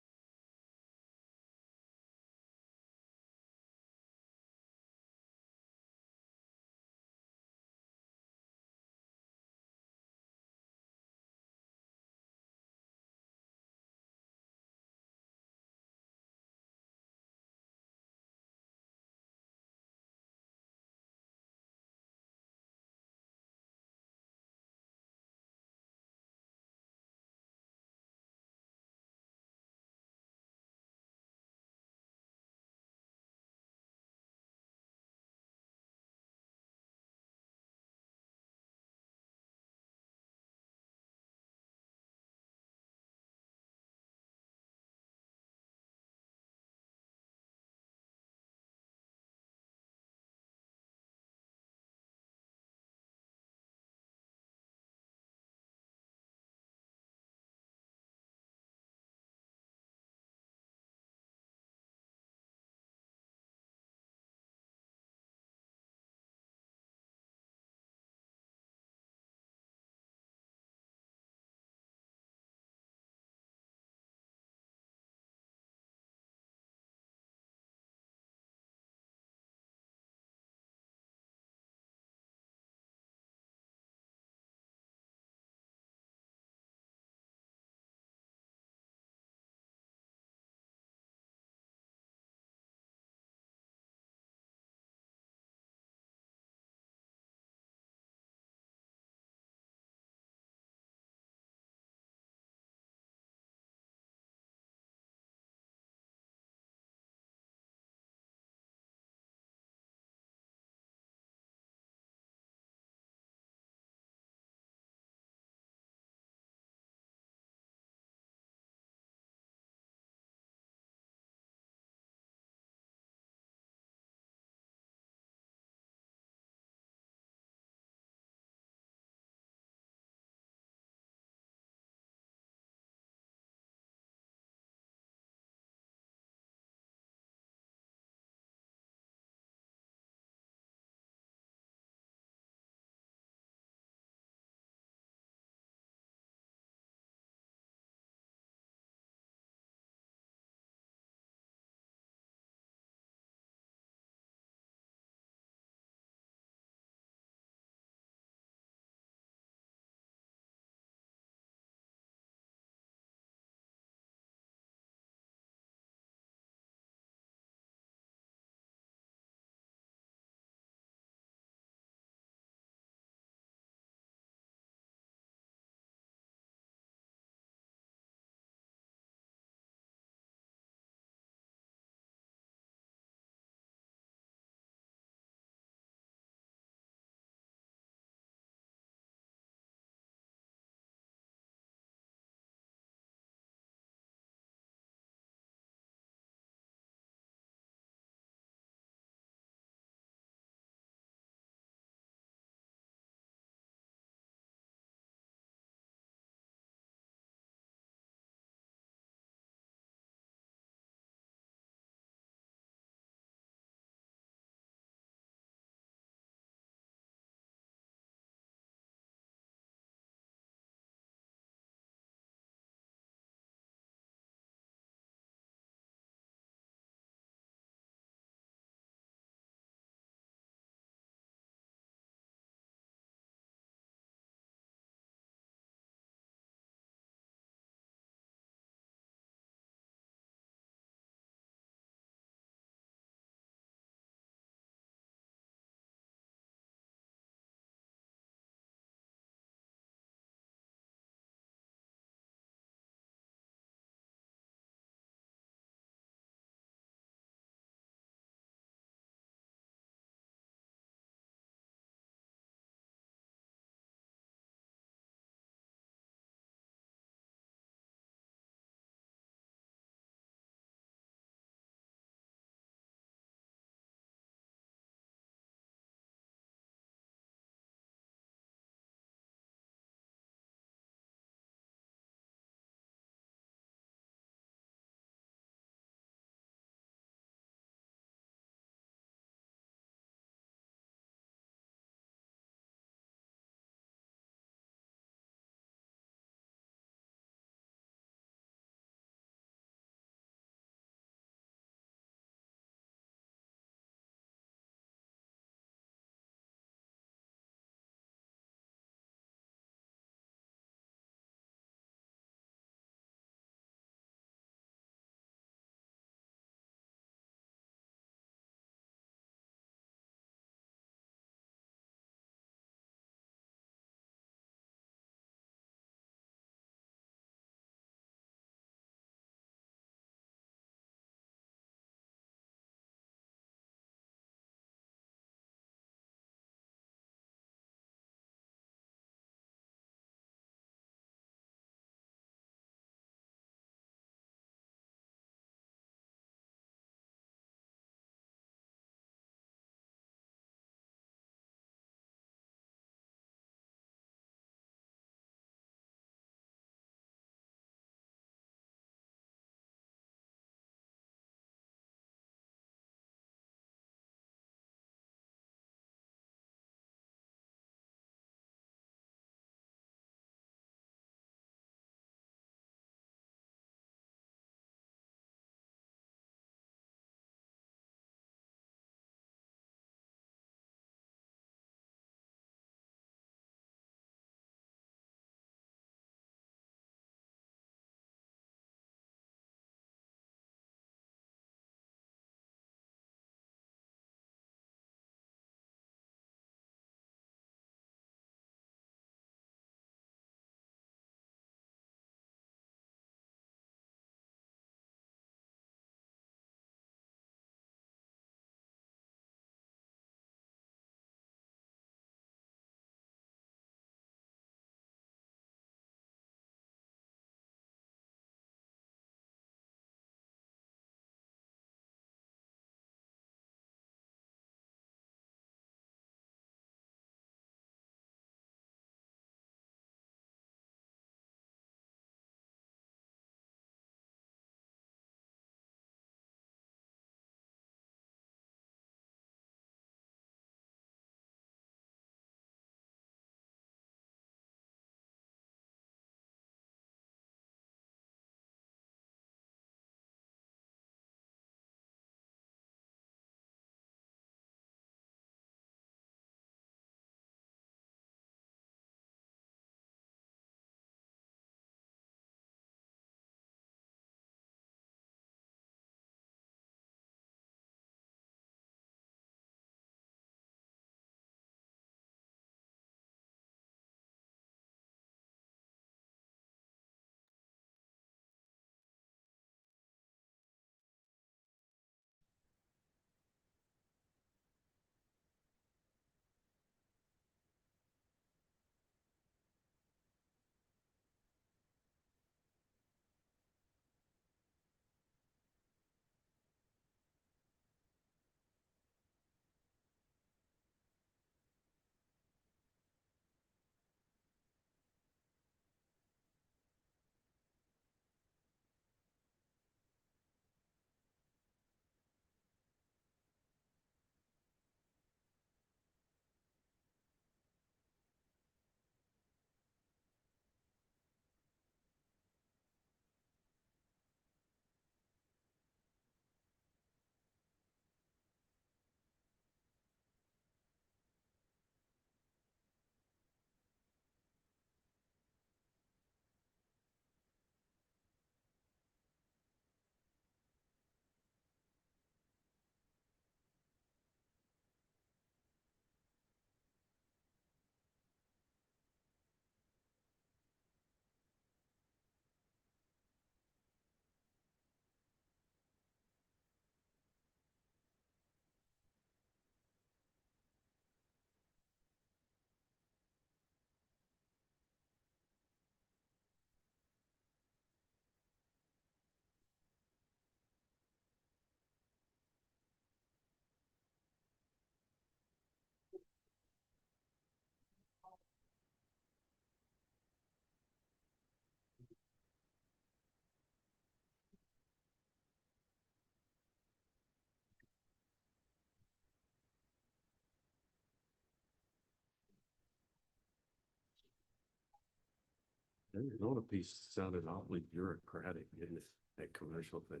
That Nona piece sounded awfully bureaucratic, didn't it? That commercial thing.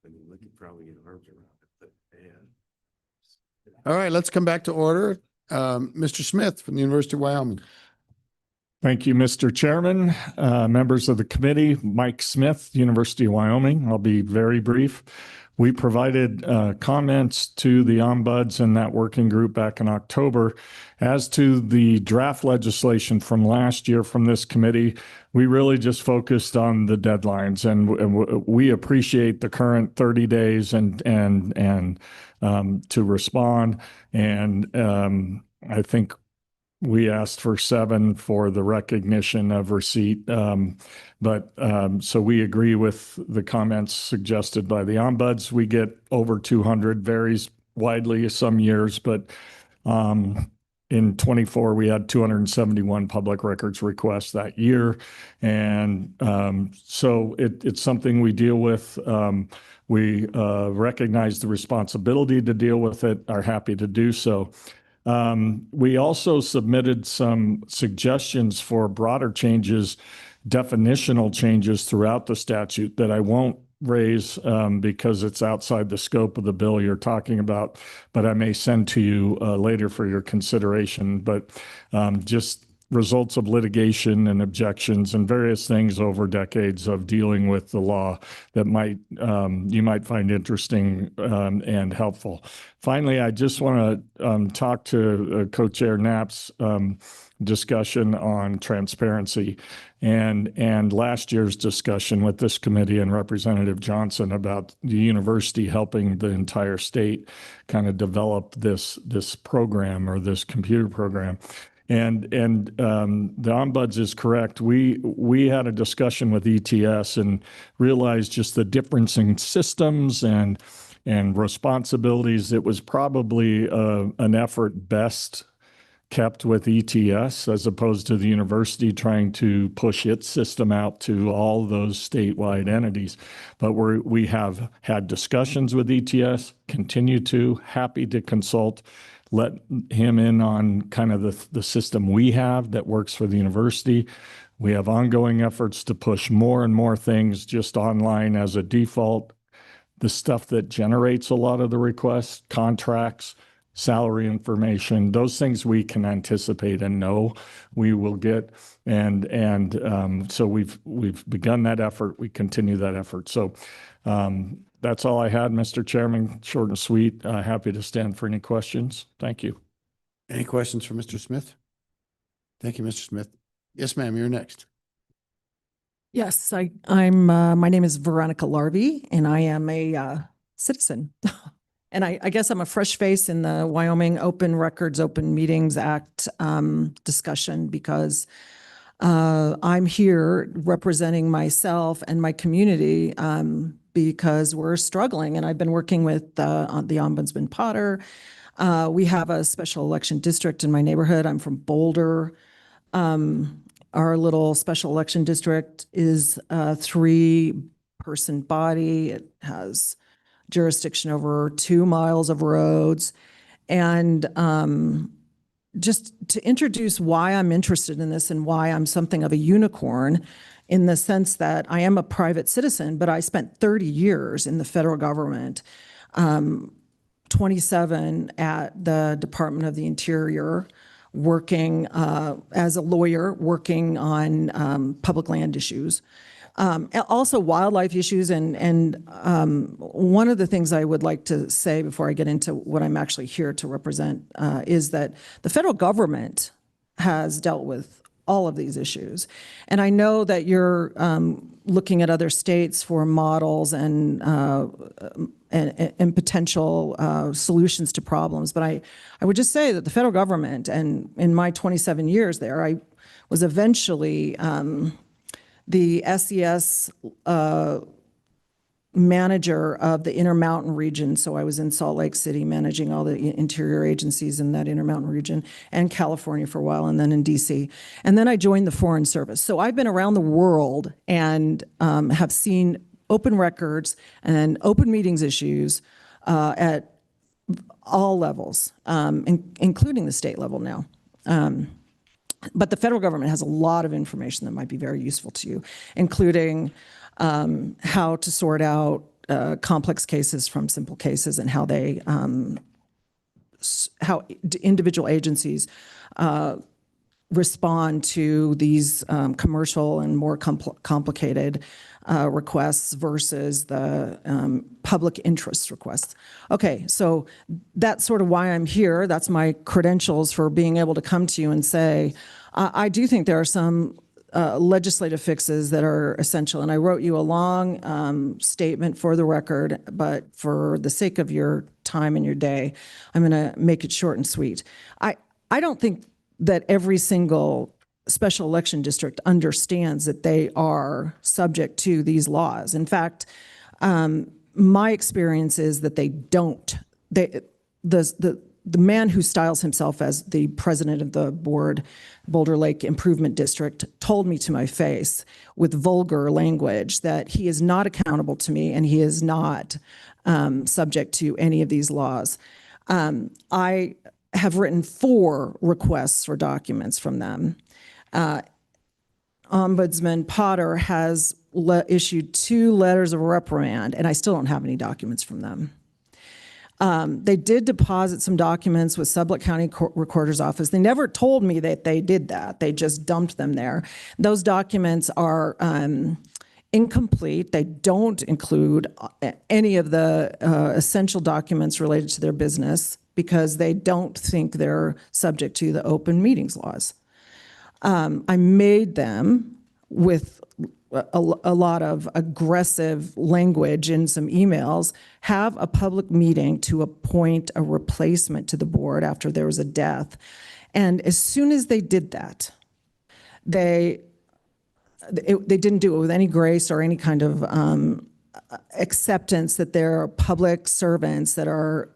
I mean, we could probably get arms around it, but man. All right, let's come back to order. Mr. Smith from the University of Wyoming. Thank you, Mr. Chairman, members of the committee. Mike Smith, University of Wyoming. I'll be very brief. We provided comments to the ombuds and that working group back in October. As to the draft legislation from last year from this committee, we really just focused on the deadlines, and we appreciate the current 30 days and to respond. And I think we asked for 7 for the recognition of receipt. So we agree with the comments suggested by the ombuds. We get over 200, varies widely some years, but in 24, we had 271 public records requests that year. And so it's something we deal with. We recognize the responsibility to deal with it, are happy to do so. We also submitted some suggestions for broader changes, definitional changes throughout the statute that I won't raise because it's outside the scope of the bill you're talking about, but I may send to you later for your consideration. But just results of litigation and objections and various things over decades of dealing with the law that you might find interesting and helpful. Finally, I just want to talk to Co-Chair Knapp's discussion on transparency and last year's discussion with this committee and Representative Johnson about the university helping the entire state kind of develop this program or this computer program. And the ombuds is correct. We had a discussion with ETS and realized just the difference in systems and responsibilities. It was probably an effort best kept with ETS as opposed to the university trying to push its system out to all those statewide entities. But we have had discussions with ETS, continue to, happy to consult, let him in on kind of the system we have that works for the university. We have ongoing efforts to push more and more things just online as a default. The stuff that generates a lot of the requests, contracts, salary information, those things we can anticipate and know we will get. And so we've begun that effort. We continue that effort. So that's all I had, Mr. Chairman. Short and sweet. Happy to stand for any questions. Thank you. Any questions for Mr. Smith? Thank you, Mr. Smith. Yes, ma'am, you're next. Yes, I'm. My name is Veronica Larvey, and I am a citizen. And I guess I'm a fresh face in the Wyoming Open Records, Open Meetings Act discussion because I'm here representing myself and my community because we're struggling. And I've been working with the Ombudsman Potter. We have a special election district in my neighborhood. I'm from Boulder. Our little special election district is a 3-person body. It has jurisdiction over 2 miles of roads. And just to introduce why I'm interested in this and why I'm something of a unicorn in the sense that I am a private citizen, but I spent 30 years in the federal government, 27 at the Department of the Interior, working as a lawyer, working on public land issues. Also wildlife issues. And one of the things I would like to say before I get into what I'm actually here to represent is that the federal government has dealt with all of these issues. And I know that you're looking at other states for models and potential solutions to problems. But I would just say that the federal government, and in my 27 years there, I was eventually the SES manager of the Intermountain region. So I was in Salt Lake City managing all the interior agencies in that Intermountain region, and California for a while, and then in DC. And then I joined the Foreign Service. So I've been around the world and have seen open records and open meetings issues at all levels, including the state level now. But the federal government has a lot of information that might be very useful to you, including how to sort out complex cases from simple cases and how they how individual agencies respond to these commercial and more complicated requests versus the public interest requests. Okay, so that's sort of why I'm here. That's my credentials for being able to come to you and say, I do think there are some legislative fixes that are essential. And I wrote you a long statement for the record, but for the sake of your time and your day, I'm going to make it short and sweet. I don't think that every single special election district understands that they are subject to these laws. In fact, my experience is that they don't. The man who styles himself as the president of the board, Boulder Lake Improvement District, told me to my face with vulgar language that he is not accountable to me and he is not subject to any of these laws. I have written 4 requests for documents from them. Ombudsman Potter has issued 2 letters of reprimand, and I still don't have any documents from them. They did deposit some documents with Sublette County Recorder's Office. They never told me that they did that. They just dumped them there. Those documents are incomplete. They don't include any of the essential documents related to their business because they don't think they're subject to the open meetings laws. I made them with a lot of aggressive language in some emails, have a public meeting to appoint a replacement to the board after there was a death. And as soon as they did that, they didn't do it with any grace or any kind of acceptance that they're public servants that are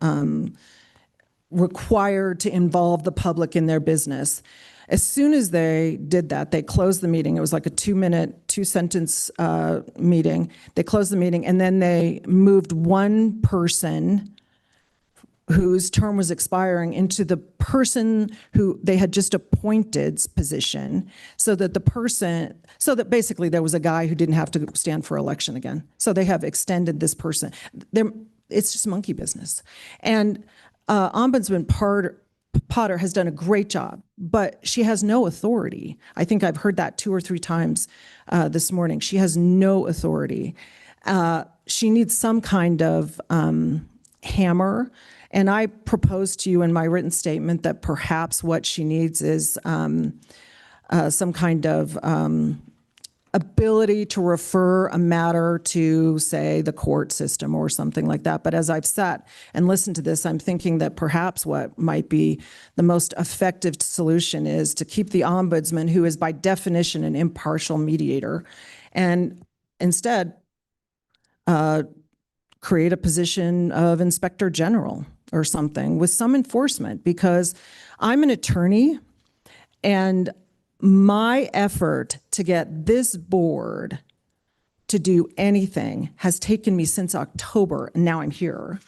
required to involve the public in their business. As soon as they did that, they closed the meeting. It was like a 2-sentence meeting. They closed the meeting, and then they moved one person whose term was expiring into the person who they had just appointed's position, so that basically there was a guy who didn't have to stand for election again. So they have extended this person. It's just monkey business. And Ombudsman Potter has done a great job, but she has no authority. I think I've heard that 2 or 3 times this morning. She has no authority. She needs some kind of hammer. And I proposed to you in my written statement that perhaps what she needs is some kind of ability to refer a matter to, say, the court system or something like that. But as I've sat and listened to this, I'm thinking that perhaps what might be the most effective solution is to keep the ombudsman, who is by definition an impartial mediator, and instead create a position of inspector general or something with some enforcement, because I'm an attorney and my effort to get this board to do anything has taken me since October, and now I'm here.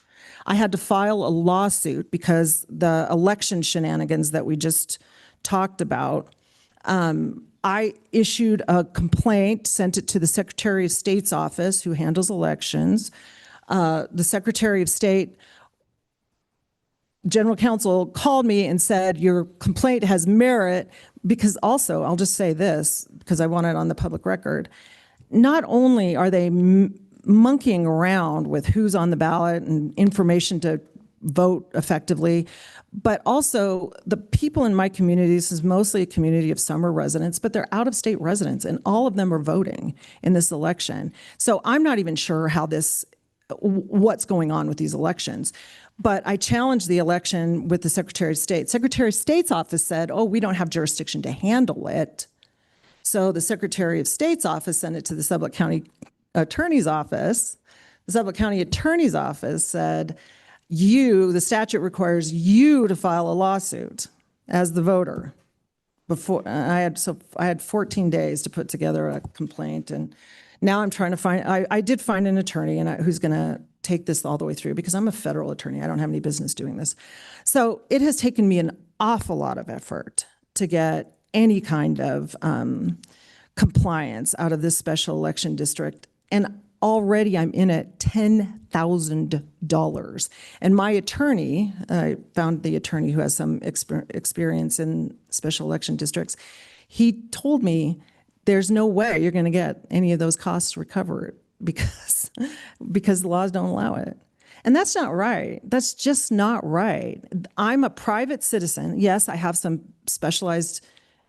I had to file a lawsuit because the election shenanigans that we just talked about, I issued a complaint, sent it to the Secretary of State's office, who handles elections. The Secretary of State General Counsel called me and said, your complaint has merit, because also, I'll just say this, because I want it on the public record, not only are they monkeying around with who's on the ballot and information to vote effectively, but also the people in my community, this is mostly a community of summer residents, but they're out-of-state residents, and all of them are voting in this election. So I'm not even sure what's going on with these elections. But I challenged the election with the Secretary of State. Secretary of State's office said, oh, we don't have jurisdiction to handle it. So the Secretary of State's office sent it to the Sublette County Attorney's Office. The Sublette County Attorney's Office said, the statute requires you to file a lawsuit as the voter. I had 14 days to put together a complaint, and now I'm trying to find, I did find an attorney who's going to take this all the way through, because I'm a federal attorney. I don't have any business doing this. So it has taken me an awful lot of effort to get any kind of compliance out of this special election district. And already I'm in at $10,000. And my attorney, I found the attorney who has some experience in special election districts, he told me there's no way you're going to get any of those costs recovered because the laws don't allow it. And that's not right. That's just not right. I'm a private citizen. Yes, I have some specialized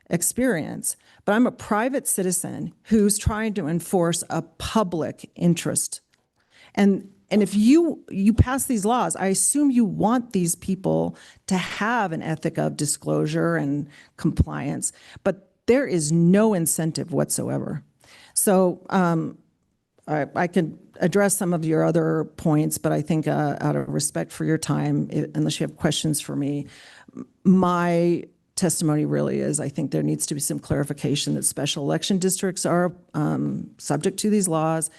experience, but I'm a private citizen who's trying to enforce a public interest. And if you pass these laws, I assume you want these people to have an ethic of disclosure and compliance, but there is no incentive whatsoever. So I can address some of your other points, but I think out of respect for your time, unless you have questions for me, my testimony really is, I think there needs to be some clarification that special election districts are subject to these laws.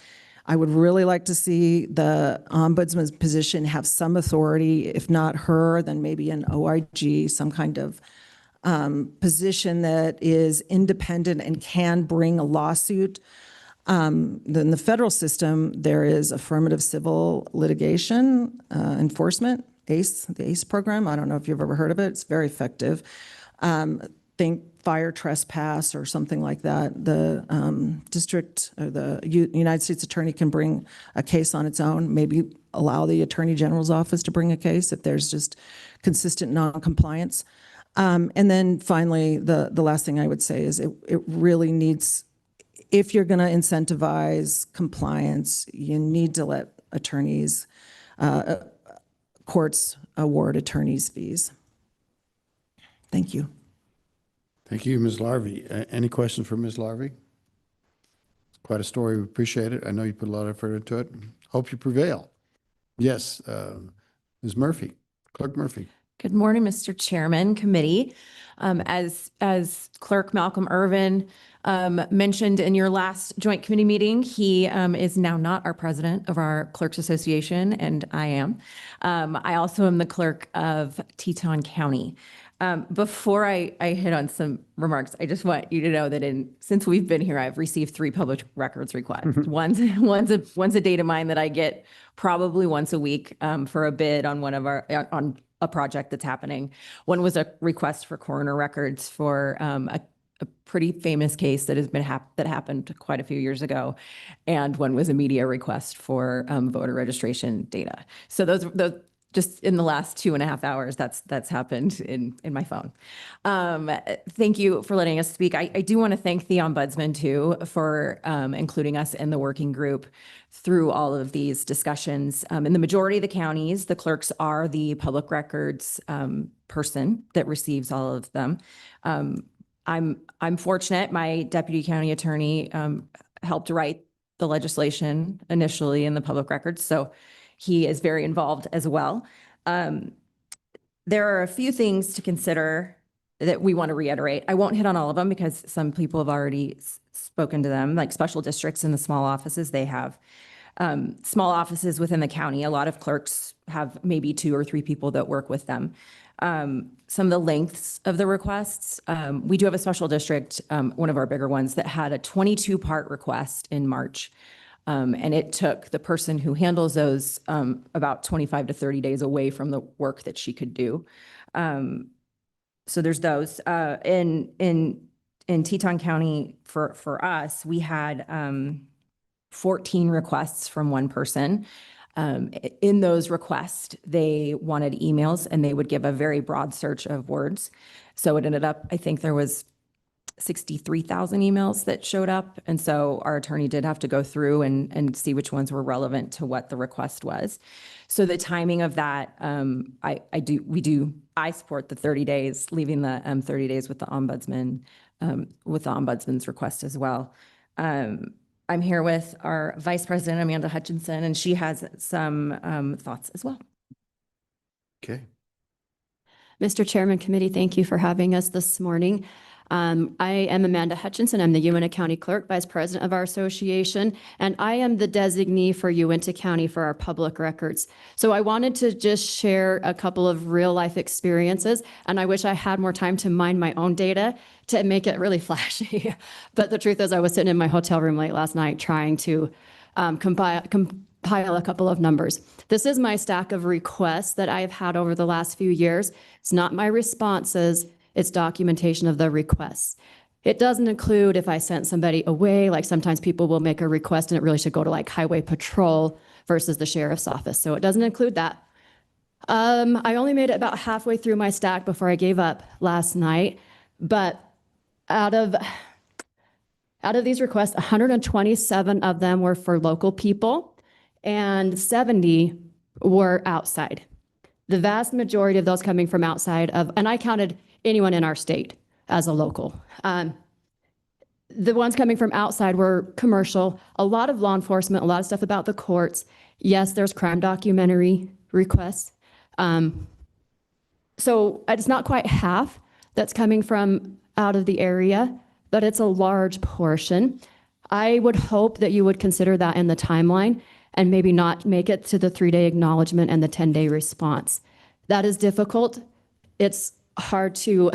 I would really like to see the ombudsman's position have some authority, if not her, then maybe an OIG, some kind of position that is independent and can bring a lawsuit. Then the federal system, there is affirmative civil litigation enforcement, ACE, the ACE program. I don't know if you've ever heard of it. It's very effective. Think fire trespass or something like that. The district or the United States attorney can bring a case on its own, maybe allow the attorney general's office to bring a case if there's just consistent non-compliance. And then finally, the last thing I would say is it really needs, if you're going to incentivize compliance, you need to let attorneys, courts award attorneys' fees. Thank you. Thank you, Ms. Larvey. Any questions for Ms. Larvey? Quite a story. We appreciate it. I know you put a lot of effort into it. Hope you prevail. Yes, Ms. Murphy, Clerk Murphy. Good morning, Mr. Chairman, committee. As Clerk Malcolm Irvin mentioned in your last joint committee meeting, he is now not our president of our Clerks Association, and I am. I also am the clerk of Teton County. Before I hit on some remarks, I just want you to know that since we've been here, I've received 3 public records requests. One's a data mine that I get probably once a week for a bid on on a project that's happening. One was a request for coroner records for a pretty famous case that has been that happened quite a few years ago, and one was a media request for voter registration data. So those just in the last 2.5 hours, that's happened in my phone. Thank you for letting us speak. I do want to thank the Ombudsman too for including us in the working group through all of these discussions. In the majority of the counties, the clerks are the public records person that receives all of them. I'm fortunate. My deputy county attorney helped write the legislation initially in the public records, so he is very involved as well. There are a few things to consider that we want to reiterate. I won't hit on all of them because some people have already spoken to them, like special districts and the small offices. They have small offices within the county. A lot of clerks have maybe 2 or 3 people that work with them. Some of the lengths of the requests. We do have a special district, one of our bigger ones, that had a 22-part request in March. And it took the person who handles those about 25 to 30 days away from the work that she could do. So there's those. In Teton County, for us, we had 14 requests from one person. In those requests, they wanted emails, and they would give a very broad search of words. So it ended up, I think there was 63,000 emails that showed up. And so our attorney did have to go through and see which ones were relevant to what the request was. So the timing of that, I support the 30 days, leaving the 30 days with the Ombudsman, with the Ombudsman's request as well. I'm here with our Vice President, Amanda Hutchinson, and she has some thoughts as well. Okay. Mr. Chairman, committee, thank you for having us this morning. I am Amanda Hutchinson. I'm the Uintah County Clerk, Vice President of our association, and I am the designee for Uintah County for our public records. So I wanted to just share a couple of real life experiences, and I wish I had more time to mine my own data to make it really flashy. But the truth is, I was sitting in my hotel room late last night trying to compile a couple of numbers. This is my stack of requests that I've had over the last few years. It's not my responses, it's documentation of the requests. It doesn't include if I sent somebody away, like sometimes people will make a request and it really should go to like highway patrol versus the sheriff's office. So it doesn't include that. I only made it about halfway through my stack before I gave up last night. But out of these requests, 127 of them were for local people and 70 were outside. The vast majority of those coming from outside of, and I counted anyone in our state as a local. The ones coming from outside were commercial, a lot of law enforcement, a lot of stuff about the courts. Yes, there's crime documentary requests. So it's not quite half that's coming from out of the area, but it's a large portion. I would hope that you would consider that in the timeline and maybe not make it to the 3-day acknowledgement and the 10-day response. That is difficult. It's hard to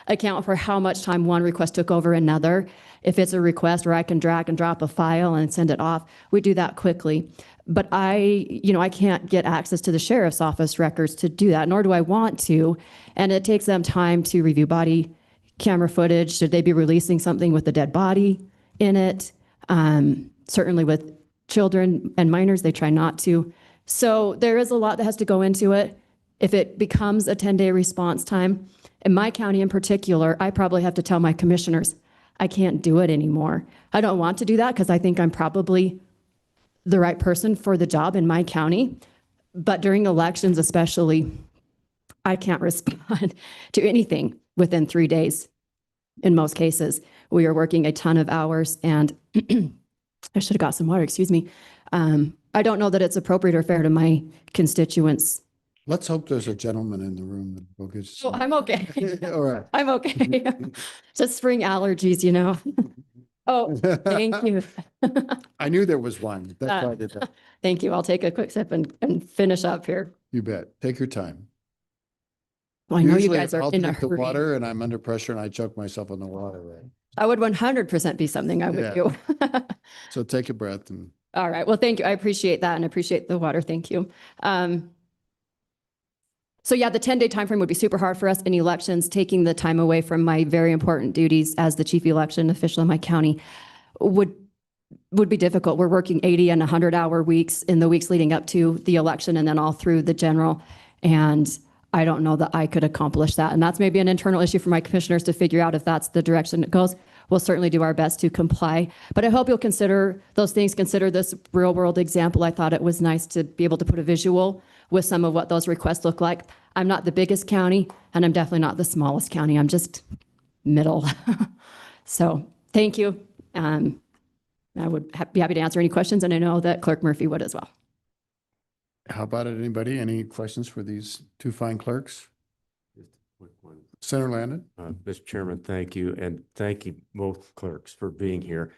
account for how much time one request took over another. If it's a request where I can drag and drop a file and send it off, we do that quickly. But I can't get access to the sheriff's office records to do that, nor do I want to. And it takes them time to review body camera footage. Should they be releasing something with a dead body in it? Certainly with children and minors, they try not to. So there is a lot that has to go into it. If it becomes a 10-day response time, in my county in particular, I probably have to tell my commissioners, I can't do it anymore. I don't want to do that because I think I'm probably the right person for the job in my county. But during elections especially, I can't respond to anything within 3 days. In most cases, we are working a ton of hours and I should have got some water, excuse me. I don't know that it's appropriate or fair to my constituents. Let's hope there's a gentleman in the room that will get. Oh, I'm okay. All right. I'm okay. Just spring allergies, you know. Oh, thank you. I knew there was one. That's why I did that. Thank you. I'll take a quick sip and finish up here. You bet. Take your time. Well, I know you Usually guys are I'll in a drink the hurry. water and I'm under pressure and I choke myself on the water. Right? I would 100% be something I would Yeah. do. So take a breath and All right. Well, thank you. I appreciate that and appreciate the water. Thank you. So yeah, the 10-day timeframe would be super hard for us in elections. Taking the time away from my very important duties as the chief election official in my county would be difficult. We're working 80 and 100-hour weeks in the weeks leading up to the election and then all through the general. And I don't know that I could accomplish that. And that's maybe an internal issue for my commissioners to figure out if that's the direction it goes. We'll certainly do our best to comply. But I hope you'll consider those things, consider this real world example. I thought it was nice to be able to put a visual with some of what those requests look like. I'm not the biggest county and I'm definitely not the smallest county. I'm just middle. So thank you. I would be happy to answer any questions and I know that Clerk Murphy would as well. how about it? Anybody? Any questions for these two fine clerks? Just a quick one. Senator Landon? Mr. Chairman, thank you. And thank you both clerks for being here.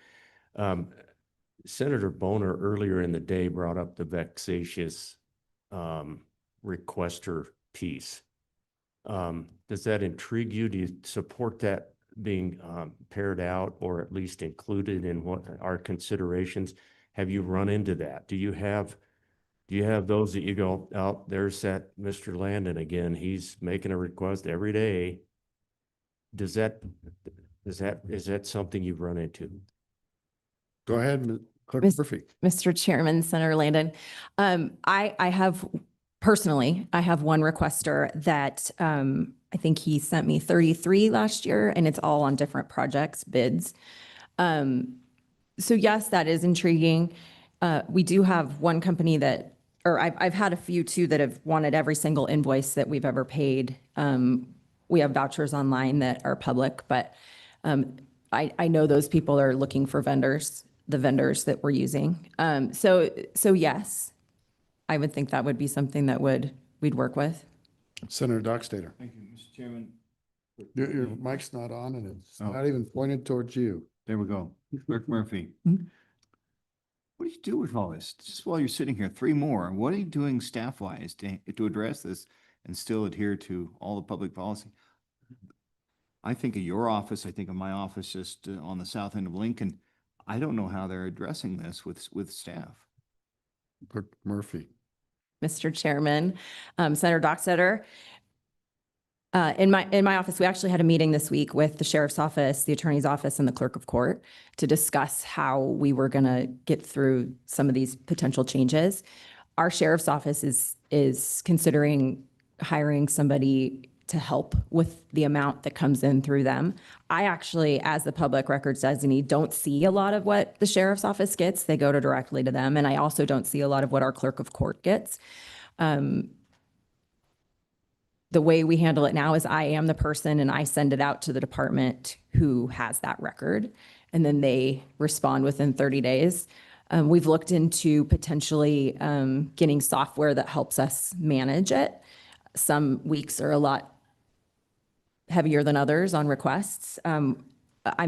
Senator Boner earlier in the day brought up the vexatious requester piece. Does that intrigue you? Do you support that being paired out or at least included in what our considerations? Have you run into that? Do you have those that you go, oh, there's that Mr. Landon again, he's making a request every day? Is that something you've run into? Go ahead, Clerk Murphy. Mr. Chairman, Senator Landon. I have personally, I have one requester that I think he sent me 33 last year and it's all on different projects, bids. So yes, that is intriguing. We do have one company that, or I've had a few too that have wanted every single invoice that we've ever paid. We have vouchers online that are public, but I know those people are looking for vendors, the vendors that we're using. So yes, I would think that would be something that we'd work with. Senator Dockstader. Thank you, Mr. Chairman. Your mic's not on and it's not even pointed towards you. There we go. Clerk Murphy. What do you do with all this? Just while you're sitting here, 3 more. What are you doing staff-wise to address this and still adhere to all the public policy? I think of your office, I think of my office just on the south end of Lincoln. I don't know how they're addressing this with staff. Murphy. Mr. Chairman, Senator Dockstader. In my office, we actually had a meeting this week with the sheriff's office, the attorney's office, and the clerk of court to discuss how we were going to get through some of these potential changes. Our sheriff's office is considering hiring somebody to help with the amount that comes in through them. I actually, as the public records designee, don't see a lot of what the sheriff's office gets. They go directly to them. And I also don't see a lot of what our clerk of court gets. The way we handle it now is I am the person and I send it out to the department who has that record, and then they respond within 30 days. We've looked into potentially getting software that helps us manage it. Some weeks are a lot heavier than others on requests. I'm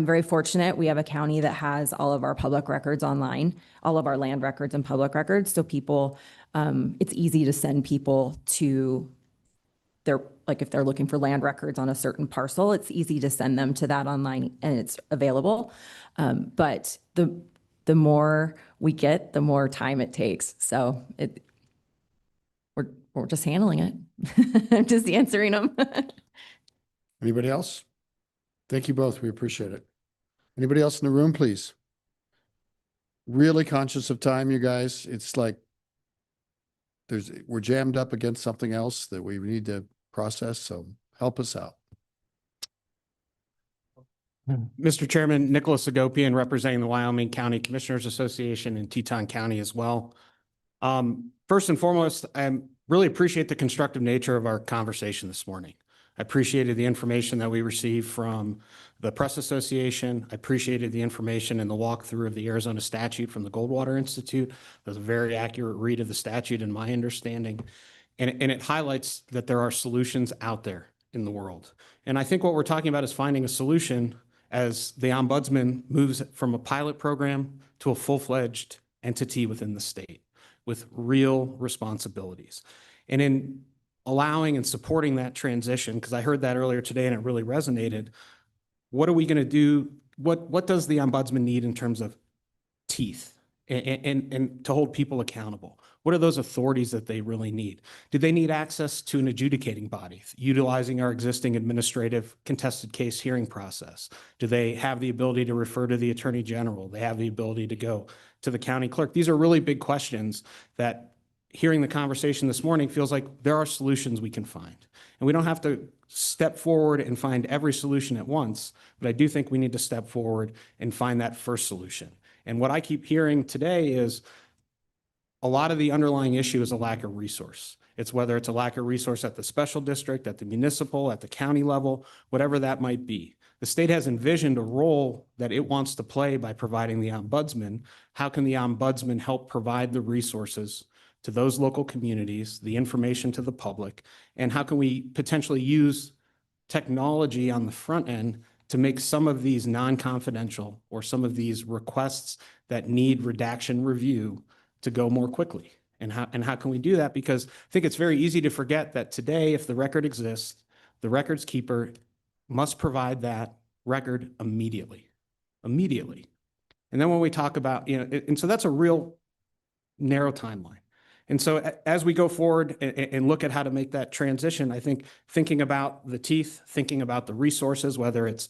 very fortunate. We have a county that has all of our public records online, all of our land records and public records. So people, it's easy to send people to their, like if they're looking for land records on a certain parcel, it's easy to send them to that online and it's available. But the more we get, the more time it takes. So we're just handling it. I'm just answering them. Anybody else? Thank you both. We appreciate it. Anybody else in the room, please? Really conscious of time, you guys. It's like we're jammed up against something else that we need to process, so help us out. Mr. Chairman, Nicholas Agopian, representing the Wyoming County Commissioners Association in Teton County as well. First and foremost, I really appreciate the constructive nature of our conversation this morning. I appreciated the information that we received from the Press Association. I appreciated the information and the walkthrough of the Arizona statute from the Goldwater Institute. That was a very accurate read of the statute in my understanding. And it highlights that there are solutions out there in the world. And I think what we're talking about is finding a solution as the Ombudsman moves from a pilot program to a full-fledged entity within the state with real responsibilities. And in allowing and supporting that transition, because I heard that earlier today and it really resonated, what are we going to do? What does the Ombudsman need in terms of teeth and to hold people accountable? What are those authorities that they really need? Do they need access to an adjudicating body, utilizing our existing administrative contested case hearing process? Do they have the ability to refer to the Attorney General? They have the ability to go to the county clerk? These are really big questions that, hearing the conversation this morning, feels like there are solutions we can find. And we don't have to step forward and find every solution at once, but I do think we need to step forward and find that first solution. And what I keep hearing today is a lot of the underlying issue is a lack of resource. It's whether it's a lack of resource at the special district, at the municipal, at the county level, whatever that might be. The state has envisioned a role that it wants to play by providing the Ombudsman. How can the Ombudsman help provide the resources to those local communities, the information to the public, and how can we potentially use technology on the front end to make some of these non-confidential or some of these requests that need redaction review to go more quickly? And how can we do that? Because I think it's very easy to forget that today, if the record exists, the records keeper must provide that record immediately. And then when we talk about, and so that's a real narrow timeline. And so as we go forward and look at how to make that transition, I think thinking about the teeth, thinking about the resources, whether it's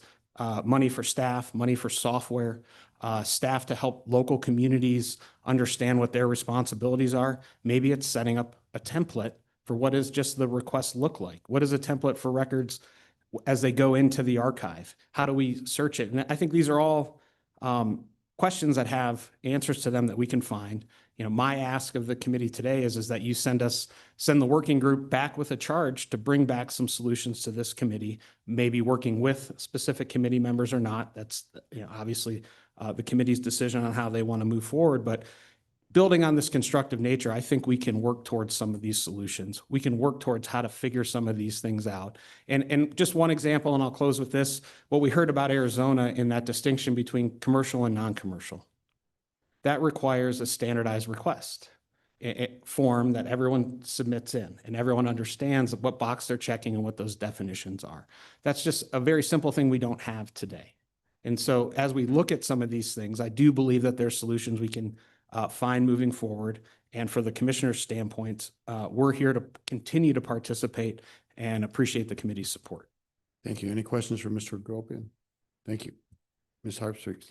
money for staff, money for software, staff to help local communities understand what their responsibilities are. Maybe it's setting up a template for what does just the request look like? What is a template for records as they go into the archive? How do we search it? And I think these are all questions that have answers to them that we can find. My ask of the committee today is that you send the working group back with a charge to bring back some solutions to this committee, maybe working with specific committee members or not. That's obviously the committee's decision on how they want to move forward. But building on this constructive nature, I think we can work towards some of these solutions. We can work towards how to figure some of these things out. And just one example, and I'll close with this, what we heard about Arizona in that distinction between commercial and non-commercial. That requires a standardized request. form that everyone submits in, and everyone understands what box they're checking and what those definitions are. That's just a very simple thing we don't have today. And so as we look at some of these things, I do believe that there's solutions we can find moving forward. And for the commissioner's standpoint, we're here to continue to participate and appreciate the committee's support. Thank you. Any questions for Mr. Gropian? Thank you. Ms. Harpstreet.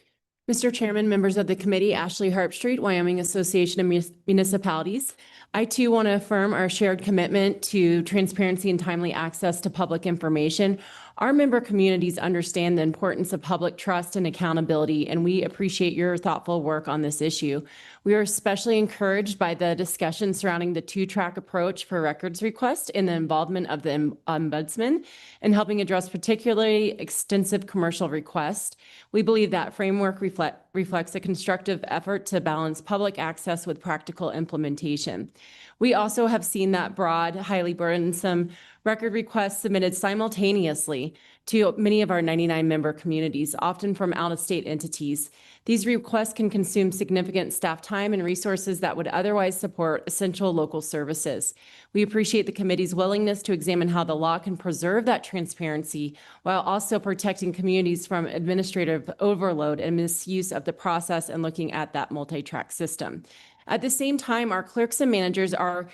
Mr. Chairman, members of the committee, Ashley Harpstreet, Wyoming Association of Municipalities. I too want to affirm our shared commitment to transparency and timely access to public information. Our member communities understand the importance of public trust and accountability, and we appreciate your thoughtful work on this issue. We are especially encouraged by the discussion surrounding the two-track approach for records requests and the involvement of the Ombudsman in helping address particularly extensive commercial requests. We believe that framework reflects a constructive effort to balance public access with practical implementation. We also have seen that broad, highly burdensome record requests submitted simultaneously to many of our 99 member communities, often from out-of-state entities. These requests can consume significant staff time and resources that would otherwise support essential local services. We appreciate the committee's willingness to examine how the law can preserve that transparency while also protecting communities from administrative overload and misuse of the process and looking at that multi-track system. At the same time, our clerks and managers are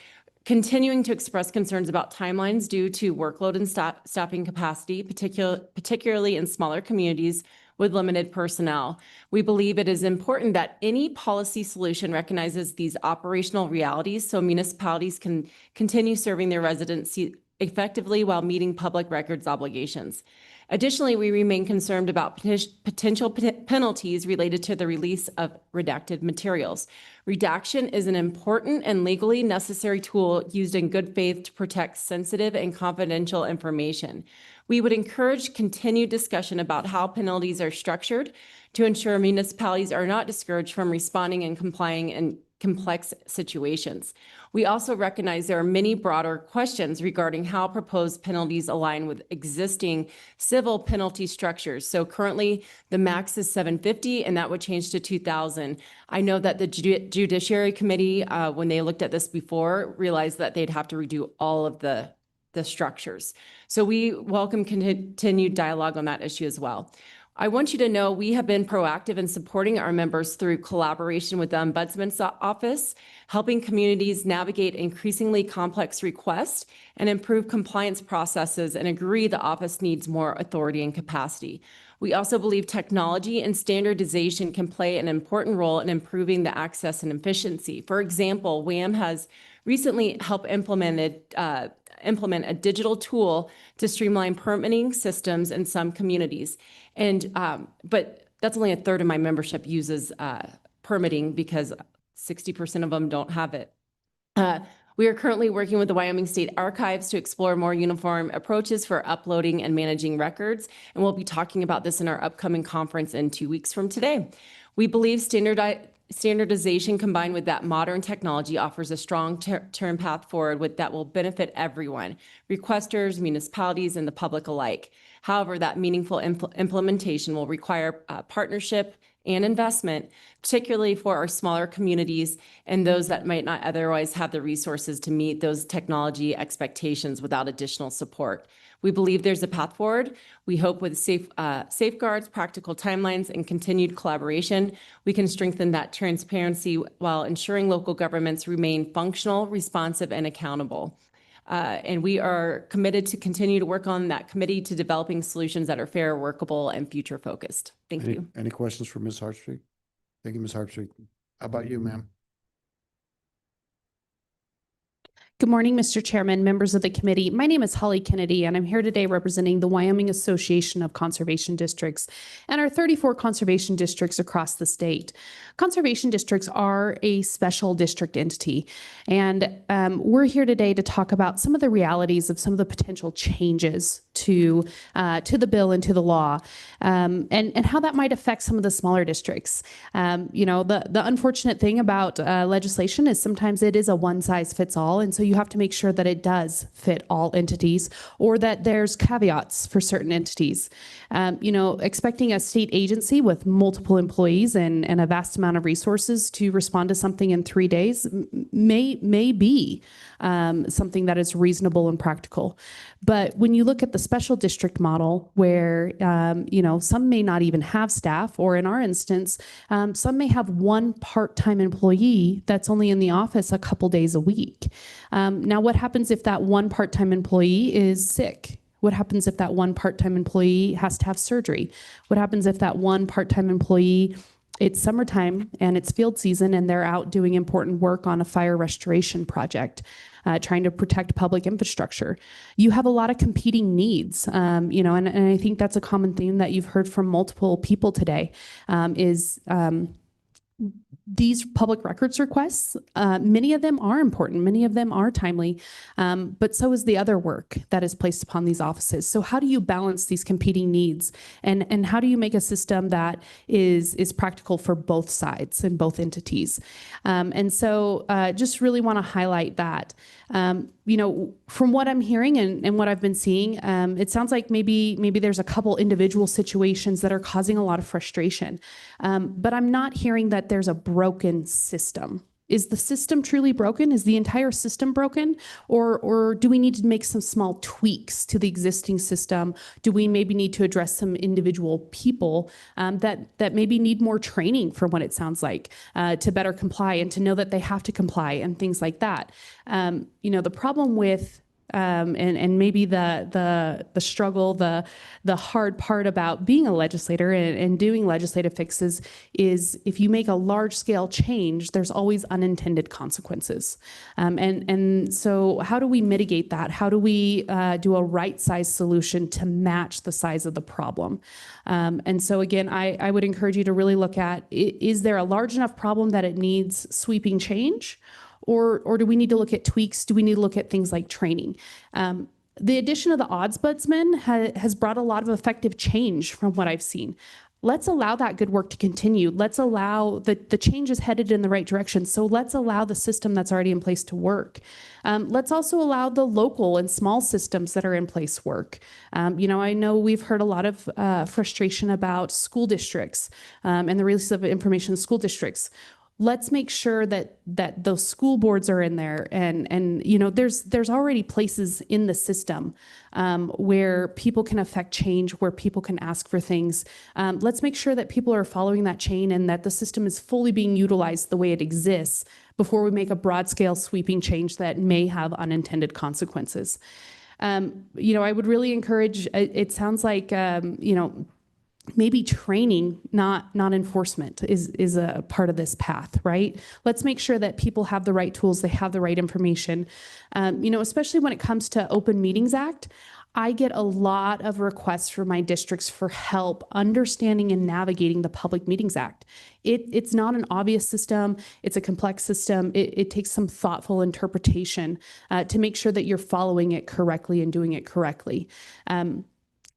continuing to express concerns about timelines due to workload and staffing capacity, particularly in smaller communities with limited personnel. We believe it is important that any policy solution recognizes these operational realities so municipalities can continue serving their residents effectively while meeting public records obligations. Additionally, we remain concerned about potential penalties related to the release of redacted materials. Redaction is an important and legally necessary tool used in good faith to protect sensitive and confidential information. We would encourage continued discussion about how penalties are structured to ensure municipalities are not discouraged from responding and complying in complex situations. We also recognize there are many broader questions regarding how proposed penalties align with existing civil penalty structures. So currently the max is $750 and that would change to $2,000. I know that the Judiciary Committee, when they looked at this before, realized that they'd have to redo all of the structures. So we welcome continued dialogue on that issue as well. I want you to know we have been proactive in supporting our members through collaboration with the Ombudsman's office, helping communities navigate increasingly complex requests and improve compliance processes, and agree the office needs more authority and capacity. We also believe technology and standardization can play an important role in improving the access and efficiency. For example, WAM has recently helped implement a digital tool to streamline permitting systems in some communities. But that's only a third of my membership uses permitting because 60% of them don't have it. We are currently working with the Wyoming State Archives to explore more uniform approaches for uploading and managing records, and we'll be talking about this in our upcoming conference in 2 weeks from today. We believe standardization combined with that modern technology offers a strong term path forward that will benefit everyone, requesters, municipalities, and the public alike. However, that meaningful implementation will require partnership and investment, particularly for our smaller communities and those that might not otherwise have the resources to meet those technology expectations without additional support. We believe there's a path forward. We hope with safeguards, practical timelines, and continued collaboration, we can strengthen that transparency while ensuring local governments remain functional, responsive, and accountable. And we are committed to continue to work on that committee to developing solutions that are fair, workable, and future-focused. Thank you. Any questions for Ms. Harpstreet? Thank you, Ms. Harpstreet. How about you, ma'am? Good morning, Mr. Chairman, members of the committee. My name is Holly Kennedy, and I'm here today representing the Wyoming Association of Conservation Districts and our 34 conservation districts across the state. Conservation districts are a special district entity, and we're here today to talk about some of the realities of some of the potential changes to the bill and to the law, and how that might affect some of the smaller districts. The unfortunate thing about legislation is sometimes it is a one size fits all, and so you have to make sure that it does fit all entities, or that there's caveats for certain entities. Expecting a state agency with multiple employees and a vast amount of resources to respond to something in 3 days may be something that is reasonable and practical. But when you look at the special district model where, some may not even have staff, or in our instance, some may have one part-time employee that's only in the office a couple days a week. Now, what happens if that one part-time employee is sick? What happens if that one part-time employee has to have surgery? What happens if that one part-time employee, it's summertime and it's field season and they're out doing important work on a fire restoration project, trying to protect public infrastructure? You have a lot of competing needs, and I think that's a common theme that you've heard from multiple people today, is these public records requests, many of them are important, many of them are timely, but so is the other work that is placed upon these offices. So how do you balance these competing needs, and how do you make a system that is practical for both sides and both entities? And so just really want to highlight that. From what I'm hearing and what I've been seeing, it sounds like maybe there's a couple individual situations that are causing a lot of frustration. But I'm not hearing that there's a broken system. Is the system truly broken? Is the entire system broken? Or do we need to make some small tweaks to the existing system? Do we maybe need to address some individual people that maybe need more training, from what it sounds like, to better comply and to know that they have to comply and things like that? The problem with and maybe the struggle, the hard part about being a legislator and doing legislative fixes is if you make a large scale change, there's always unintended consequences. And so how do we mitigate that? How do we do a right size solution to match the size of the problem? And so again, I would encourage you to really look at, is there a large enough problem that it needs sweeping change? Or do we need to look at tweaks? Do we need to look at things like training? The addition of the Ombudsman has brought a lot of effective change from what I've seen. Let's allow that good work to continue. Let's allow the change is headed in the right direction. So let's allow the system that's already in place to work. Let's also allow the local and small systems that are in place work. I know we've heard a lot of frustration about school districts and the release of information in school districts. Let's make sure that those school boards are in there, and there's already places in the system where people can affect change, where people can ask for things. Let's make sure that people are following that chain and that the system is fully being utilized the way it exists before we make a broad scale sweeping change that may have unintended consequences. I would really encourage, it sounds like, maybe training, not enforcement, is a part of this path, right? Let's make sure that people have the right tools, they have the right information. Especially when it comes to Open Meetings Act, I get a lot of requests from my districts for help understanding and navigating the Public Meetings Act. It's not an obvious system. It's a complex system. It takes some thoughtful interpretation to make sure that you're following it correctly and doing it correctly.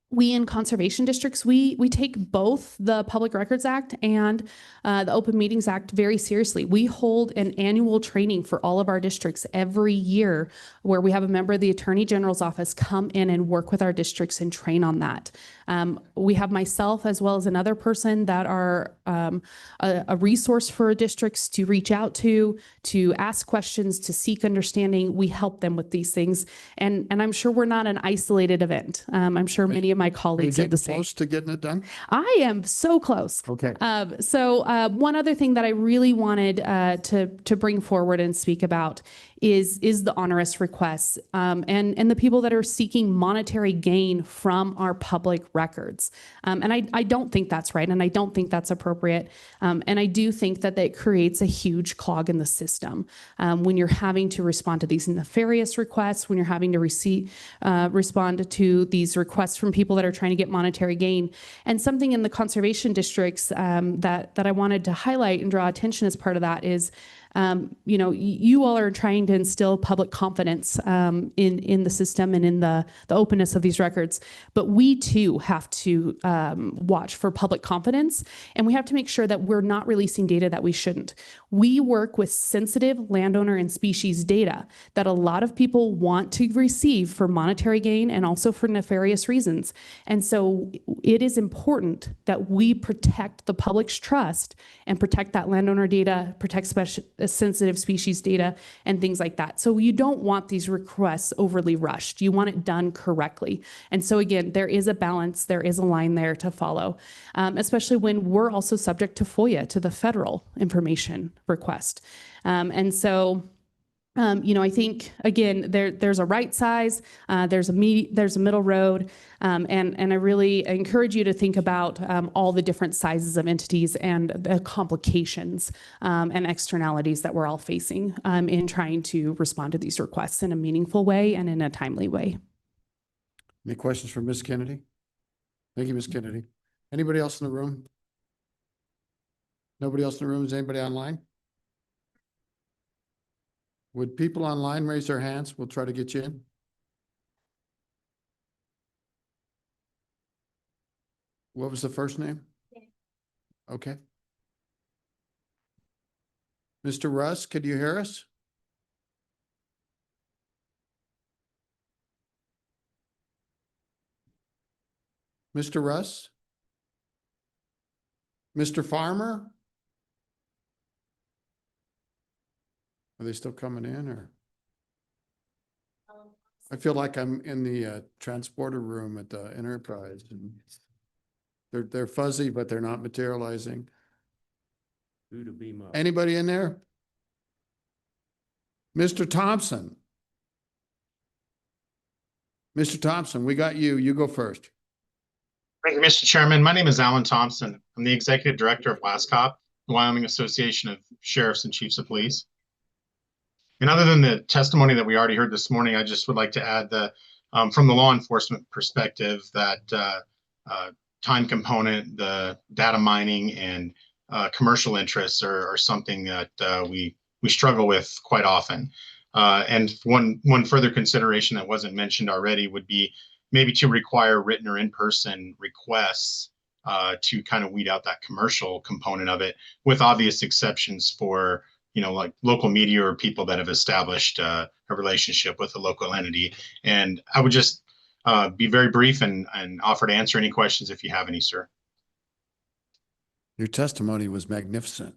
We in conservation districts, we take both the Public Records Act and the Open Meetings Act very seriously. We hold an annual training for all of our districts every year where we have a member of the Attorney General's office come in and work with our districts and train on that. We have myself as well as another person that are a resource for districts to reach out to ask questions, to seek understanding. We help them with these things. And I'm sure we're not an isolated event. I'm sure many of my colleagues are the same. Close to getting it done? I am so close. Okay. So one other thing that I really wanted to bring forward and speak about is the onerous requests and the people that are seeking monetary gain from our public records. And I don't think that's right, and I don't think that's appropriate. And I do think that creates a huge clog in the system when you're having to respond to these nefarious requests, when you're having to respond to these requests from people that are trying to get monetary gain. And something in the conservation districts that I wanted to highlight and draw attention as part of that is You all are trying to instill public confidence in the system and in the openness of these records. But we too have to watch for public confidence, and we have to make sure that we're not releasing data that we shouldn't. We work with sensitive landowner and species data that a lot of people want to receive for monetary gain and also for nefarious reasons. And so it is important that we protect the public's trust and protect that landowner data, protect sensitive species data, and things like that. So you don't want these requests overly rushed. You want it done correctly. And so again, there is a balance, there is a line there to follow, especially when we're also subject to FOIA, to the federal information request. I think, again, there's a right size, there's a middle road, and I really encourage you to think about all the different sizes of entities and the complications and externalities that we're all facing in trying to respond to these requests in a meaningful way and in a timely way. Any questions for Ms. Kennedy? Thank you, Ms. Kennedy. Anybody else in the room? Nobody else in the room? Is anybody online? Would people online raise their hands? We'll try to get you in. What was the first name? Okay. Mr. Russ, could you hear us? Mr. Russ? Mr. Farmer? Are they still coming in, or? I feel like I'm in the transporter room at the Enterprise, and they're fuzzy, but they're not materializing. Who to beam up? Anybody in there? Mr. Thompson? Mr. Thompson, we got you. You go first. Thank you, Mr. Chairman. My name is Alan Thompson. I'm the Executive Director of WASCOP, the Wyoming Association of Sheriffs and Chiefs of Police. And other than the testimony that we already heard this morning, I just would like to add that from the law enforcement perspective, that time component, the data mining, and commercial interests are something that we struggle with quite often. And one further consideration that wasn't mentioned already would be maybe to require written or in-person requests to kind of weed out that commercial component of it, with obvious exceptions for like local media or people that have established a relationship with a local entity. And I would just be very brief and offer to answer any questions if you have any, sir. Your testimony was magnificent.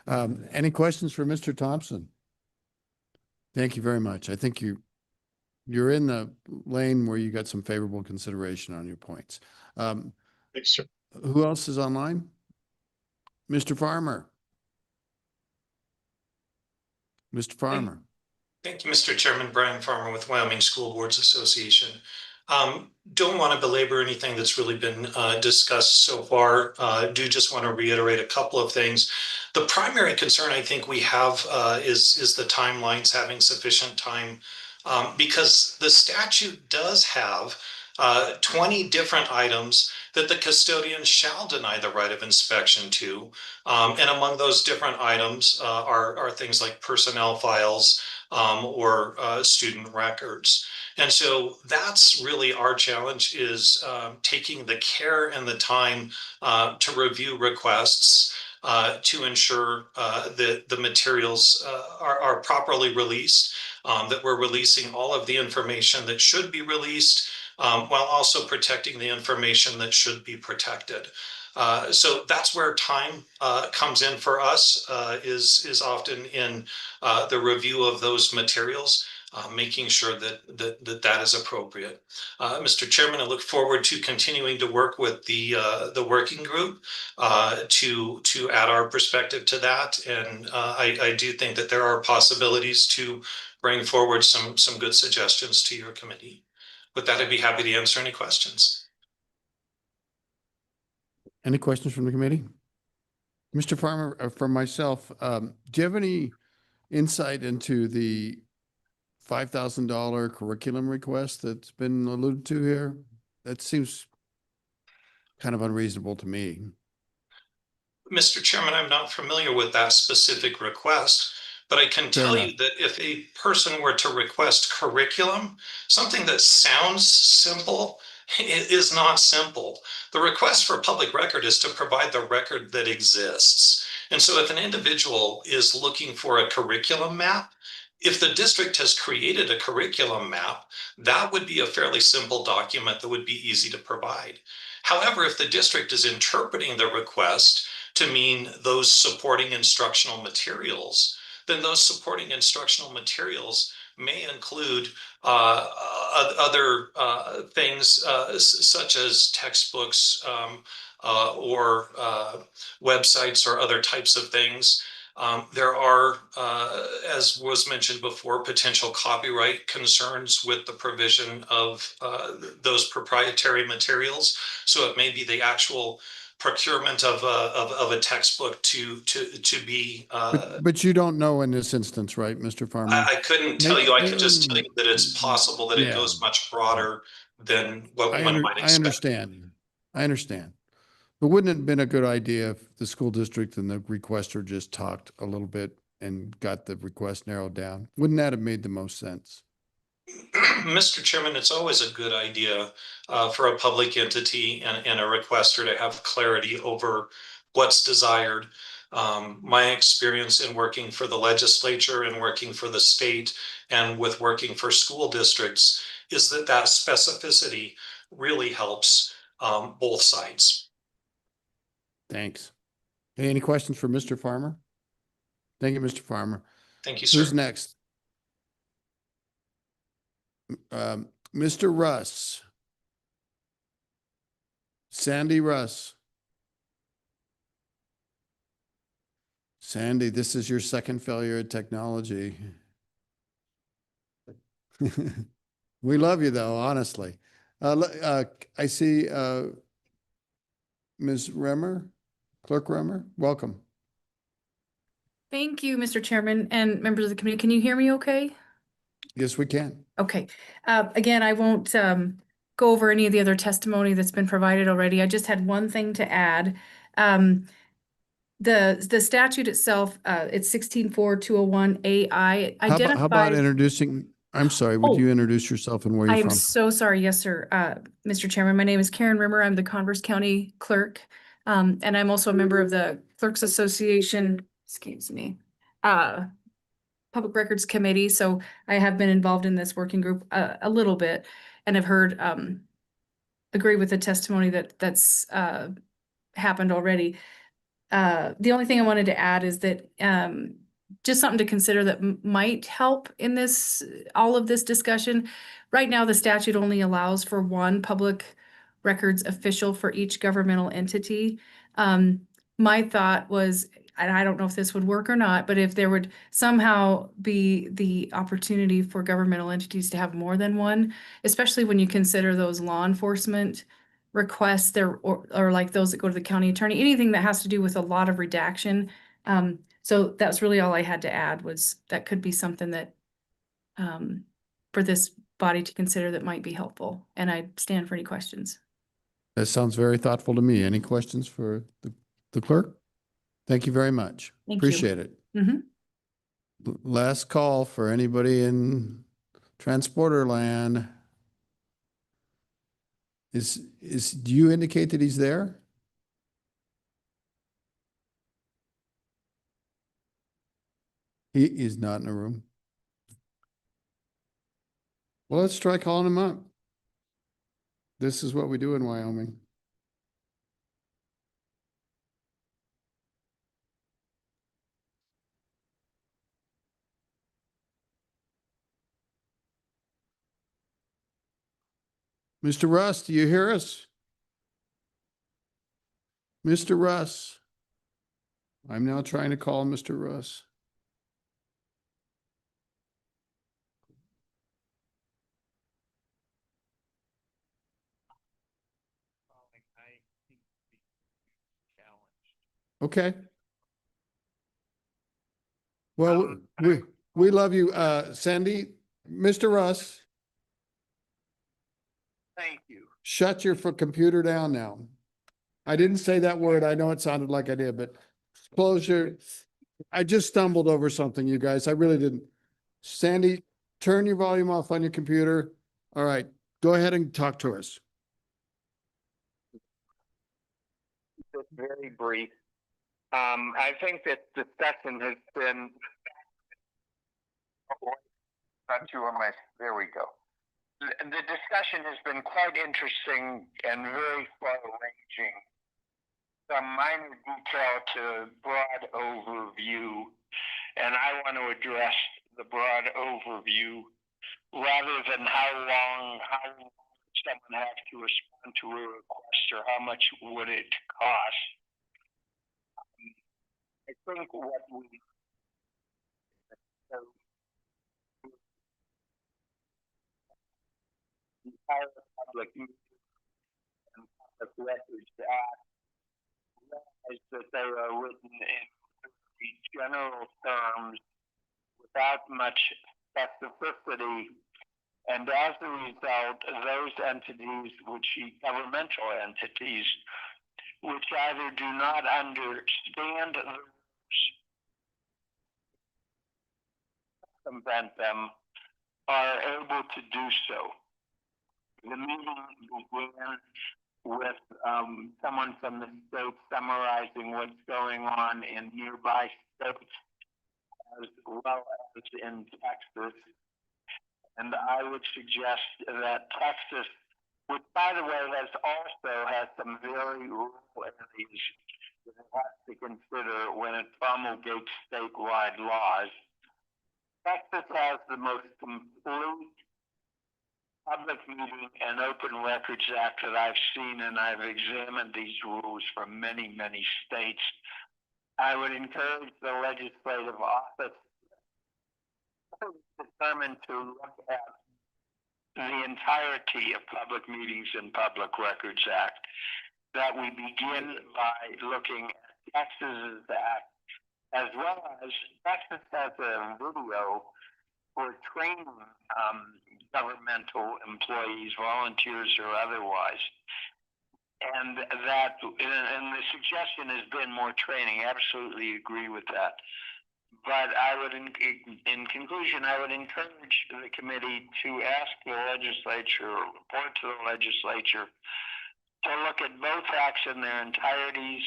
Any questions for Mr. Thompson? Thank you very much. I think you're in the lane where you got some favorable consideration on your points. Thanks, sir. Who else is online? Mr. Farmer. Mr. Farmer. Thank you, Mr. Chairman. Brian Farmer with Wyoming School Boards Association. Don't want to belabor anything that's really been discussed so far. Do just want to reiterate a couple of things. The primary concern I think we have is the timelines, having sufficient time, because the statute does have 20 different items that the custodian shall deny the right of inspection to. And among those different items are things like personnel files or student records. And so that's really our challenge, is taking the care and the time to review requests to ensure that the materials are properly released, that we're releasing all of the information that should be released, while also protecting the information that should be protected. So that's where time comes in for us, is often in the review of those materials, making sure that is appropriate. Mr. Chairman, I look forward to continuing to work with the working group to add our perspective to that. And I do think that there are possibilities to bring forward some good suggestions to your committee. With that, I'd be happy to answer any questions. Any questions from the committee? Mr. Farmer, for myself, do you have any insight into the $5,000 curriculum request that's been alluded to here? That seems kind of unreasonable to me. Mr. Chairman, I'm not familiar with that specific request, But I can tell you that if a person were to request curriculum, something that sounds simple is not simple. The request for public record is to provide the record that exists. And so if an individual is looking for a curriculum map, if the district has created a curriculum map, that would be a fairly simple document that would be easy to provide. However, if the district is interpreting the request to mean those supporting instructional materials, then those supporting instructional materials may include other things such as textbooks or websites or other types of things. There are, as was mentioned before, potential copyright concerns with the provision of those proprietary materials. So it may be the actual procurement of a textbook to be. But you don't know in this instance, right, Mr. Farmer? I couldn't tell you. I can just tell you that it's possible that it goes much broader than what one might expect. I understand. I understand. But wouldn't it have been a good idea if the school district and the requester just talked a little bit and got the request narrowed down? Wouldn't that have made the most sense? Mr. Chairman, it's always a good idea for a public entity and a requester to have clarity over what's desired. My experience in working for the legislature and working for the state and with working for school districts is that specificity really helps both sides. Thanks. Hey, any questions for Mr. Farmer? Thank you, Mr. Farmer. Thank you, sir. Who's next? Mr. Russ. Sandy Russ. Sandy, this is your second failure at technology. We love you though, honestly. I see Ms. Remmer, Clerk Remmer, welcome. Thank you, Mr. Chairman and members of the committee. Can you hear me okay? Yes, we can. Okay. Again, I won't go over any of the other testimony that's been provided already. I just had one thing to add. The statute itself, it's 16.4.201 AI. How about introducing, I'm sorry, would you introduce yourself and where you're I from? am so sorry. Yes, sir. Mr. Chairman, my name is Karen Rimmer. I'm the Converse County Clerk. And I'm also a member of the Clerks Association, excuse me, Public Records Committee. So I have been involved in this working group a little bit and have heard, agree with the testimony that's happened already. The only thing I wanted to add is that just something to consider that might help in all of this discussion. Right now, the statute only allows for one public records official for each governmental entity. My thought was, and I don't know if this would work or not, but if there would somehow be the opportunity for governmental entities to have more than one, especially when you consider those law enforcement requests there or like those that go to the county attorney, anything that has to do with a lot of redaction. So that's really all I had to add, was that could be something that for this body to consider that might be helpful. And I stand for any questions. That sounds very thoughtful to me. Any questions for the clerk? Thank you very much. Thank you. Appreciate it. Mhm. Last call for anybody in transporter land. Do you indicate that he's there? He is not in the room. Well, let's try calling him up. This is what we do in Wyoming. Mr. Russ, do you hear us? Mr. Russ. I'm now trying to call Mr. Russ. Okay. Well, we love you, Sandy. Mr. Russ. Thank you. Shut your computer down now. I didn't say that word. I know it sounded like I did, but close your, I just stumbled over something, you guys. I really didn't. Sandy, turn your volume off on your computer. All right, go ahead and talk to us. Just very brief. I think that the discussion has been. There we go. The discussion has been quite interesting and very far-ranging. Some minor detail to broad overview, and I want to address the broad overview rather than how long someone has to respond to a request or how much would it cost. I think what we the entire public and Public Records Act realize that they are written in general terms without much specificity. And as a result, those entities, governmental entities, which either do not understand the circumvent them, are able to do so. The meeting began with someone from the state summarizing what's going on in nearby states as well as in Texas. And I would suggest that Texas, which by the way has some very rural areas that it has to consider when it promulgates statewide laws. Texas has the most complete Public Meeting and Open Records Act that I've seen, and I've examined these rules from many, many states. I would encourage the legislative office determined to look at the entirety of Public Meetings and Public Records Act, that we begin by looking at Texas's act, as well as Texas has a video for training governmental employees, volunteers or otherwise. And the suggestion has been more training. Absolutely agree with that. But I would, in conclusion, I would encourage the committee to ask the legislature, or report to the legislature, to look at both acts in their entirety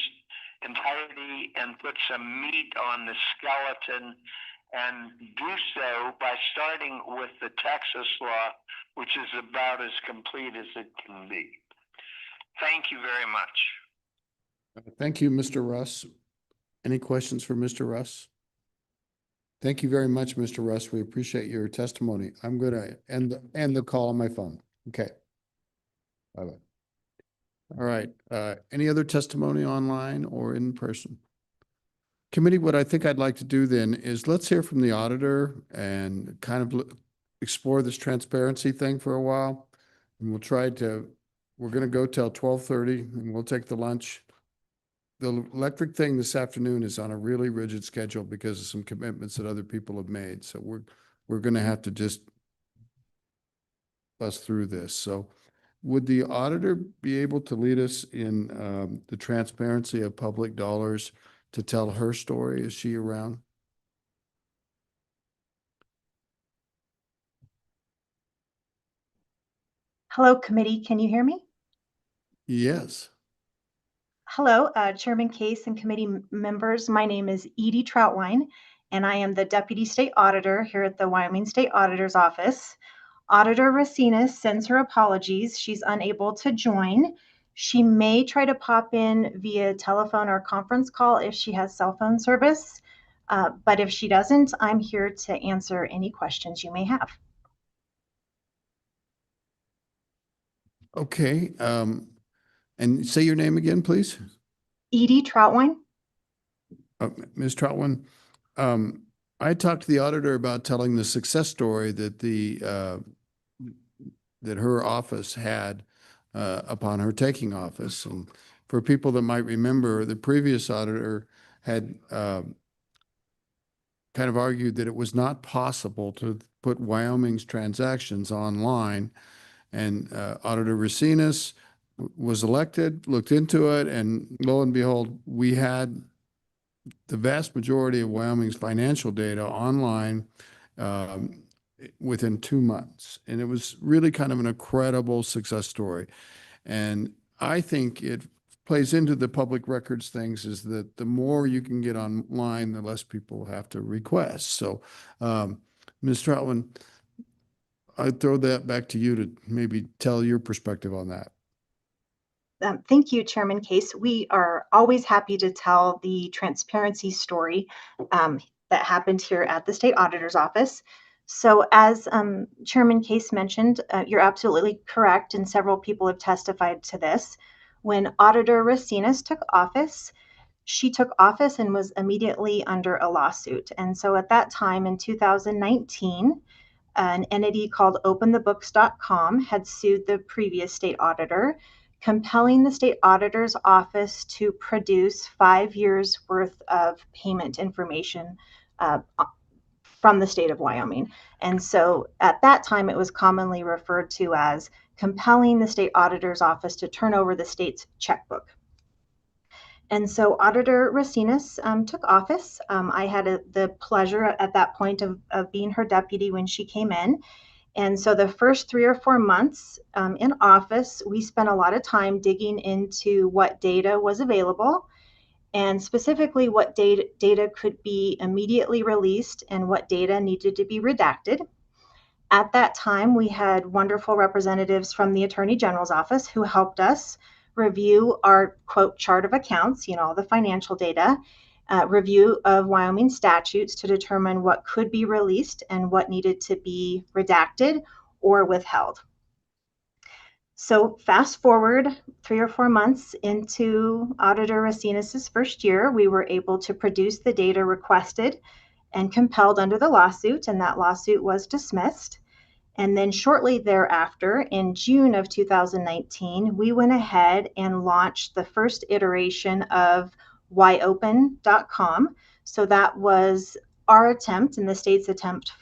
and put some meat on the skeleton, and do so by starting with the Texas law, which is about as complete as it can be. Thank you very much. Thank you, Mr. Russ. Any questions for Mr. Russ? Thank you very much, Mr. Russ. We appreciate your testimony. I'm going to end the call on my phone. Okay. Bye-bye. All right. Any other testimony online or in person? Committee, what I think I'd like to do then is let's hear from the auditor and kind of explore this transparency thing for a while. And we're going to go till 12:30 and we'll take the lunch. The electric thing this afternoon is on a really rigid schedule because of some commitments that other people have made. So we're going to have to just bust through this. So would the auditor be able to lead us in the transparency of public dollars to tell her story? Is she around? Hello, committee. Can you hear me? Yes. Hello, Chairman Case and committee members. My name is Edie Troutwine, and I am the Deputy State Auditor here at the Wyoming State Auditor's Office. Auditor Racina sends her apologies. She's unable to join. She may try to pop in via telephone or conference call if she has cell phone service. But if she doesn't, I'm here to answer any questions you may have. Okay. And say your name again, please. Edie Troutwine. Ms. Troutwine, I talked to the auditor about telling the success story that that her office had upon her taking office. And for people that might remember, the previous auditor had kind of argued that it was not possible to put Wyoming's transactions online. And Auditor Racines was elected, looked into it, and lo and behold, we had the vast majority of Wyoming's financial data online within 2 months. And it was really kind of an incredible success story. And I think it plays into the public records things is that the more you can get online, the less people have to request. So, Ms. Troutman, I'd throw that back to you to maybe tell your perspective on that. Thank you, Chairman Case. We are always happy to tell the transparency story that happened here at the State Auditor's Office. So as Chairman Case mentioned, you're absolutely correct, and several people have testified to this. When Auditor Racinas took office, she took office and was immediately under a lawsuit. And so at that time in 2019, an entity called openthebooks.com had sued the previous state auditor, compelling the state auditor's office to produce 5 years worth of payment information from the state of Wyoming. And so at that time, it was commonly referred to as compelling the state auditor's office to turn over the state's checkbook. And so Auditor Racinas took office. I had the pleasure at that point of being her deputy when she came in. And so the first 3 or 4 months in office, we spent a lot of time digging into what data was available, and specifically what data could be immediately released and what data needed to be redacted. At that time, we had wonderful representatives from the Attorney General's office who helped us review our quote chart of accounts, all the financial data, review of Wyoming statutes to determine what could be released and what needed to be redacted or withheld. So fast forward 3 or 4 months into Auditor Racinas's first year, we were able to produce the data requested and compelled under the lawsuit, and that lawsuit was dismissed. And then shortly thereafter, in June of 2019, we went ahead and launched the first iteration of wyopen.com. So that was our attempt and the state's attempt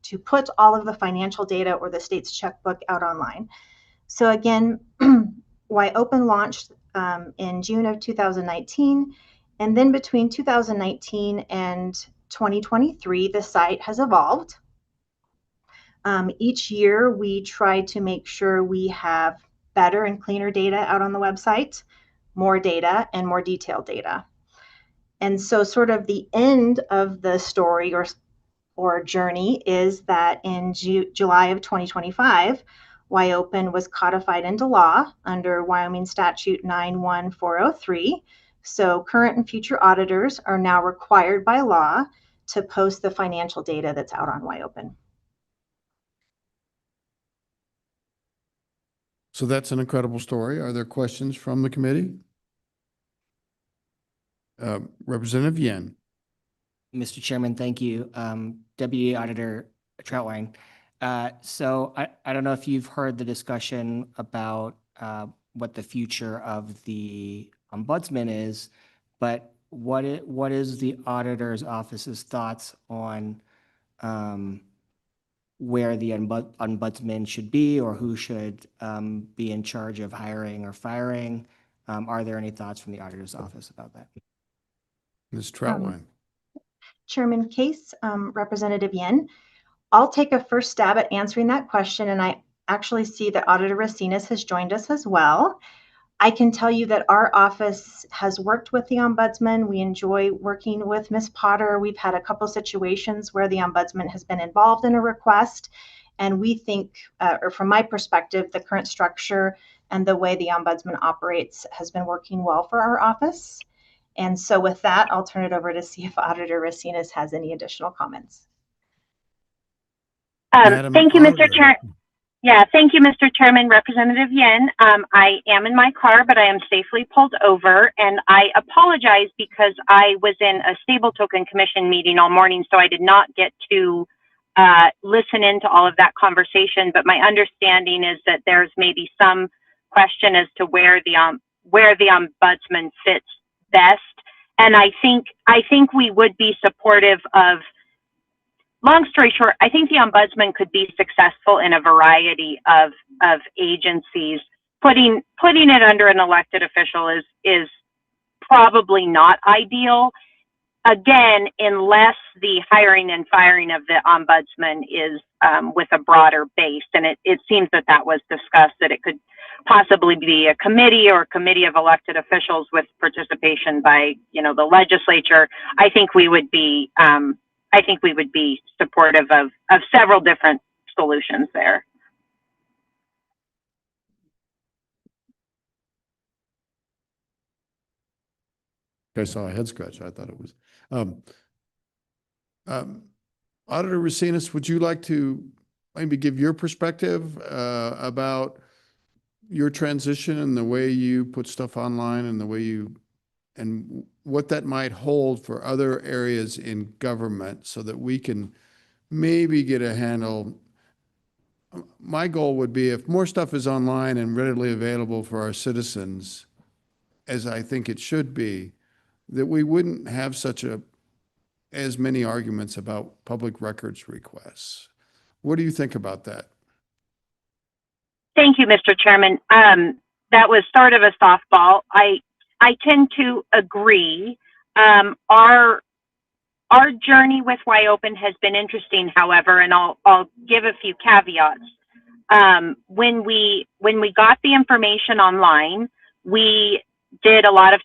to put all of the financial data or the state's checkbook out online. So again, Wyopen launched in June of 2019. And then between 2019 and 2023, the site has evolved. Each year, we try to make sure we have better and cleaner data out on the website, more data, and more detailed data. And so sort of the end of the story or journey is that in July of 2025, Wyopen was codified into law under Wyoming Statute 91403. So current and future auditors are now required by law to post the financial data that's out on Wyopen. So that's an incredible story. Are there questions from the committee? Representative Yen. Mr. Chairman, thank you. Deputy Auditor Troutwine. So I don't know if you've heard the discussion about what the future of the Ombudsman is, but what is the auditor's office's thoughts on where the ombudsman should be or who should be in charge of hiring or firing? Are there any thoughts from the auditor's office about that? Ms. Troutwine. Chairman Case, Representative Yen, I'll take a first stab at answering that question, and I actually see that Auditor Racinas has joined us as well. I can tell you that our office has worked with the Ombudsman. We enjoy working with Ms. Potter. We've had a couple situations where the Ombudsman has been involved in a request, and we think, or from my perspective, the current structure and the way the Ombudsman operates has been working well for our office. And so with that, I'll turn it over to see if Auditor Racinas has any additional comments. Thank you, Mr. Chair. Yeah, thank you, Mr. Chairman. Representative Yen, I am in my car, but I am safely pulled over, and I apologize because I was in a Stable Token Commission meeting all morning, so I did not get to listen into all of that conversation. But my understanding is that there's maybe some question as to where the Ombudsman fits best, and I think we would be supportive of. Long story short, I think the Ombudsman could be successful in a variety of agencies. Putting it under an elected official is probably not ideal. again, unless the hiring and firing of the ombudsman is with a broader base. And it seems that that was discussed, that it could possibly be a committee or a committee of elected officials with participation by, the legislature. I think we would be supportive of several different solutions there. I saw a head scratch. I thought it was. Auditor Racinas, would you like to maybe give your perspective about your transition and the way you put stuff online and the way and what that might hold for other areas in government so that we can maybe get a handle? My goal would be if more stuff is online and readily available for our citizens, as I think it should be, that we wouldn't have as many arguments about public records requests. What do you think about that? Thank you, Mr. Chairman. That was sort of a softball. I tend to agree. Our journey with WYOpen has been interesting, however, and I'll give a few caveats. When we got the information online, we did a lot of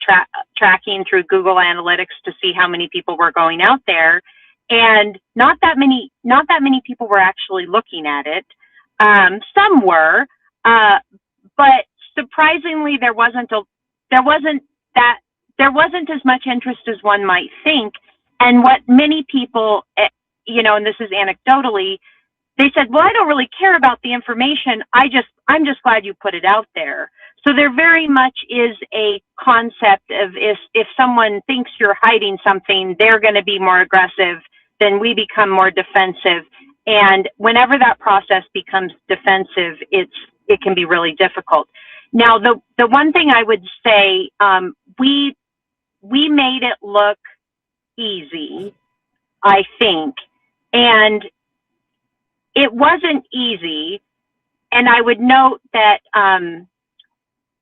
tracking through Google Analytics to see how many people were going out there, and not that many people were actually looking at it. Some were, but surprisingly, there wasn't as much interest as one might think. And what many people, and this is anecdotally, they said, "Well, I don't really care about the information. I'm just glad you put it out there." So there very much is a concept of if someone thinks you're hiding something, they're going to be more aggressive, then we become more defensive. And whenever that process becomes defensive, it can be really difficult. Now, the one thing I would say, we made it look easy, I think, and it wasn't easy. And I would note that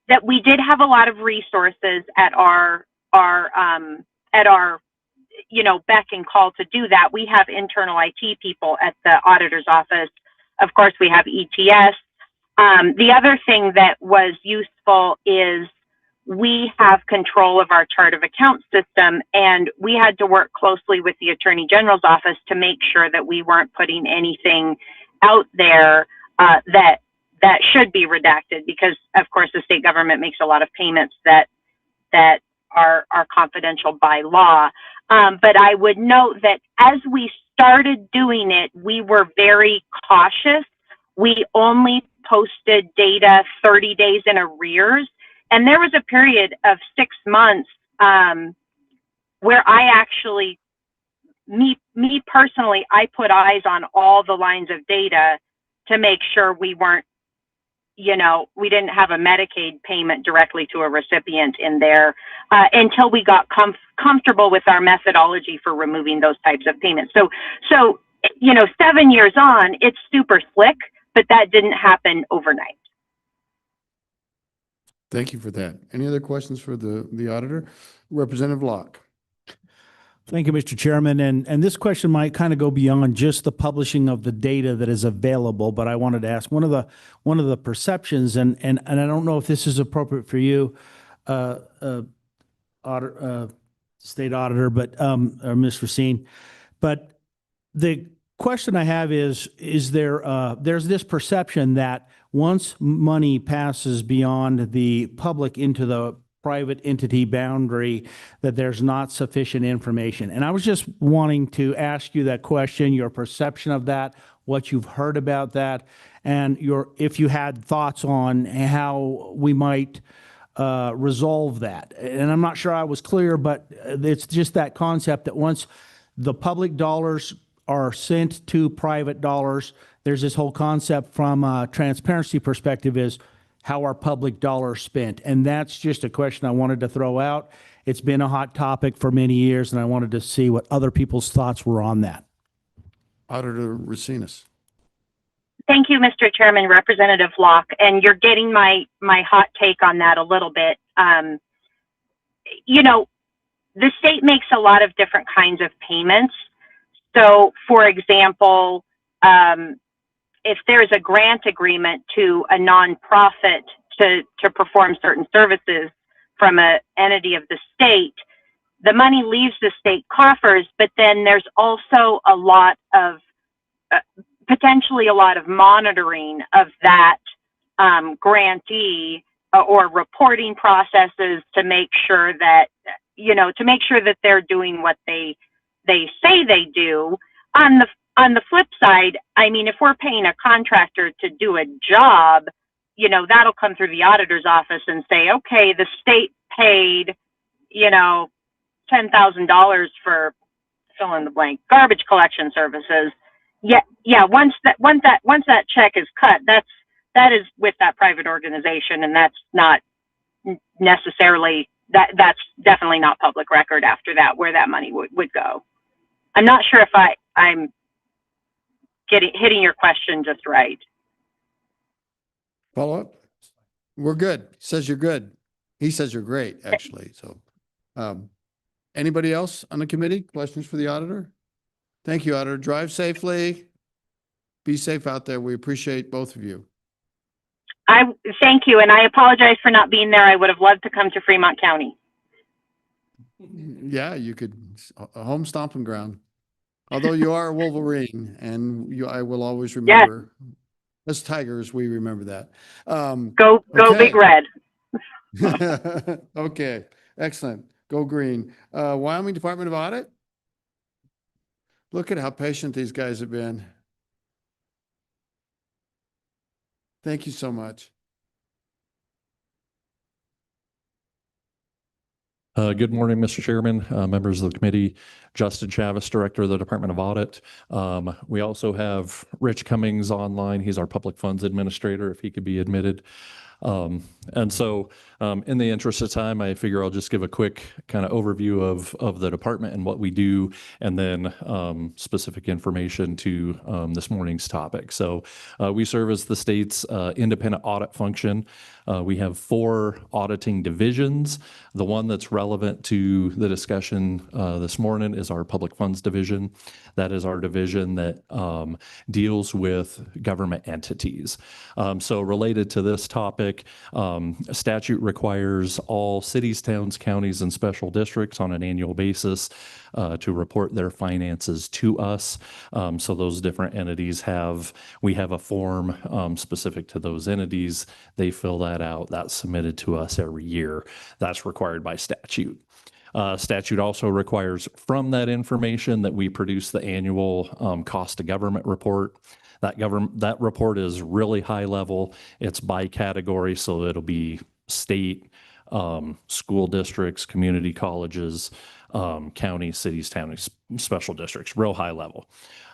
that we did have a lot of resources at our beck and call to do that. We have internal IT people at the auditor's office. Of course, we have ETS. The other thing that was useful is we have control of our chart of accounts system, and we had to work closely with the Attorney General's office to make sure that we weren't putting anything out there that should be redacted, because of course the state government makes a lot of payments that are confidential by law. But I would note that as we started doing it, we were very cautious. We only posted data 30 days in arrears. And there was a period of 6 months where I actually, me personally, I put eyes on all the lines of data to make sure we weren't, we didn't have a Medicaid payment directly to a recipient in there until we got comfortable with our methodology for removing those types of payments. So 7 years on, it's super slick, but that didn't happen overnight. Thank you for that. Any other questions for the auditor? Representative Locke. Thank you, Mr. Chairman. And this question might kind of go beyond just the publishing of the data that is available, but I wanted to ask one of the perceptions, and I don't know if this is appropriate for you, State Auditor, but or Ms. Racine, but the question I have is there's this perception that once money passes beyond the public into the private entity boundary, that there's not sufficient information. And I was just wanting to ask you that question, your perception of that, what you've heard about that, and if you had thoughts on how we might resolve that. And I'm not sure I was clear, but it's just that concept that once the public dollars are sent to private dollars, there's this whole concept from a transparency perspective is how are public dollars spent? And that's just a question I wanted to throw out. It's been a hot topic for many years, and I wanted to see what other people's thoughts were on that. Auditor Racinas. Thank you, Mr. Chairman, Representative Locke, and you're getting my hot take on that a little bit. the state makes a lot of different kinds of payments. So, for example, if there's a grant agreement to a nonprofit to perform certain services from an entity of the state, the money leaves the state coffers, but then there's also a lot of, potentially a lot of monitoring of that grantee or reporting processes to make sure that, to make sure that they're doing what they say they do. On the flip side, I mean, if we're paying a contractor to do a job, that'll come through the auditor's office and say, okay, the state paid, $10,000 for fill in the blank garbage collection services. Yeah. Once that check is cut, that is with that private organization, and that's not necessarily that's definitely not public record after that, where that money would go. I'm not sure if I'm hitting your question just right. Follow up? We're good. Says you're good. He says you're great, actually. So, anybody else on the committee? Questions for the auditor? Thank you, auditor. Drive safely. Be safe out there. We appreciate both of you. I thank you, and I apologize for not being there. I would have loved to come to Fremont County. Yeah, you could, a home stomping ground. Although you are a Wolverine, and I will always remember. Yes. As Tigers, we remember that. Go Big Red. Okay, excellent. Go green. Wyoming Department of Audit. Look at how patient these guys have been. Thank you so much. Good morning, Mr. Chairman, members of the committee. Justin Chavis, Director of the Department of Audit. We also have Rich Cummings online. He's our Public Funds Administrator, if he could be admitted. And so in the interest of time, I figure I'll just give a quick kind of overview of the department and what we do, and then specific information to this morning's topic. So we serve as the state's independent audit function. We have 4 auditing divisions. The one that's relevant to the discussion this morning is our Public Funds Division. That is our division that deals with government entities. So related to this topic, statute requires all cities, towns, counties, and special districts on an annual basis to report their finances to us. So those different entities we have a form specific to those entities. They fill that out. That's submitted to us every year. That's required by statute. Statute also requires from that information that we produce the annual cost of government report. That report is really high level. It's by category, so it'll be state, school districts, community colleges, counties, cities, towns, special districts, real high level.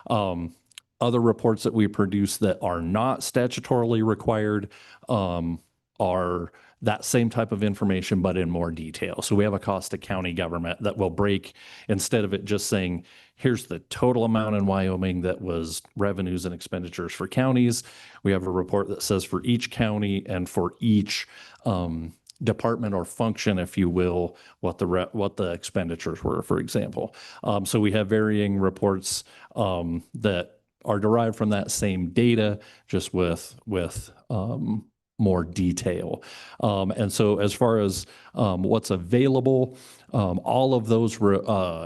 Other reports that we produce that are not statutorily required are that same type of information, but in more detail. So we have a cost of county government that will break, instead of it just saying, here's the total amount in Wyoming that was revenues and expenditures for counties. We have a report that says for each county and for each department or function, if you will, what the expenditures were, for example. So we have varying reports that are derived from that same data, just with more detail. And so as far as what's available, all of those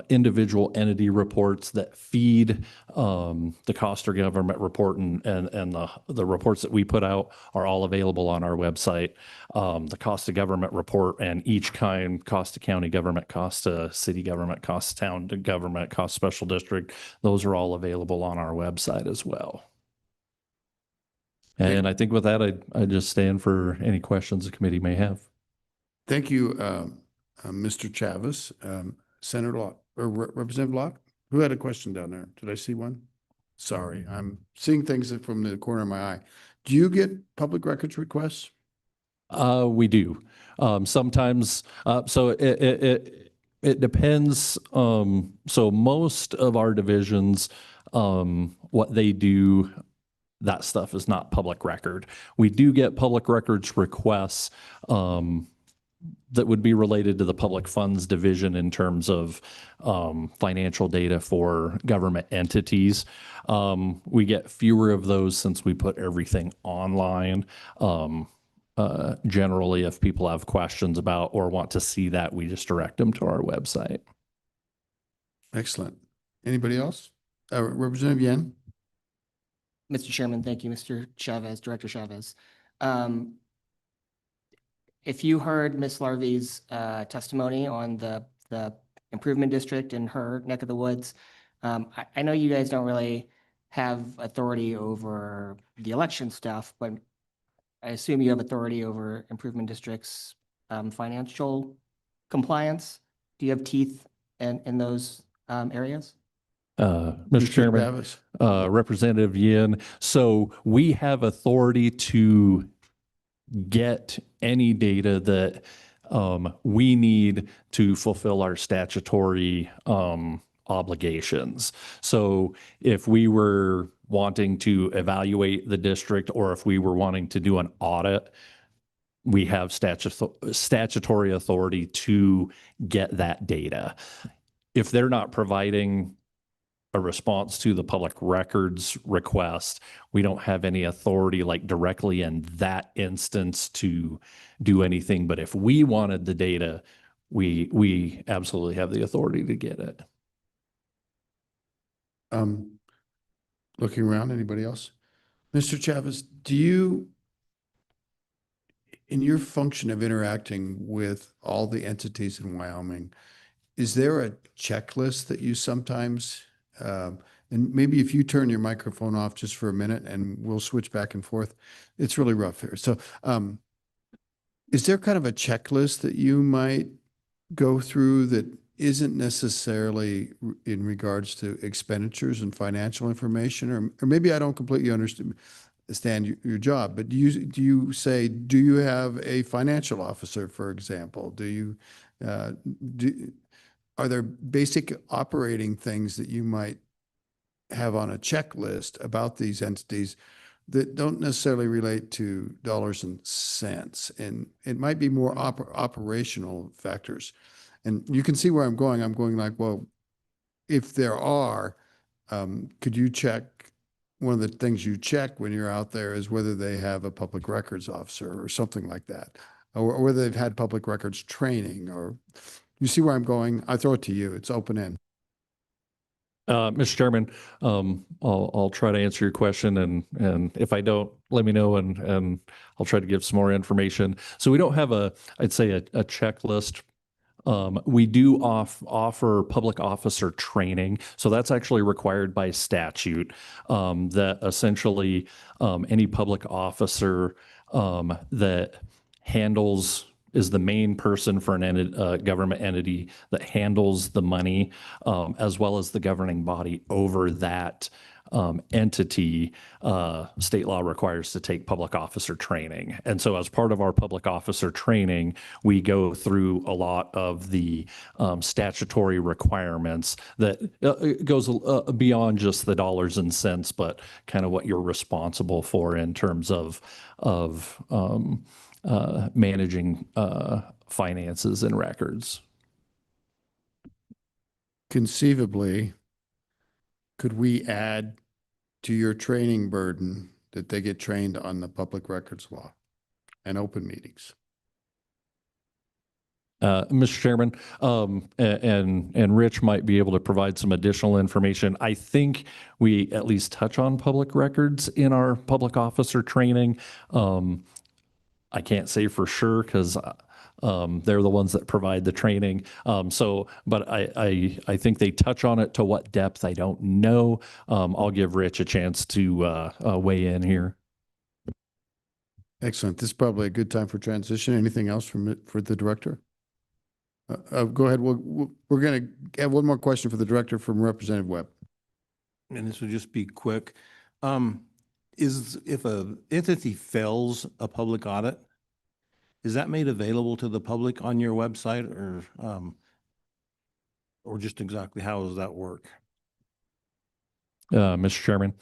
individual entity reports that feed the cost of government report and the reports that we put out are all available on our website. The cost of government report and each kind, cost of county government, cost of city government, cost of town government, cost of special district, those are all available on our website as well. And I think with that, I just stand for any questions the committee may have. Thank you, Mr. Chavis. Senator Locke, or Representative Locke, who had a question down there? Did I see one? Sorry, I'm seeing things from the corner of my eye. Do you get public records requests? We do. Sometimes, so it depends. So most of our divisions, what they do, that stuff is not public record. We do get public records requests that would be related to the public funds division in terms of financial data for government entities. We get fewer of those since we put everything online. Generally, if people have questions about or want to see that, we just direct them to our website. Excellent. Anybody else? Representative Yen? Mr. Chairman, thank you, Mr. Chavez, Director Chavez. If you heard Ms. Larvey's testimony on the improvement district in her neck of the woods, I know you guys don't really have authority over the election stuff, but I assume you have authority over improvement districts' financial compliance. Do you have teeth in those areas? Mr. Chairman, Travis. Representative Yin, so we have authority to get any data that we need to fulfill our statutory obligations. So if we were wanting to evaluate the district or if we were wanting to do an audit, we have statutory authority to get that data. If they're not providing a response to the public records request, we don't have any authority like directly in that instance to do anything. But if we wanted the data, we absolutely have the authority to get it. Looking around, anybody else? Mr. Chavez, do you, in your function of interacting with all the entities in Wyoming, is there a checklist that you sometimes, and maybe if you turn your microphone off just for a minute and we'll switch back and forth. It's really rough here. So is there kind of a checklist that you might go through that isn't necessarily in regards to expenditures and financial information? Or maybe I don't completely understand your job, but do you say, do you have a financial officer, for example? Do you, are there basic operating things that you might have on a checklist about these entities that don't necessarily relate to dollars and cents? And it might be more operational factors. And you can see where I'm going. I'm going like, well, if there are, could you check, one of the things you check when you're out there is whether they have a public records officer or something like that, or whether they've had public records training, or you see where I'm going? I throw it to you. It's open end. Mr. Chairman, I'll try to answer your question, and if I don't, let me know, and I'll try to give some more information. So we don't have I'd say a checklist. We do offer public officer training. So that's actually required by statute, that essentially any public officer that is the main person for an government entity that handles the money, as well as the governing body over that entity, state law requires to take public officer training. And so as part of our public officer training, we go through a lot of the statutory requirements that goes beyond just the dollars and cents, but kind of what you're responsible for in terms of managing finances and records. Conceivably, could we add to your training burden that they get trained on the public records law and open meetings? Mr. Chairman, and Rich might be able to provide some additional information. I think we at least touch on public records in our public officer training. I can't say for sure because they're the ones that provide the training. But I think they touch on it. To what depth, I don't know. I'll give Rich a chance to weigh in here. Excellent. This is probably a good time for transition. Anything else for the director? Go ahead. We're going to have one more question for the director from Representative Webb. And this will just be quick. If a entity fails a public audit, is that made available to the public on your website, or just exactly how does that work? Mr. Chairman,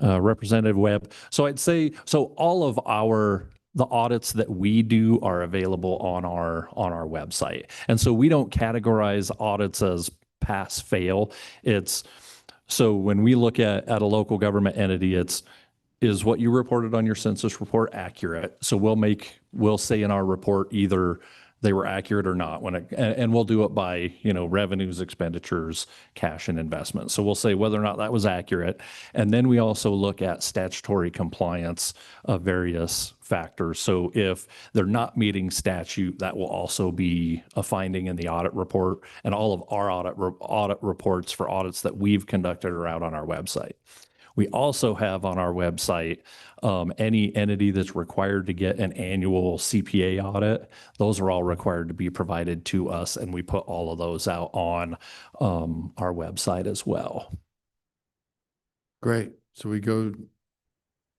Representative Webb. So I'd say, so all of our the audits that we do are available on our website. And so we don't categorize audits as pass fail. It's so when we look at a local government entity, is what you reported on your census report accurate? So we'll say in our report either they were accurate or not and we'll do it by, revenues, expenditures, cash and investments. So we'll say whether or not that was accurate. And then we also look at statutory compliance of various factors. So if they're not meeting statute, that will also be a finding in the audit report, and all of our audit reports for audits that we've conducted are out on our website. We also have on our website any entity that's required to get an annual CPA audit. Those are all required to be provided to us, and we put all of those out on our website as well. Great. So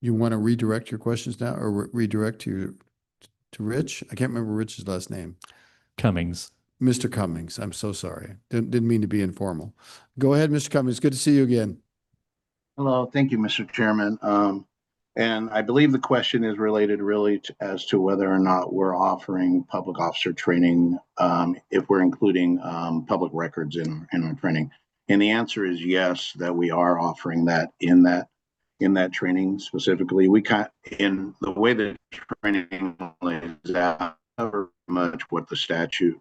you want to redirect your questions now, or redirect to Rich? I can't remember Rich's last name. Cummings. Mr. Cummings. I'm so sorry. Didn't mean to be informal. Go ahead, Mr. Cummings. Good to see you again. Hello, thank you, Mr. Chairman. And I believe the question is related really as to whether or not we're offering public officer training, if we're including public records in our training. And the answer is yes, that we are offering that in that training specifically. In the way that training lays out, cover much what the statute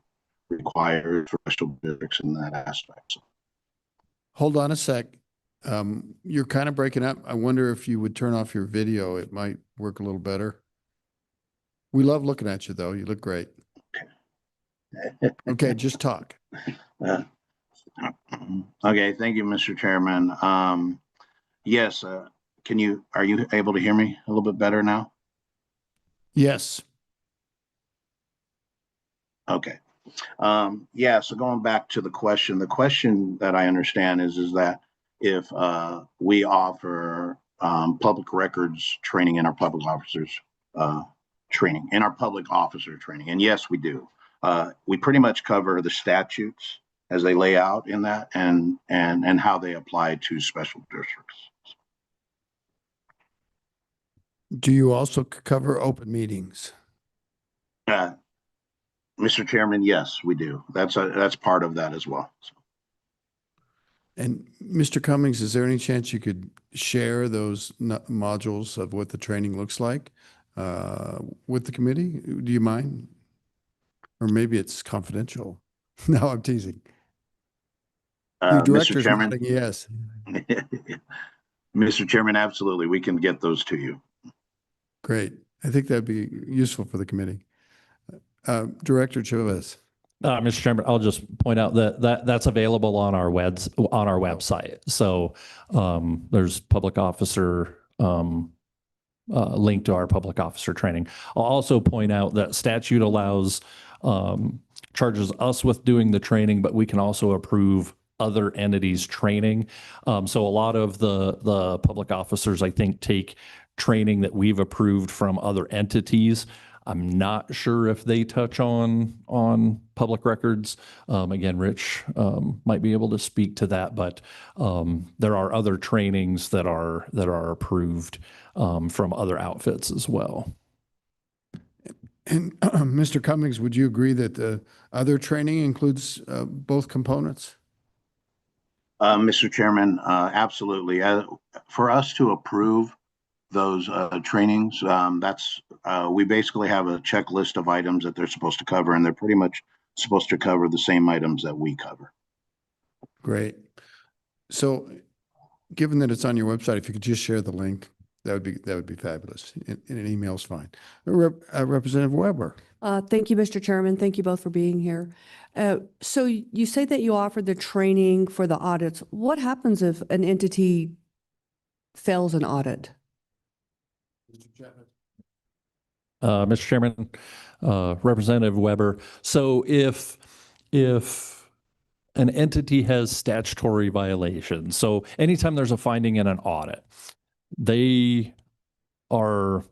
requires for special districts in that aspect. Hold on a sec. You're kind of breaking up. I wonder if you would turn off your video. It might work a little better. We love looking at you, though. You look great. Okay, just talk. Okay, thank you, Mr. Chairman. Yes, are you able to hear me a little bit better now? Yes. Okay. Yeah, so going back to the question that I understand is that if we offer public records training in our public officers training, and yes, we do. We pretty much cover the statutes as they lay out in that and how they apply to special districts. Do you also cover open meetings? Mr. Chairman, yes, we do. That's part of that as well. So. And Mr. Cummings, is there any chance you could share those modules of what the training looks like with the committee? Do you mind? Or maybe it's confidential. No, I'm teasing. Your director's Mr. Chairman, nodding yes. Mr. Chairman, absolutely. We can get those to you. Great. I think that'd be useful for the committee. Director Chavez. Mr. Chairman, I'll just point out that's available on our website. So there's public officer link to our public officer training. I'll also point out that statute charges us with doing the training, but we can also approve other entities' training. So a lot of the public officers, I think, take training that we've approved from other entities. I'm not sure if they touch on public records. Again, Rich might be able to speak to that, but there are other trainings that are approved from other outfits as well. And Mr. Cummings, would you agree that the other training includes both components? Mr. Chairman, absolutely. For us to approve those trainings, we basically have a checklist of items that they're supposed to cover, and they're pretty much supposed to cover the same items that we cover. Great. So given that it's on your website, if you could just share the link, that would be fabulous. In an email is fine. Representative Weber. Thank you, Mr. Chairman. Thank you both for being here. So you say that you offered the training for the audits. What happens if an entity fails an audit? Mr. Chairman, Representative Weber. So if an entity has statutory violations, so anytime there's a finding in an audit, they are,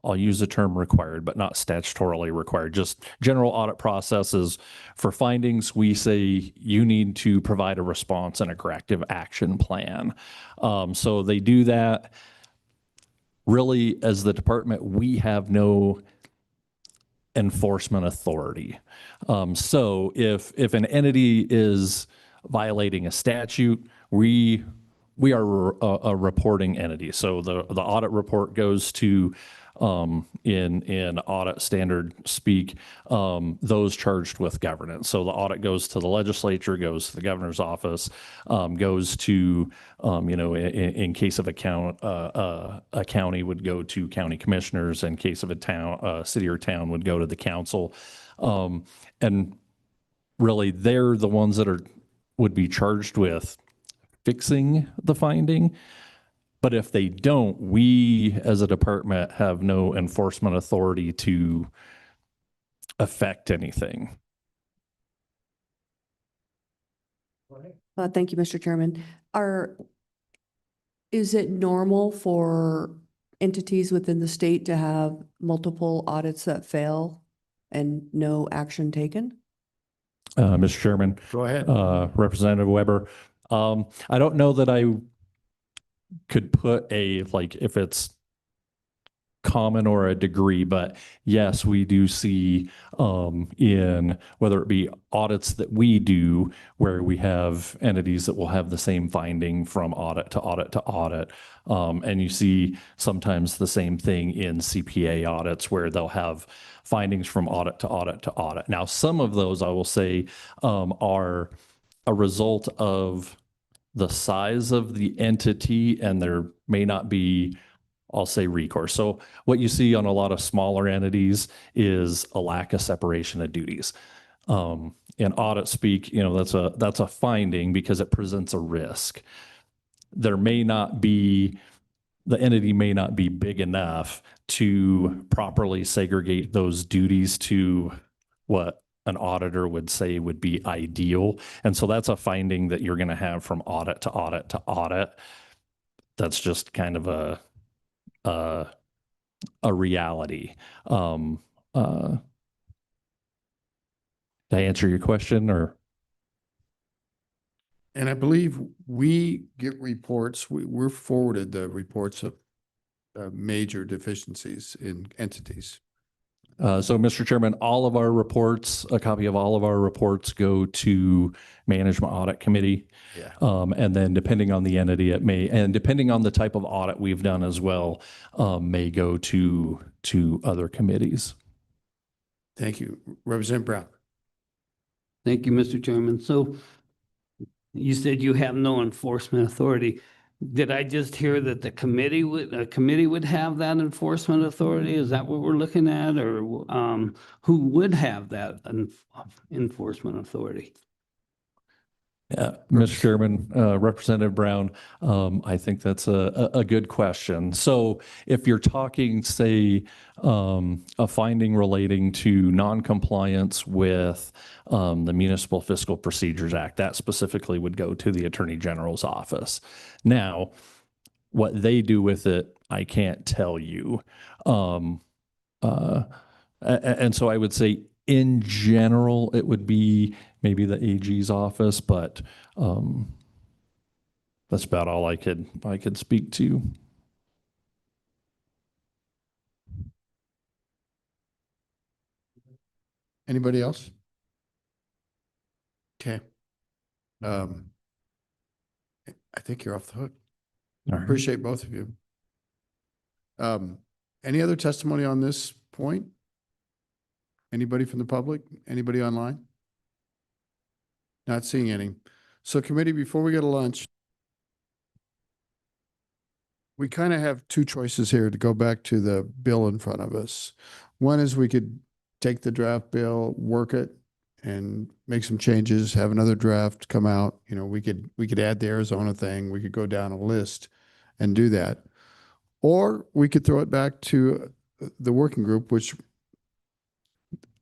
I'll use the term required, but not statutorily required, just general audit processes. For findings, we say you need to provide a response and a corrective action plan. So they do that. really, as the department, we have no enforcement authority. So if an entity is violating a statute, we are a reporting entity. So the audit report goes to, in audit standard speak, those charged with governance. So the audit goes to the legislature, goes to the governor's office, goes to, in case of a county would go to county commissioners. In case of a town, city or town would go to the council. And really, they're the ones that would be charged with fixing the finding. But if they don't, we as a department have no enforcement authority to affect anything. Thank you, Mr. Chairman. Is it normal for entities within the state to have multiple audits that fail and no action taken? Mr. Chairman. Go ahead. Representative Weber. I don't know that I could put if it's common or a degree, but yes, we do see in whether it be audits that we do where we have entities that will have the same finding from audit to audit to audit. And you see sometimes the same thing in CPA audits where they'll have findings from audit to audit to audit. Now, some of those I will say are a result of the size of the entity, and there may not be, I'll say, recourse. So what you see on a lot of smaller entities is a lack of separation of duties. In audit speak, that's a finding because it presents a risk. There may not be, the entity may not be big enough to properly segregate those duties to what an auditor would say would be ideal. And so that's a finding that you're going to have from audit to audit to audit. That's just kind of a reality. Did I answer your question or? And I believe we get reports, we're forwarded the reports of major deficiencies in entities. So, Mr. Chairman, all of our reports, a copy of all of our reports go to Management Audit Committee. Yeah. And then depending on the entity, it may, and depending on the type of audit we've done as well, may go to other committees. Thank you. Representative Brown. Thank you, Mr. Chairman. So you said you have no enforcement authority. Did I just hear that a committee would have that enforcement authority? Is that what we're looking at, or who would have that enforcement authority? Mr. Chairman, Representative Brown, I think that's a good question. So if you're talking, say, a finding relating to noncompliance with the Municipal Fiscal Procedures Act, that specifically would go to the Attorney General's office. Now, what they do with it, I can't tell you. And so I would say in general, it would be maybe the AG's office, but that's about all I could speak to. Anybody else? Okay. I think you're off the hook. I appreciate both of you. Any other testimony on this point? Anybody from the public? Anybody online? Not seeing any. So committee, before we go to lunch, we kind of have two choices here to go back to the bill in front of us. One is we could take the draft bill, work it, and make some changes, have another draft come out. You know, we could add the Arizona thing. We could go down a list and do that. Or we could throw it back to the working group, which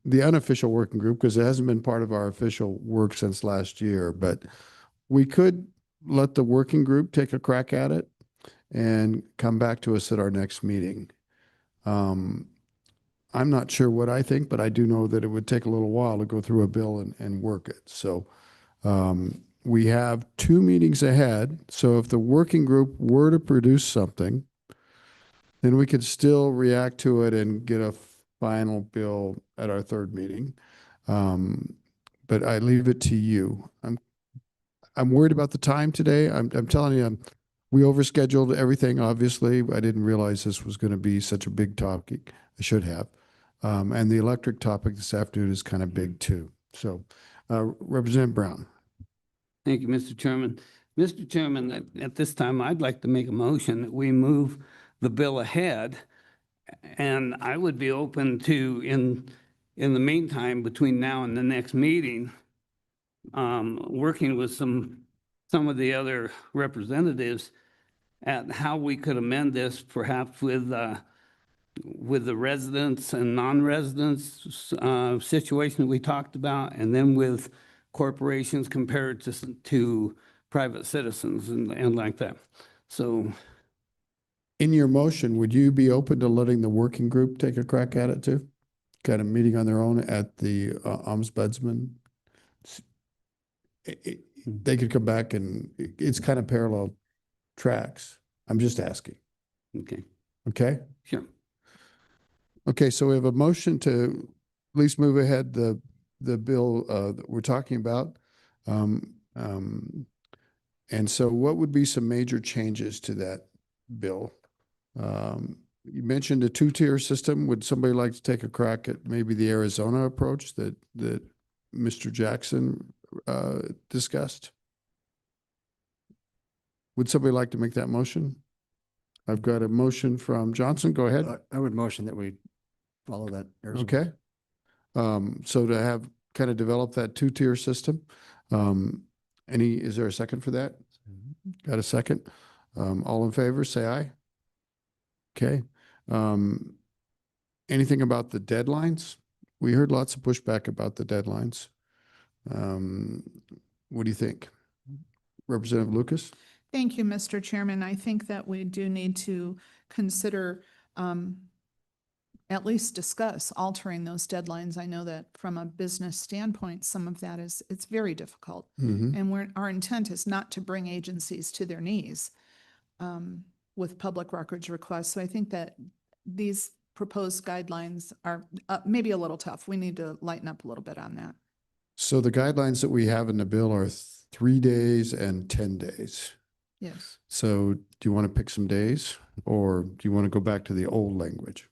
the unofficial working group, because it hasn't been part of our official work since last year, but we could let the working group take a crack at it and come back to us at our next meeting. I'm not sure what I think, but I do know that it would take a little while to go through a bill and work it. So we have 2 meetings ahead. So if the working group were to produce something, then we could still react to it and get a final bill at our third meeting. But I leave it to you. I'm worried about the time today. I'm telling you, we overscheduled everything, obviously. I didn't realize this was going to be such a big topic. I should have. And the electric topic this afternoon is kind of big too. So, Representative Brown. Thank you, Mr. Chairman. Mr. Chairman, at this time, I'd like to make a motion that we move the bill ahead. And I would be open to, in the meantime, between now and the next meeting, working with some of the other representatives at how we could amend this, perhaps with the residents and non-residents situation that we talked about, and then with corporations compared to private citizens and like that. So, in your motion, would you be open to letting the working group take a crack at it too? Kind of meeting on their own at the Ombudsman? They could come back and it's kind of parallel tracks. I'm just asking. okay, Okay? sure. Okay, so we have a motion to at least move ahead the bill that we're talking about. And so what would be some major changes to that bill? You mentioned a two-tier system. Would somebody like to take a crack at maybe the Arizona approach that Mr. Jackson discussed? Would somebody like to make that motion? I've got a motion from Johnson. Go ahead. I would motion that we follow that. Arizona. Okay. So to have kind of develop that two-tier system, is there a second for that? Got a second? All in favor, say aye. Okay. Anything about the deadlines? We heard lots of pushback about the deadlines. What do you think? Representative Lucas? Thank you, Mr. Chairman. I think that we do need to consider, at least discuss altering those deadlines. I know that from a business standpoint, some of that it's very difficult. And our intent is not to bring agencies to their knees with public records requests. So I think that these proposed guidelines are maybe a little tough. We need to lighten up a little bit on that. So the guidelines that we have in the bill are 3 days and 10 days. Yes. So do you want to pick some days or do you want to go back to the old language?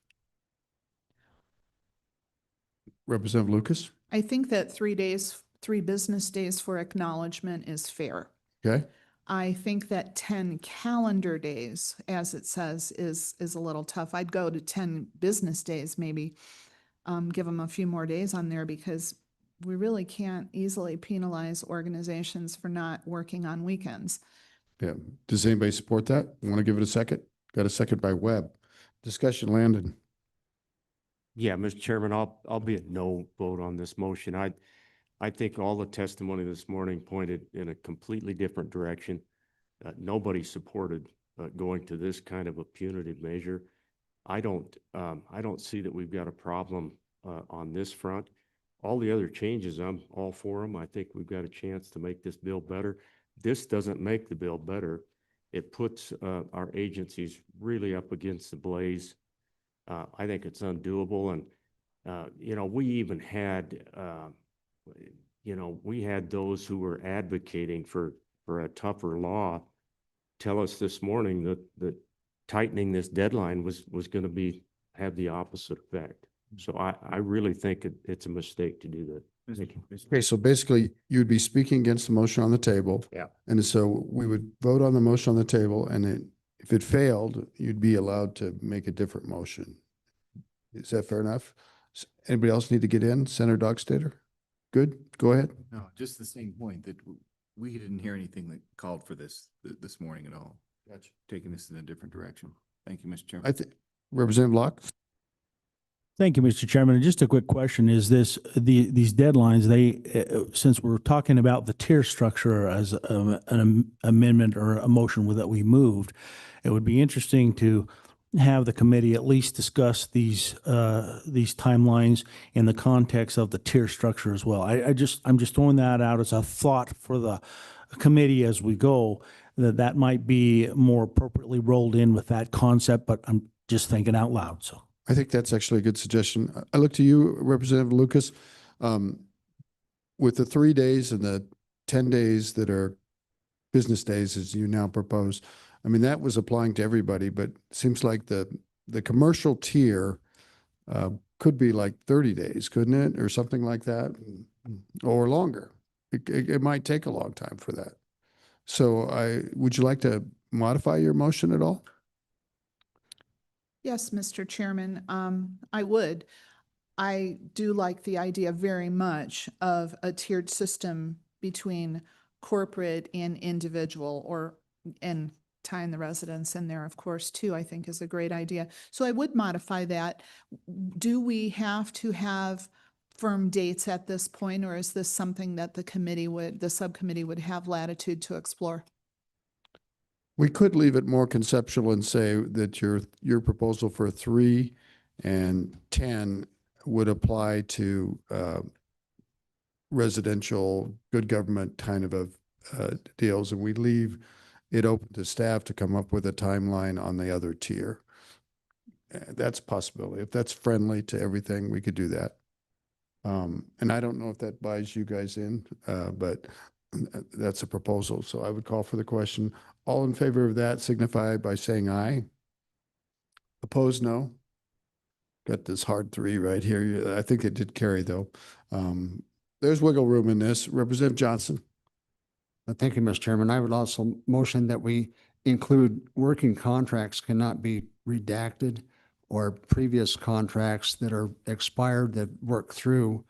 Representative Lucas? I think that 3 business days for acknowledgement is fair. Okay. I think that 10 calendar days, as it says, is a little tough. I'd go to 10 business days, maybe give them a few more days on there because we really can't easily penalize organizations for not working on weekends. Yeah. Does anybody support that? Want to give it a second? Got a second by Webb. Discussion, Landon. Yeah, Mr. Chairman, I'll be a no vote on this motion. I think all the testimony this morning pointed in a completely different direction. Nobody supported going to this kind of a punitive measure. I don't see that we've got a problem on this front. All the other changes, I'm all for them. I think we've got a chance to make this bill better. This doesn't make the bill better. It puts our agencies really up against the blaze. I think it's undoable. And, we even had, we had those who were advocating for a tougher law tell us this morning that tightening this deadline was going to have the opposite effect. So I really think it's a mistake to do that. Okay, so basically you'd be speaking against the motion on the table. Yeah. And so we would vote on the motion on the table and if it failed, you'd be allowed to make a different motion. Is that fair enough? Anybody else need to get in? Senator Dockstader? Good, go ahead. No, just the same point that we didn't hear anything that called for this morning at all. Gotcha. Taking this in a different direction. Thank you, Mr. Chairman. I think Representative Locke? Thank you, Mr. Chairman. And just a quick question, is these deadlines, since we're talking about the tier structure as an amendment or a motion that we moved, it would be interesting to have the committee at least discuss these timelines in the context of the tier structure as well. I'm just throwing that out as a thought for the committee as we go, that might be more appropriately rolled in with that concept, but Just thinking out loud, so. I think that's actually a good suggestion. I look to you, Representative Lucas. With the 3 days and the 10 days that are business days, as you now propose, I mean, that was applying to everybody, but it seems like the commercial tier could be like 30 days, couldn't it? Or something like that, or longer. It might take a long time for that. So would you like to modify your motion at all? Yes, Mr. Chairman, I would. I do like the idea very much of a tiered system between corporate and individual, and tying the residents in there, of course, too, I think is a great idea. So I would modify that. Do we have to have firm dates at this point, or is this something that the subcommittee would have latitude to explore? We could leave it more conceptual and say that your proposal for 3 and 10 would apply to residential, good government kind of deals, and we leave it open to staff to come up with a timeline on the other tier. That's a possibility. If that's friendly to everything, we could do that. And I don't know if that buys you guys in, but that's a proposal. So I would call for the question. All in favor of that signify by saying aye. Opposed, no. Got this hard 3 right here. I think it did carry though. There's wiggle room in this. Representative Johnson. Thank you, Mr. Chairman. I would also motion that we include working contracts cannot be redacted, or previous contracts that are expired that work through.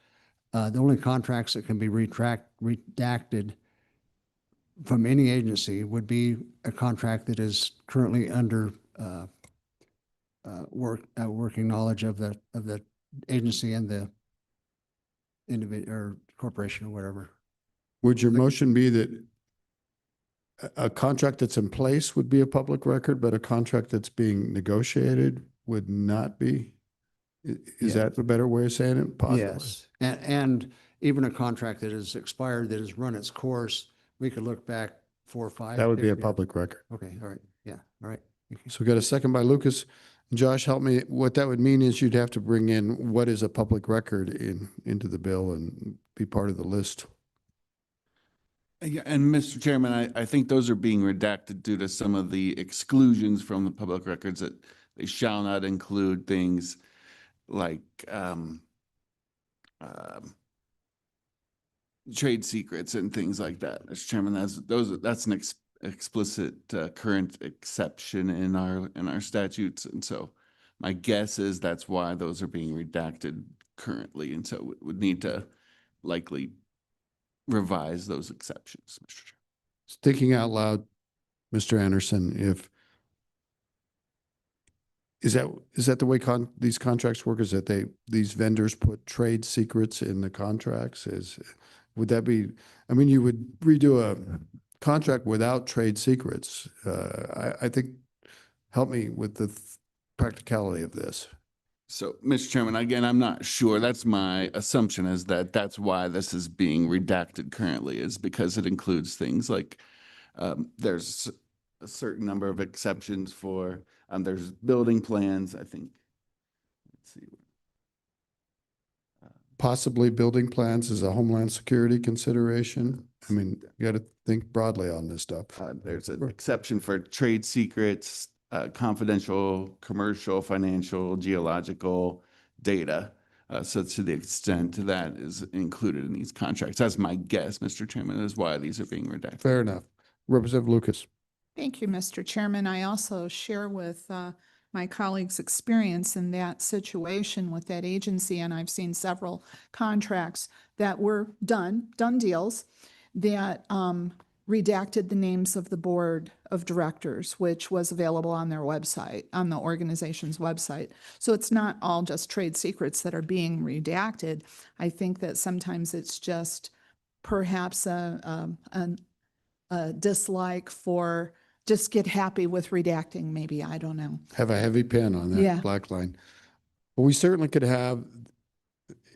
The only contracts that can be redacted from any agency would be a contract that is currently under working knowledge of the agency and the individual or corporation or whatever. Would your motion be that a contract that's in place would be a public record, but a contract that's being negotiated would not be? Is that the better way of saying it? Possibly. Yes. And even a contract that is expired, that has run its course, we could look back 4 or 5. That would be a 6 years. public record. Okay, all right. Yeah, all right. So we got a second by Lucas. Josh, help me. What that would mean is you'd have to bring in what is a public record into the bill and be part of the list. Yeah, and Mr. Chairman, I think those are being redacted due to some of the exclusions from the public records, that they shall not include things like trade secrets and things like that. Mr. Chairman, that's an explicit current exception in our statutes, and so my guess is that's why those are being redacted currently, and so we would need to likely revise those exceptions, Mr. Chair. Thinking out loud, Mr. Anderson, is that the way these contracts work? Is that these vendors put trade secrets in the contracts? Would that be? I mean, you would redo a contract without trade secrets. I think. Help me with the practicality of this. So, Mr. Chairman, again, I'm not sure. That's my assumption, is that that's why this is being redacted currently, is because it includes things like there's a certain number of exceptions for, there's building plans, I think. Let's see. Possibly building plans is a Homeland Security consideration. I mean, you got to think broadly on this stuff. There's an exception for trade secrets, confidential, commercial, financial, geological data. So to the extent that is included in these contracts, that's my guess, Mr. Chairman, is why these are being redacted. Fair enough. Representative Lucas. Thank you, Mr. Chairman. I also share with my colleagues' experience in that situation with that agency, and I've seen several contracts that were done deals that redacted the names of the board of directors, which was available on their website, on the organization's website. So it's not all just trade secrets that are being redacted. I think that sometimes it's just perhaps a dislike for just get happy with redacting, maybe, I don't know. Have a heavy pen on that Yeah. black line. But we certainly could have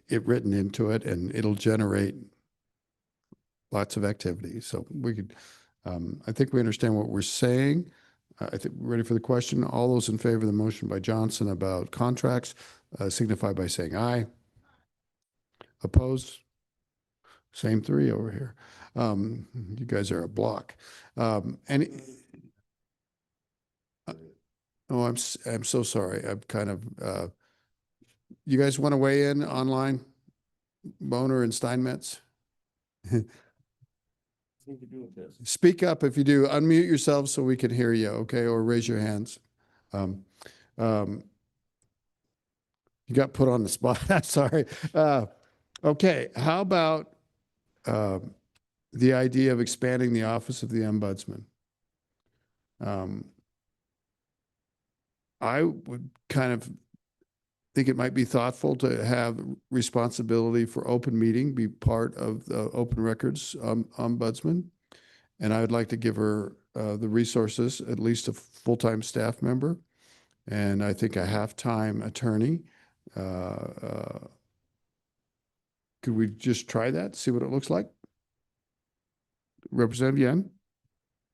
it written into it, and it'll generate lots of activity. So we could, I think we understand what we're saying. I think we're ready for the question. All those in favor of the motion by Johnson about contracts, signify by saying aye. Opposed? Same three over here. You guys are a block. Any? Oh, I'm so sorry. I'm kind of, you guys want to weigh in online? Boner and Steinmetz? Speak up if you do. Unmute yourselves so we can hear you, okay? Or raise your hands. You got put on the spot. I'm sorry. Okay, how about the idea of expanding the office of the Ombudsman? I would kind of think it might be thoughtful to have responsibility for open meeting be part of the open records Ombudsman. And I would like to give her the resources, at least a full-time staff member, and I think a half-time attorney. Could we just try that, see what it looks like? Representative Yen?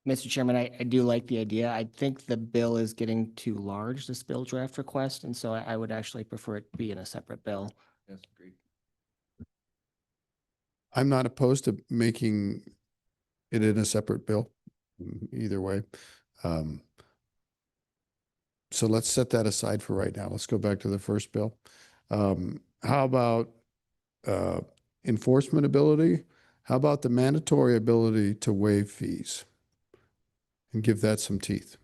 Mr. Chairman, I do like the idea. I think the bill is getting too large, this bill draft request, and so I would actually prefer it to be in a separate bill. Yes, agreed. I'm not opposed to making it in a separate bill, either way. So let's set that aside for right now. Let's go back to the first bill. How about enforcement ability? How about the mandatory ability to waive fees and give that some teeth?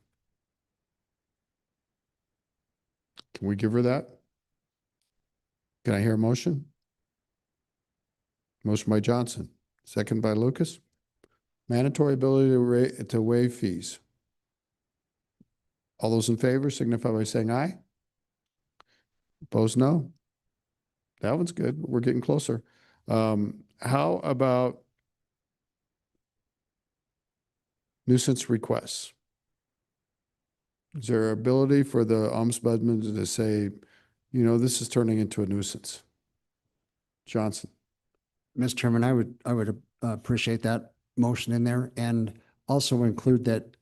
Can we give her that? Can I hear a motion? Motion by Johnson, second by Lucas. Mandatory ability to waive fees. All those in favor signify by saying aye. Opposed, no. That one's good. We're getting closer. How about nuisance requests? Is there ability for the ombudsman to say, you know, this is turning into a nuisance? Johnson. Mr. Chairman, I would appreciate that motion in there and also include that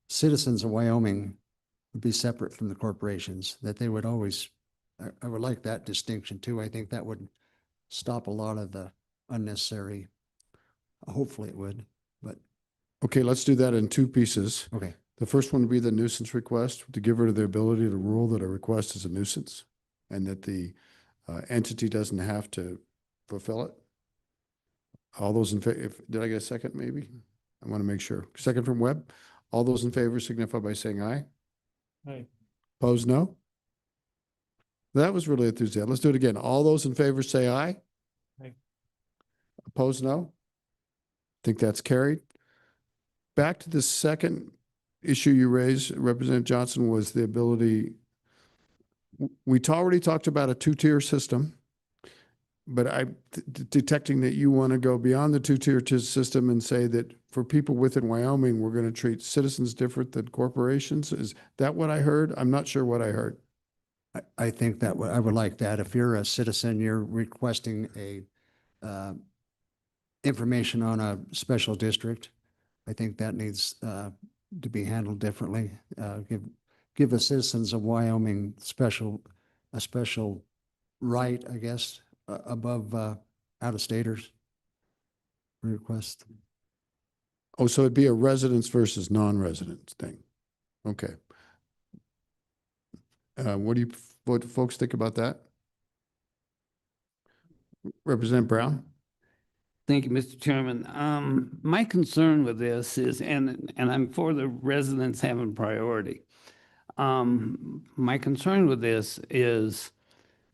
citizens of Wyoming would be separate from the corporations, that they would always, I would like that distinction too. I think that would stop a lot of the unnecessary, hopefully it would, but. Okay, let's do that in two pieces. Okay. The first one would be the nuisance request, to give her the ability to rule that a request is a nuisance and that the entity doesn't have to fulfill it. All those in favor, did I get a second maybe? I want to make sure. Second from Webb. All those in favor signify by saying aye. Aye. Opposed, no? That was really enthusiastic. Let's do it again. All those in favor say aye. Aye. Opposed, no? Think that's carried. Back to the second issue you raised, Representative Johnson, was the ability, we already talked about a two-tier system, but I'm detecting that you want to go beyond the two-tier system and say that for people within Wyoming, we're going to treat citizens different than corporations. Is that what I heard? I'm not sure what I heard. I think that I would like that. If you're a citizen, you're requesting a information on a special district, I think that needs to be handled differently. Give the citizens of Wyoming a special right, I guess, above out-of-staters request. Oh, so it'd be a residents versus non-residents thing. Okay. What do folks think about that? Representative Brown? Thank you, Mr. Chairman. My concern with this is, and I'm for the residents having priority. My concern with this is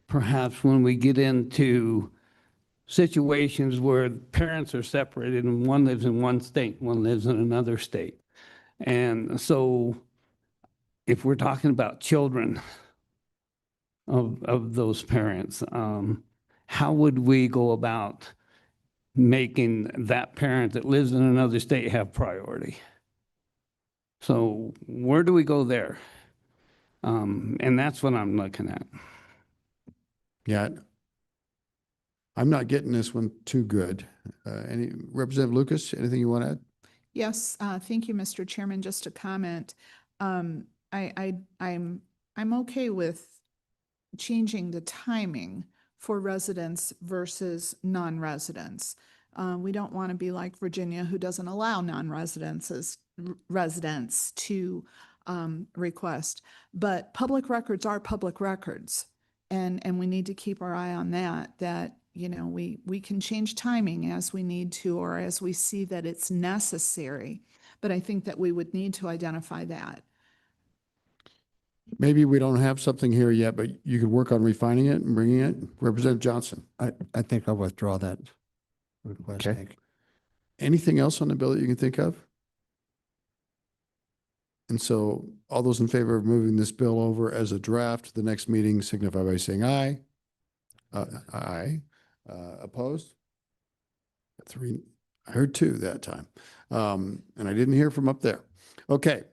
perhaps when we get into situations where parents are separated and one lives in one state, one lives in another state. And so if we're talking about children of those parents, how would we go about making that parent that lives in another state have priority? So where do we go there? And that's what I'm looking at. Yeah. I'm not getting this one too good. Representative Lucas, anything you want to add? Yes, thank you, Mr. Chairman. Just a comment. I'm okay with changing the timing for residents versus non-residents. We don't want to be like Virginia, who doesn't allow residents to request. But public records are public records. And we need to keep our eye on that, you know, we can change timing as we need to, or as we see that it's necessary. But I think that we would need to identify that. Maybe we don't have something here yet, but you could work on refining it and bringing it. Representative Johnson. I think I'll withdraw that request. Okay. Thank you. Anything else on the bill that you can think of? And so all those in favor of moving this bill over as a draft to the next meeting signify by saying aye. Aye. Opposed? 3, I heard 2 that time. And I didn't hear from up there. Okay.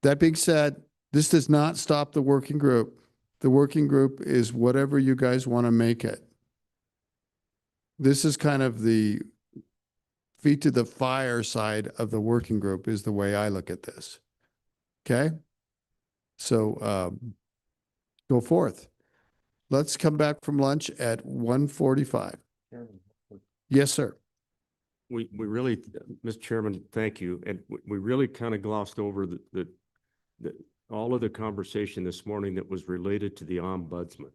That being said, this does not stop the working group. The working group is whatever you guys want to make it. This is kind of the feet to the fire side of the working group is the way I look at this. Okay? So go forth. Let's come back from lunch at 1:45. Yes, sir. We really, Mr. Chairman, thank you. And we really kind of glossed over the all of the conversation this morning that was related to the ombudsman.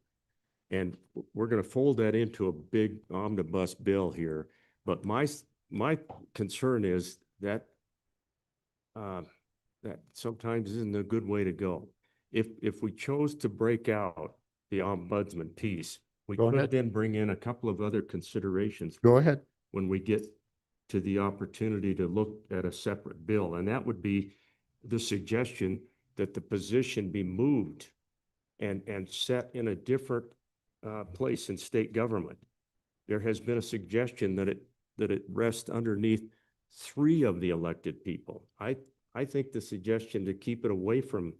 And we're going to fold that into a big omnibus bill here. But my concern is that that sometimes isn't a good way to go. If we chose to break out the ombudsman piece, we Go could ahead. then bring in a couple of other considerations Go ahead. when we get to the opportunity to look at a separate bill. And that would be the suggestion that the position be moved and set in a different place in state government. There has been a suggestion that it rests underneath 3 of the elected people. I think the suggestion to keep it away from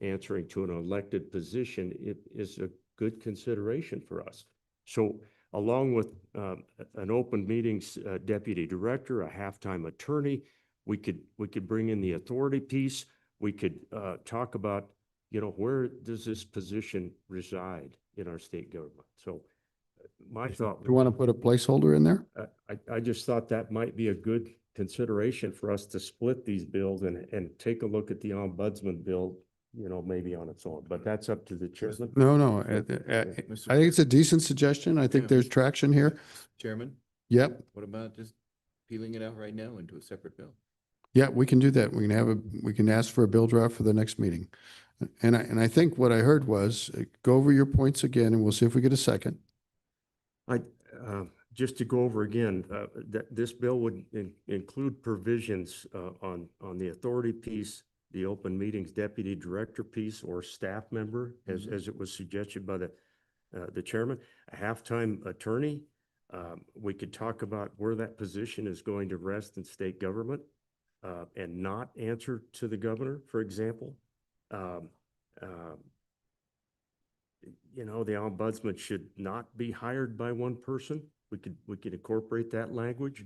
answering to an elected position, it is a good consideration for us. So along with an open meetings deputy director, a halftime attorney, we could bring in the authority piece. We could talk about, you know, where does this position reside in our state government? So my thought. You want to put a placeholder in there? I just thought that might be a good consideration for us to split these bills and take a look at the ombudsman bill, you know, maybe on its own, but that's up to the chairman. No. I think it's a decent suggestion. I think Yeah, there's traction here. Chairman, Yep. what about just peeling it out right now into a separate bill? Yeah, we can do that. We can ask for a bill draft for the next meeting. And I think what I heard was go over your points again and we'll see if we get a second. Just to go over again, that this bill would include provisions on the authority piece, the open meetings deputy director piece or staff member, as it was suggested by the chairman, a halftime attorney. We could talk about where that position is going to rest in state government and not answer to the governor, for example. You know, the ombudsman should not be hired by one person. We could incorporate that language.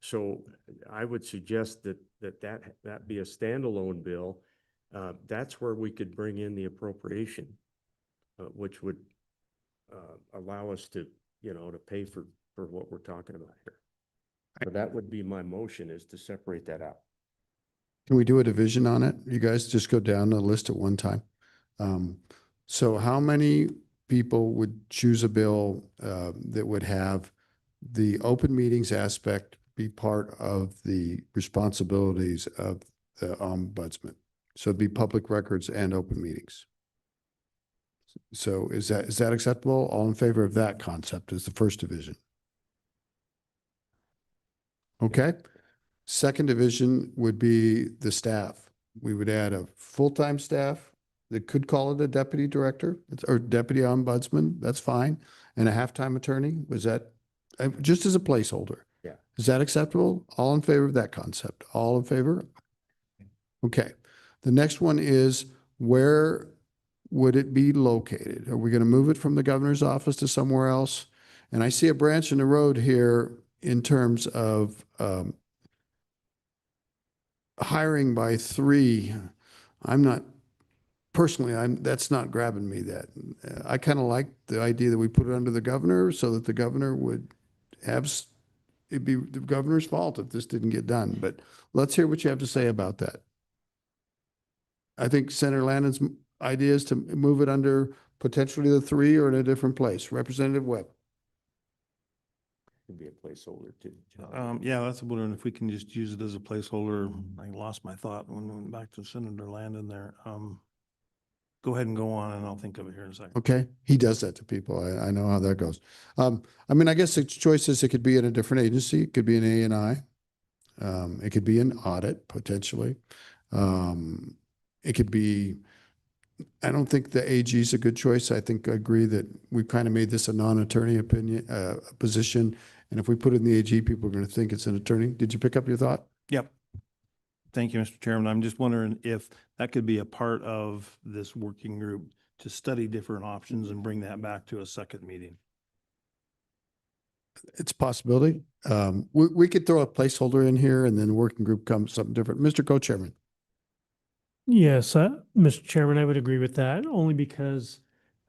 So I would suggest that be a standalone bill. That's where we could bring in the appropriation, which would allow us to, you know, to pay for what we're talking about here. So that would be my motion, is to separate that out. Can we do a division on it? You guys just go down the list at one time. So how many people would choose a bill that would have the open meetings aspect be part of the responsibilities of the ombudsman? So it'd be public records and open meetings. So is that acceptable? All in favor of that concept as the first division? Okay. Second division would be the staff. We would add a full-time staff that could call it a deputy director or deputy ombudsman. That's fine. And a halftime attorney. Was that just as a placeholder? Yeah. Is that acceptable? All in favor of that concept? All in favor? Okay. The next one is, where would it be located? Are we going to move it from the governor's office to somewhere else? And I see a branch in the road here in terms of hiring by three, I'm not, personally, that's not grabbing me that. I kind of like the idea that we put it under the governor so that the governor would have, it'd be the governor's fault if this didn't get done, but let's hear what you have to say about that. I think Senator Landon's idea is to move it under potentially the three or in a different place. Representative Webb. Could be a placeholder too. John. Yeah, that's what, if we can just use it as a placeholder. I lost my thought when we went back to Senator Landon there. Go ahead and go on and I'll think of it here in a second. Okay, he does that to people. I know how that goes. I mean, I guess the choice is it could be in a different agency. It could be an A&I. It could be an audit potentially. It could be, I don't think the AG is a good choice. I think I agree that we've kind of made this a non-attorney opinion, position. And if we put it in the AG, people are going to think it's an attorney. Did you pick up your thought? Yep. Thank you, Mr. Chairman. I'm just wondering if that could be a part of this working group to study different options and bring that back to a second meeting. It's a possibility. We could throw a placeholder in here and then the working group comes something different. Mr. Co-Chairman. Yes, Mr. Chairman, I would agree with that, only because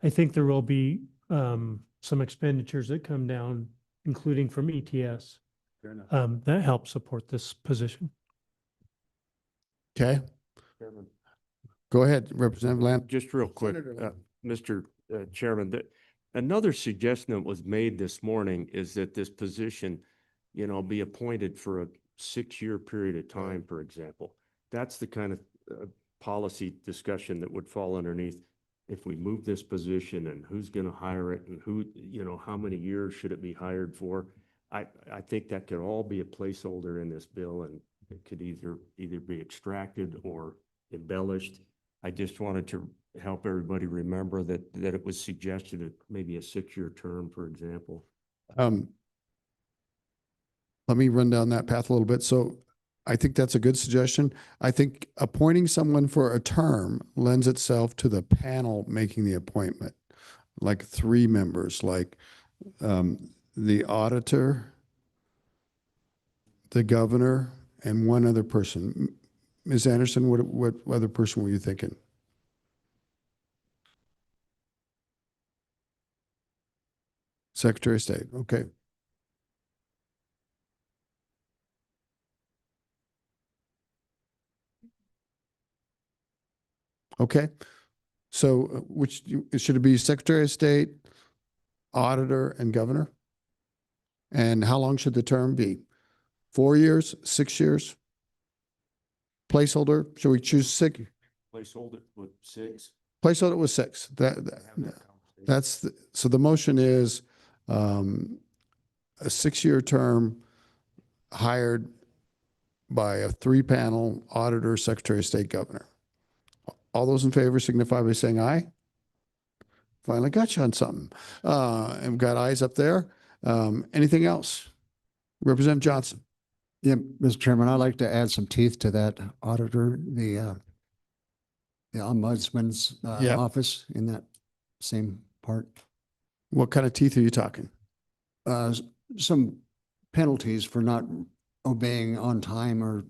I think there will be some expenditures that come down, including from ETS, that help support this position. Okay. Chairman. Go ahead, Representative Lamb. Just real quick, Mr. Chairman, another suggestion that was made this morning is that this position, be appointed for a 6-year period of time, for example. That's the kind of policy discussion that would fall underneath if we move this position and who's going to hire it and who, how many years should it be hired for. I think that could all be a placeholder in this bill and it could either be extracted or embellished. I just wanted to help everybody remember that it was suggested at maybe a 6-year term, for example. Let me run down that path a little bit. So I think that's a good suggestion. I think appointing someone for a term lends itself to the panel making the appointment, like 3 members, like the auditor, the governor, and 1 other person. Ms. Anderson, what other person were you thinking? Secretary of State. Okay. Okay. So should it be Secretary of State, Auditor, and Governor? And how long should the term be? 4 years, 6 years? Placeholder, should we choose 6? Placeholder with 6. Placeholder with 6. So the motion is a 6-year term hired by a 3-panel auditor, Secretary of State, Governor. All those in favor signify by saying aye. Finally got you on something. And got ayes up there. Anything else? Representative Johnson. Yeah, Mr. Chairman, I'd like to add some teeth to that auditor, the Ombudsman's office in that same part. What kind of teeth are you talking? Some penalties for not obeying on time or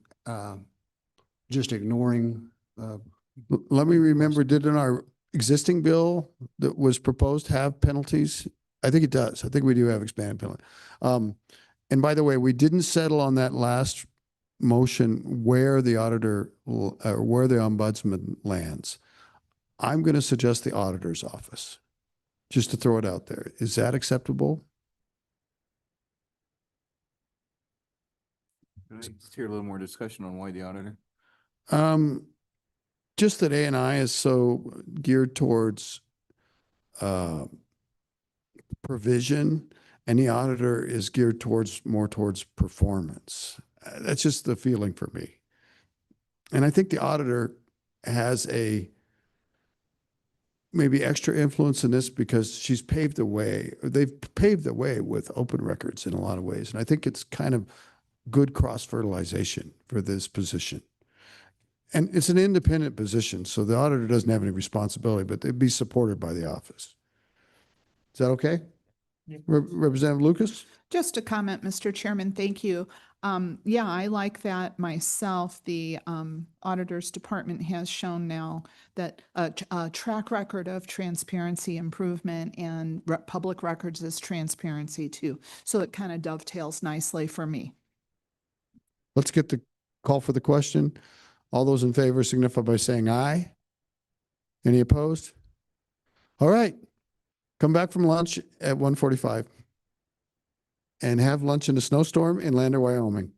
just ignoring. Let me remember, didn't our existing bill that was proposed have penalties? I think it does. I think we do have expanded penalty. And by the way, we didn't settle on that last motion where the auditor or where the ombudsman lands. I'm going to suggest the auditor's office, just to throw it out there. Is that acceptable? Can I just hear a little more discussion on why the auditor? Just that A&I is so geared towards provision, and the auditor is geared more towards performance. That's just the feeling for me. And I think the auditor has maybe extra influence in this because she's paved the way. They've paved the way with open records in a lot of ways. And I think it's kind of good cross-fertilization for this position. And it's an independent position, so the auditor doesn't have any responsibility, but they'd be supported by the office. Is that okay? Representative Lucas? Just a comment, Mr. Chairman, thank you. Yeah, I like that myself. The Auditor's Department has shown now that a track record of transparency improvement, and public records is transparency too. So it kind of dovetails nicely for me. Let's get the call for the question. All those in favor signify by saying aye. Any opposed? All right. Come back from lunch at 1:45 and have lunch in a snowstorm in Lander, Wyoming.